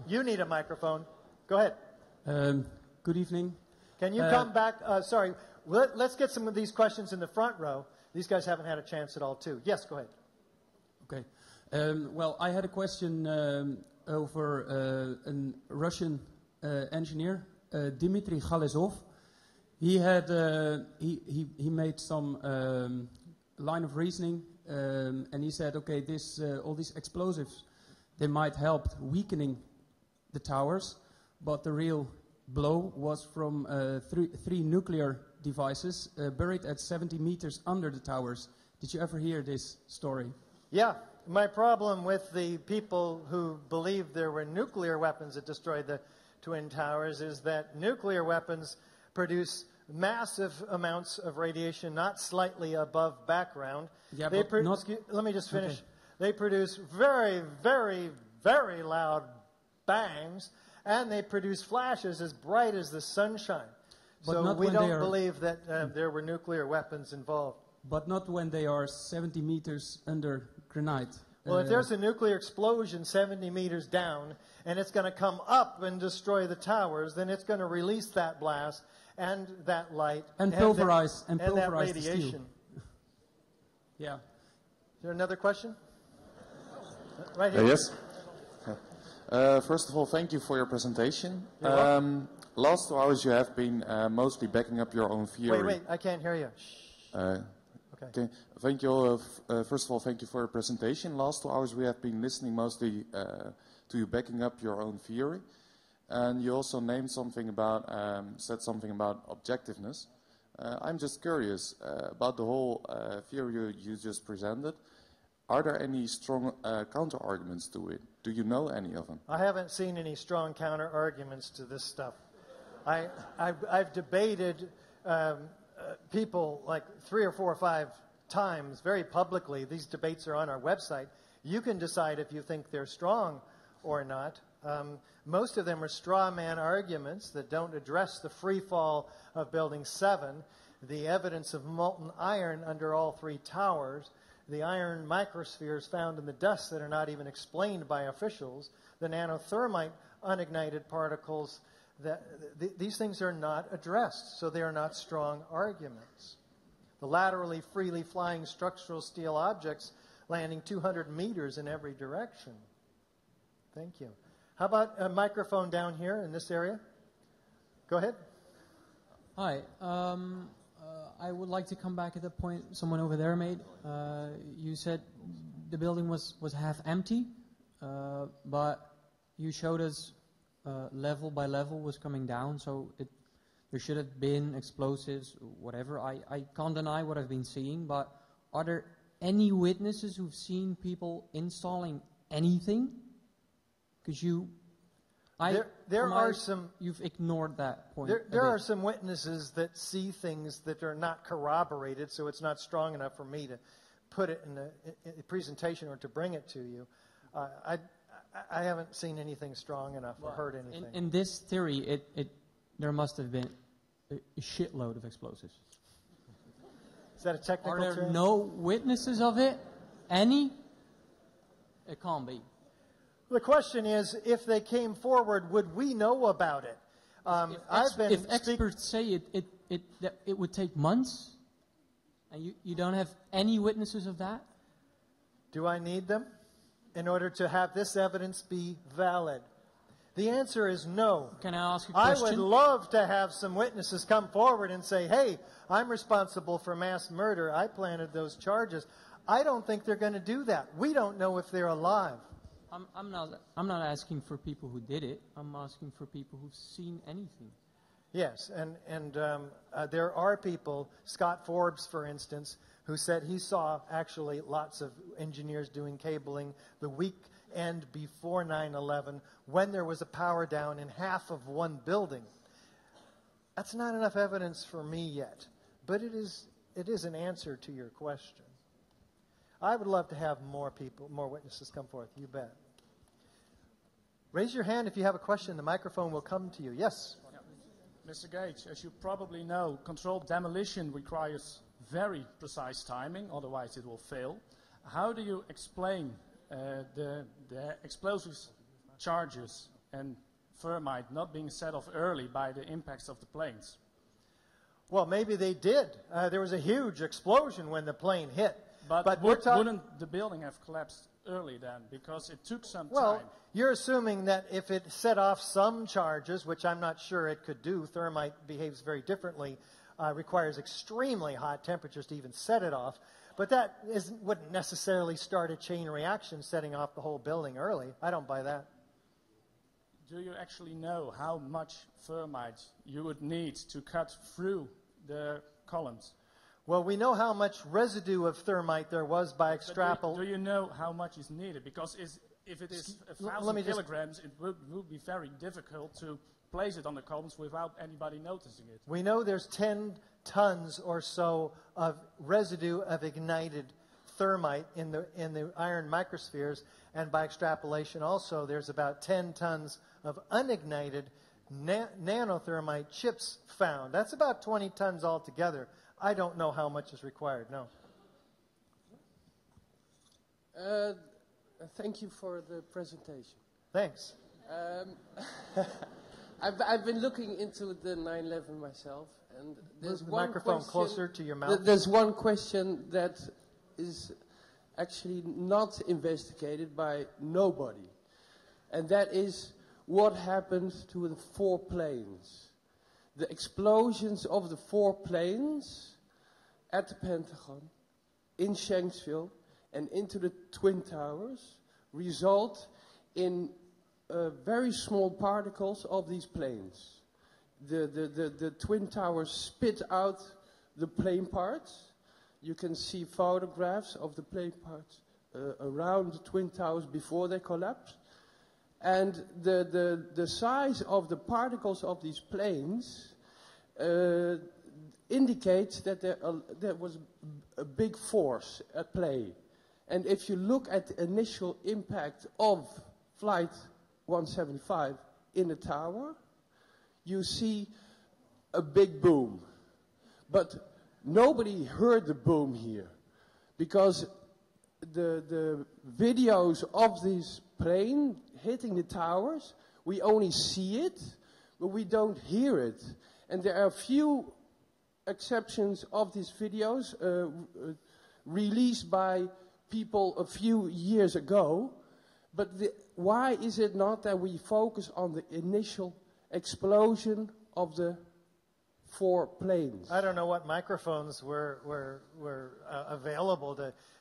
You need a microphone. Go ahead. Good evening. Can you come back? Sorry. Let's get some of these questions in the front row. These guys haven't had a chance at all, too. Yes, go ahead. Okay. Well, I had a question over a Russian engineer, Dmitry Galezov. He had he made some line of reasoning, and he said, okay, all these explosives, they might help weakening the towers, but the real blow was from three nuclear devices buried at 70 meters under the towers. Did you ever hear this story? Yeah. My problem with the people who believe there were nuclear weapons that destroyed the Twin Towers is that nuclear weapons produce massive amounts of radiation, not slightly above background. Yeah, let me just finish. Okay. They produce very, very, very loud bangs, and they produce flashes as bright as the sunshine. But so not we when don't they are, believe that there were nuclear weapons involved. But not when they are 70 meters under granite. Well, if there's a nuclear explosion 70 meters down, and it's going to come up and destroy the towers, then it's going to release that blast and that light and pulverize that radiation. Yeah. Is there another question? Right here. Yes. First of all, thank you for your presentation. Last 2 hours you have been mostly backing up your own theory. Wait, I can't hear you. Okay. Thank you. First of all, thank you for your presentation. Last 2 hours we have been listening mostly to you backing up your own theory, and you also named something about, said something about objectiveness. I'm just curious about the whole theory you just presented. Are there any strong counter arguments to it? Do you know any of them? I haven't seen any strong counter arguments to this stuff. I've debated people like 3 or 4 or 5 times very publicly. These debates are on our website. You can decide if you think they're strong or not. Most of them are straw man arguments that don't address the free fall of Building 7, the evidence of molten iron under all 3 towers, the iron microspheres found in the dust that are not even explained by officials, the nanothermite unignited particles. These things are not addressed, so they are not strong arguments. The laterally freely flying structural steel objects landing 200 meters in every direction. Thank you. How about a microphone down here in this area? Go ahead. Hi. I would like to come back at the point someone over there made. You said the building was half empty, but you showed us level by level was coming down, so there should have been explosives, whatever. I can't deny what I've been seeing, but are there any witnesses who've seen people installing anything? Because you've ignored that point. There are some witnesses that see things that are not corroborated, so it's not strong enough for me to put it in a presentation or to bring it to you. I haven't seen anything strong enough or heard anything. In this theory, there must have been a shitload of explosives. Is that a technical term? Are there no witnesses of it? Any? It can't be. The question is, if they came forward, would we know about it? If experts say it would take months, and you don't have any witnesses of that? Do I need them in order to have this evidence be valid? The answer is no. Can I ask a question? I would love to have some witnesses come forward and say, hey, I'm responsible for mass murder. I planted those charges. I don't think they're going to do that. We don't know if they're alive. I'm not asking for people who did it. I'm asking for people who've seen anything. Yes, and there are people, Scott Forbes, for instance, who said he saw actually lots of engineers doing cabling the weekend before 9/11 when there was a power down in half of one building. That's not enough evidence for me yet, but it is an answer to your question. I would love to have more witnesses come forth. You bet. Raise your hand if you have a question. The microphone will come to you. Yes? Mr. Gage, as you probably know, controlled demolition requires very precise timing, otherwise it will fail. How do you explain the explosive charges and thermite not being set off early by the impacts of the planes? Well, maybe they did. There was a huge explosion when the plane hit. But wouldn't the building have collapsed early then? Because it took some time. Well, you're assuming that if it set off some charges, which I'm not sure it could do, thermite behaves very differently, requires extremely hot temperatures to even set it off. But that wouldn't necessarily start a chain reaction setting off the whole building early. I don't buy that. Do you actually know how much thermite you would need to cut through the columns? Well, we know how much residue of thermite there was by extrapolating. Do you know how much is needed? Because if it is 1,000 kilograms, it would be very difficult to place it on the columns without anybody noticing it. We know there's 10 tons or so of residue of ignited thermite in the iron microspheres, and by extrapolation also there's about 10 tons of unignited nanothermite chips found. That's about 20 tons altogether. I don't know how much is required, no. Thank you for the presentation. Thanks. I've been looking into the 9/11 myself, and there's Move the one microphone question, closer to your mouth. There's one question that is actually not investigated by nobody, and that is what happened to the 4 planes. The explosions of the 4 planes at the Pentagon, in Shanksville, and into the Twin Towers result in very small particles of these planes. The Twin Towers spit out the plane parts. You can see photographs of the plane parts around the Twin Towers before they collapse. And the size of the particles of these planes indicates that there was a big force at play. And if you look at the initial impact of Flight 175 in the tower, you see a big boom. But nobody heard the boom here, because the videos of this plane hitting the towers, we only see it, but we don't hear it. And there are a few exceptions of these videos released by people a few years ago. But why is it not that we focus on the initial explosion of the 4 planes? I don't know what microphones were available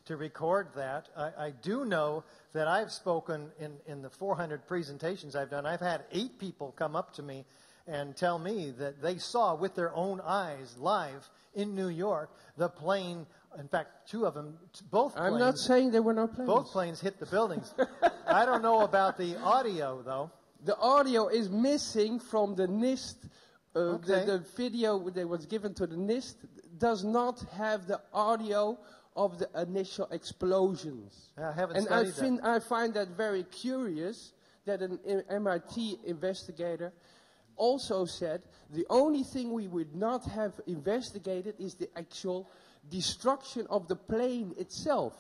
to record that. I do know that I've spoken in the 400 presentations I've done. I've had 8 people come up to me and tell me that they saw with their own eyes live in New York the plane In fact, two of them, both planes. I'm not saying there were no planes. Both planes hit the buildings. I don't know about the audio, though. The audio is missing from the NIST. The video that was given to the NIST does not have the audio of the initial explosions. I haven't and studied that. I find that very curious that an MIT investigator also said the only thing we would not have investigated is the actual destruction of the plane itself.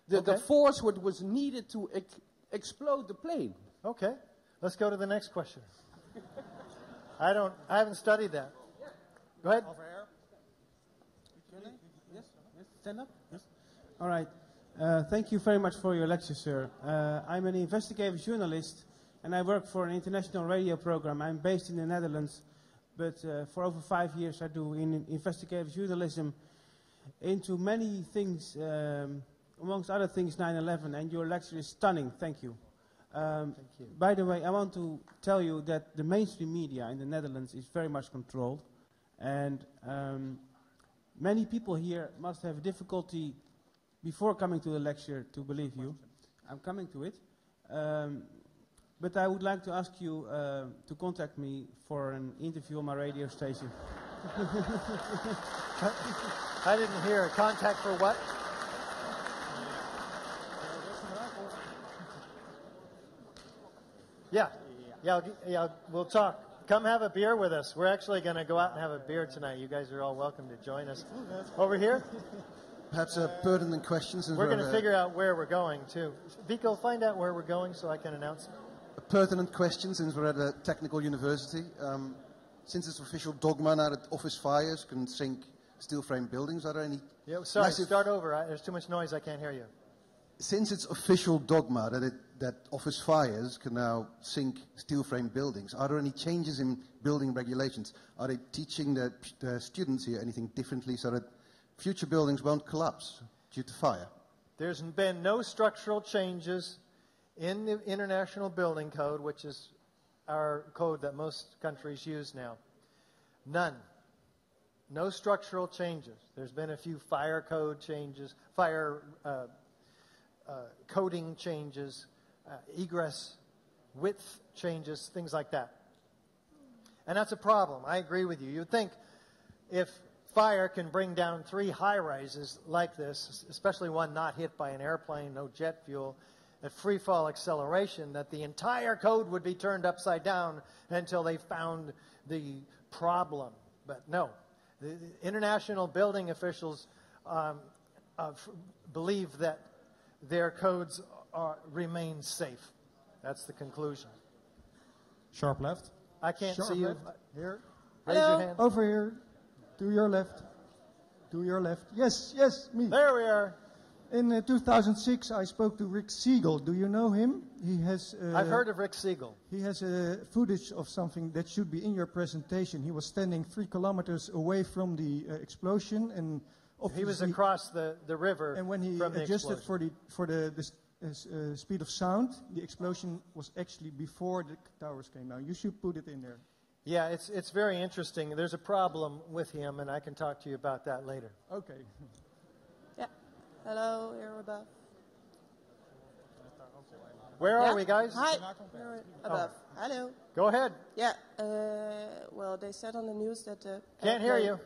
The force what was needed to explode the plane. Okay, let's go to the next question. I haven't studied that. Go ahead. Over here. Yes. Stand up. Yes. All right. Thank you very much for your lecture, sir. I'm an investigative journalist, and I work for an international radio program. I'm based in the Netherlands, but for over 5 years I do in investigative journalism into many things, amongst other things 9/11, and your lecture is stunning. Thank you. Thank you. By the way, I want to tell you that the mainstream media in the Netherlands is very much controlled, and many people here must have difficulty before coming to the lecture to believe you. I'm coming to it. But I would like to ask you to contact me for an interview on my radio station. I didn't hear. Contact for what? Yeah, we'll talk. Come have a beer with us. We're actually going to go out and have a beer tonight. You guys are all welcome to join us. Over here? Perhaps pertinent questions. We're going to figure out where we're going, too. Vico, find out where we're going so I can announce it. A pertinent question, since we're at a technical university. Since it's official dogma now that office fires can sink steel frame buildings, are there any... Yeah, sorry, start over. There's too much noise. I can't hear you. Since it's official dogma that office fires can now sink steel frame buildings, are there any changes in building regulations? Are they teaching the students here anything differently so that future buildings won't collapse due to fire? There's been no structural changes in the International Building Code, which is our code that most countries use now. None. No structural changes. There's been a few fire code changes, fire coding changes, egress width changes, things like that. And that's a problem. I agree with you. You'd think if fire can bring down 3 high-rises like this, especially one not hit by an airplane, no jet fuel, at free fall acceleration, that the entire code would be turned upside down until they found the problem. But no. The international building officials believe that their codes remain safe. That's the conclusion. Sharp left. I can't Sharp see you. left. Here. Hello. Raise your hand. Over here. To your left. To your left. Yes, me. There we are. In 2006, I spoke to Rick Siegel. Do you know him? He has. I've heard of Rick Siegel. He has footage of something that should be in your presentation. He was standing 3 kilometers away from the explosion, and he was across the river. And when he adjusted for the speed of sound, the explosion was actually before the towers came down. You should put it in there. Yeah, it's very interesting. There's a problem with him, and I can talk to you about that later. Okay. Yeah. Hello, here above. Where are we, guys? Hi. Here above. Hello. Go ahead. Yeah. Well, they said on the news that the Can't hear you.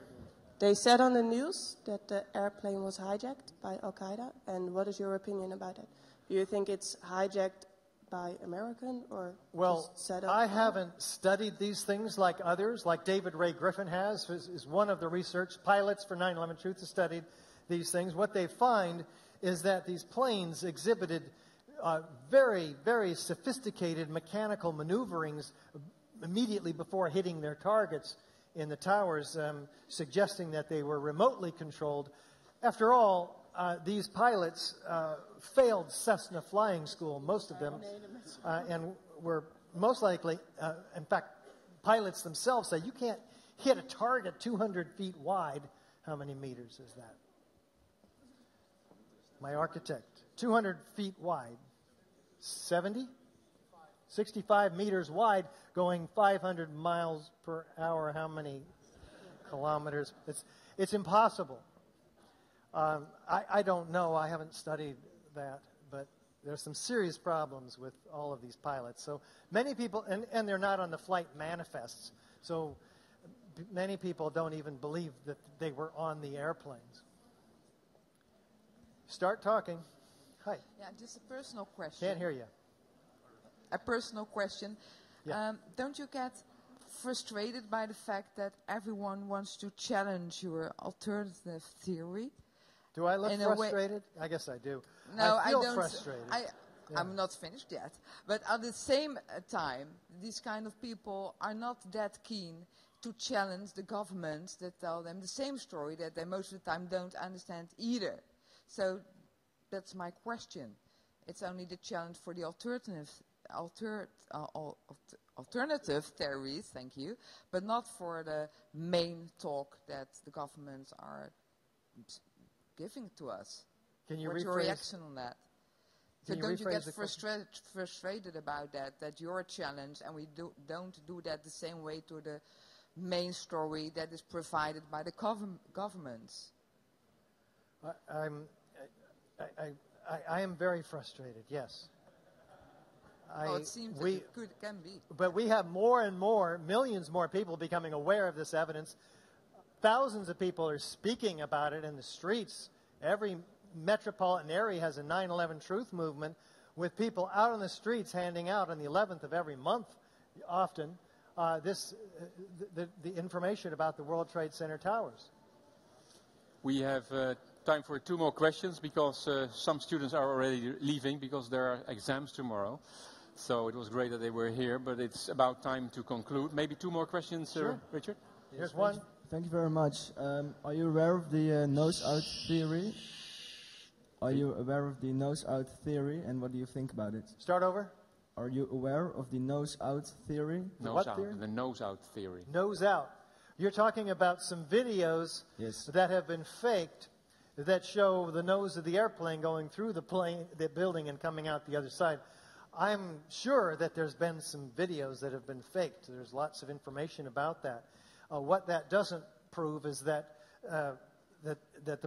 They said on the news that the airplane was hijacked by Al-Qaeda. And what is your opinion about it? Do you think it's hijacked by American or just set up? I haven't studied these things like others, like David Ray Griffin has, is one of the research pilots for 9/11 Truth has studied these things. What they find is that these planes exhibited very, very sophisticated mechanical maneuverings immediately before hitting their targets in the towers, suggesting that they were remotely controlled. After all, these pilots failed Cessna flying school, most of them, and were most likely, in fact, pilots themselves say, you can't hit a target 200 feet wide. How many meters is that? My architect, 200 feet wide, 70? 65 meters wide, going 500 miles per hour. How many kilometers? It's impossible. I don't know. I haven't studied that, but there's some serious problems with all of these pilots. So many people, and they're not on the flight manifests, so many people don't even believe that they were on the airplanes. Start talking. Hi. Yeah, just a personal question. Can't hear you. A personal question. Yeah. Don't you get frustrated by the fact that everyone wants to challenge your alternative theory? Do I look frustrated? I guess I do. No, I feel don't. Frustrated. I'm not finished yet. But at the same time, these kind of people are not that keen to challenge the governments that tell them the same story that they most of the time don't understand either. So that's my question. It's only the challenge for the alternative theories, thank you, but not for the main talk that the governments are giving to us. Can you What's your reaction on that? So don't you get frustrated about that you're challenged and we don't do that the same way to the main story that is provided by the governments? I am very frustrated, yes. It seems that it can be. But we have more and more, millions more people becoming aware of this evidence. Thousands of people are speaking about it in the streets. Every metropolitan area has a 9/11 Truth movement with people out on the streets handing out on the 11th of every month, often, the information about the World Trade Center towers. We have time for 2 more questions because some students are already leaving because there are exams tomorrow. So it was great that they were here, but it's about time to conclude. Maybe 2 more questions, sure. Richard? Here's one. Thank you very much. Are you aware of the nose-out theory? Are you aware of the nose-out theory, and what do you think about it? Start over. Are you aware of the nose-out theory? The nose-out theory. Nose out. You're talking about some videos that have been faked that show the nose of the airplane going through the building and coming out the other side. I'm sure that there's been some videos that have been faked. There's lots of information about that. What that doesn't prove is that the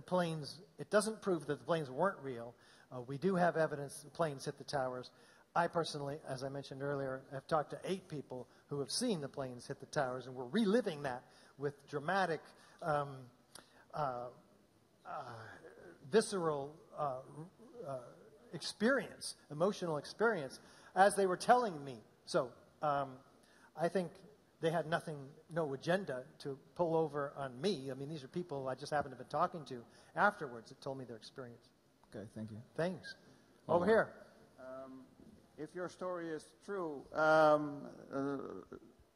planes, it doesn't prove that the planes weren't real. We do have evidence the planes hit the towers. I personally, as I mentioned earlier, have talked to 8 people who have seen the planes hit the towers, and we're reliving that with dramatic, visceral experience, emotional experience, as they were telling me. So I think they had no agenda to pull over on me. I mean, these are people I just happened to have been talking to afterwards that told me their experience. Okay, thank you. Thanks. Over here. If your story is true, a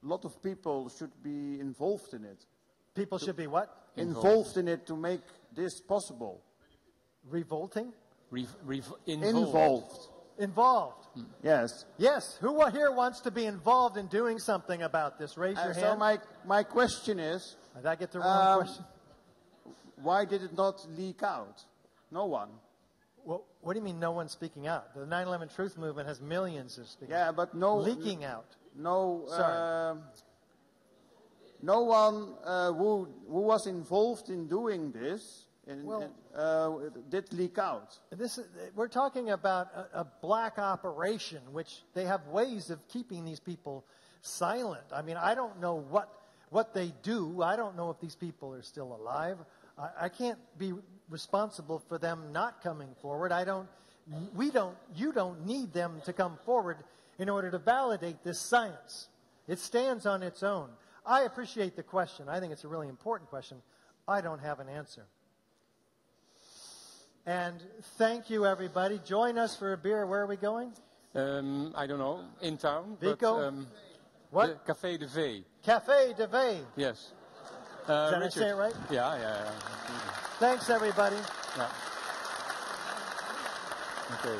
lot of people should be involved in it. People should be what? Involved in it to make this possible. Revolting? Involved. Involved. Yes. Yes. Who here wants to be involved in doing something about this? Raise your hand. So my question is... Did I get the wrong question? Why did it not leak out? No one. Well, what do you mean no one's speaking out? The 9/11 Truth Movement has millions of speaking. Yeah, but no... Leaking out. No... Sorry. No one who was involved in doing this did leak out. We're talking about a black operation, which they have ways of keeping these people silent. I mean, I don't know what they do. I don't know if these people are still alive. I can't be responsible for them not coming forward. You don't need them to come forward in order to validate this science. It stands on its own. I appreciate the question. I think it's a really important question. I don't have an answer. And thank you, everybody. Join us for a beer. Where are we going? I don't know. In town. Vico? But, what? Café de V. Café de V. Yes. Did I say it right? Yeah. Thanks, everybody. Yeah. Okay.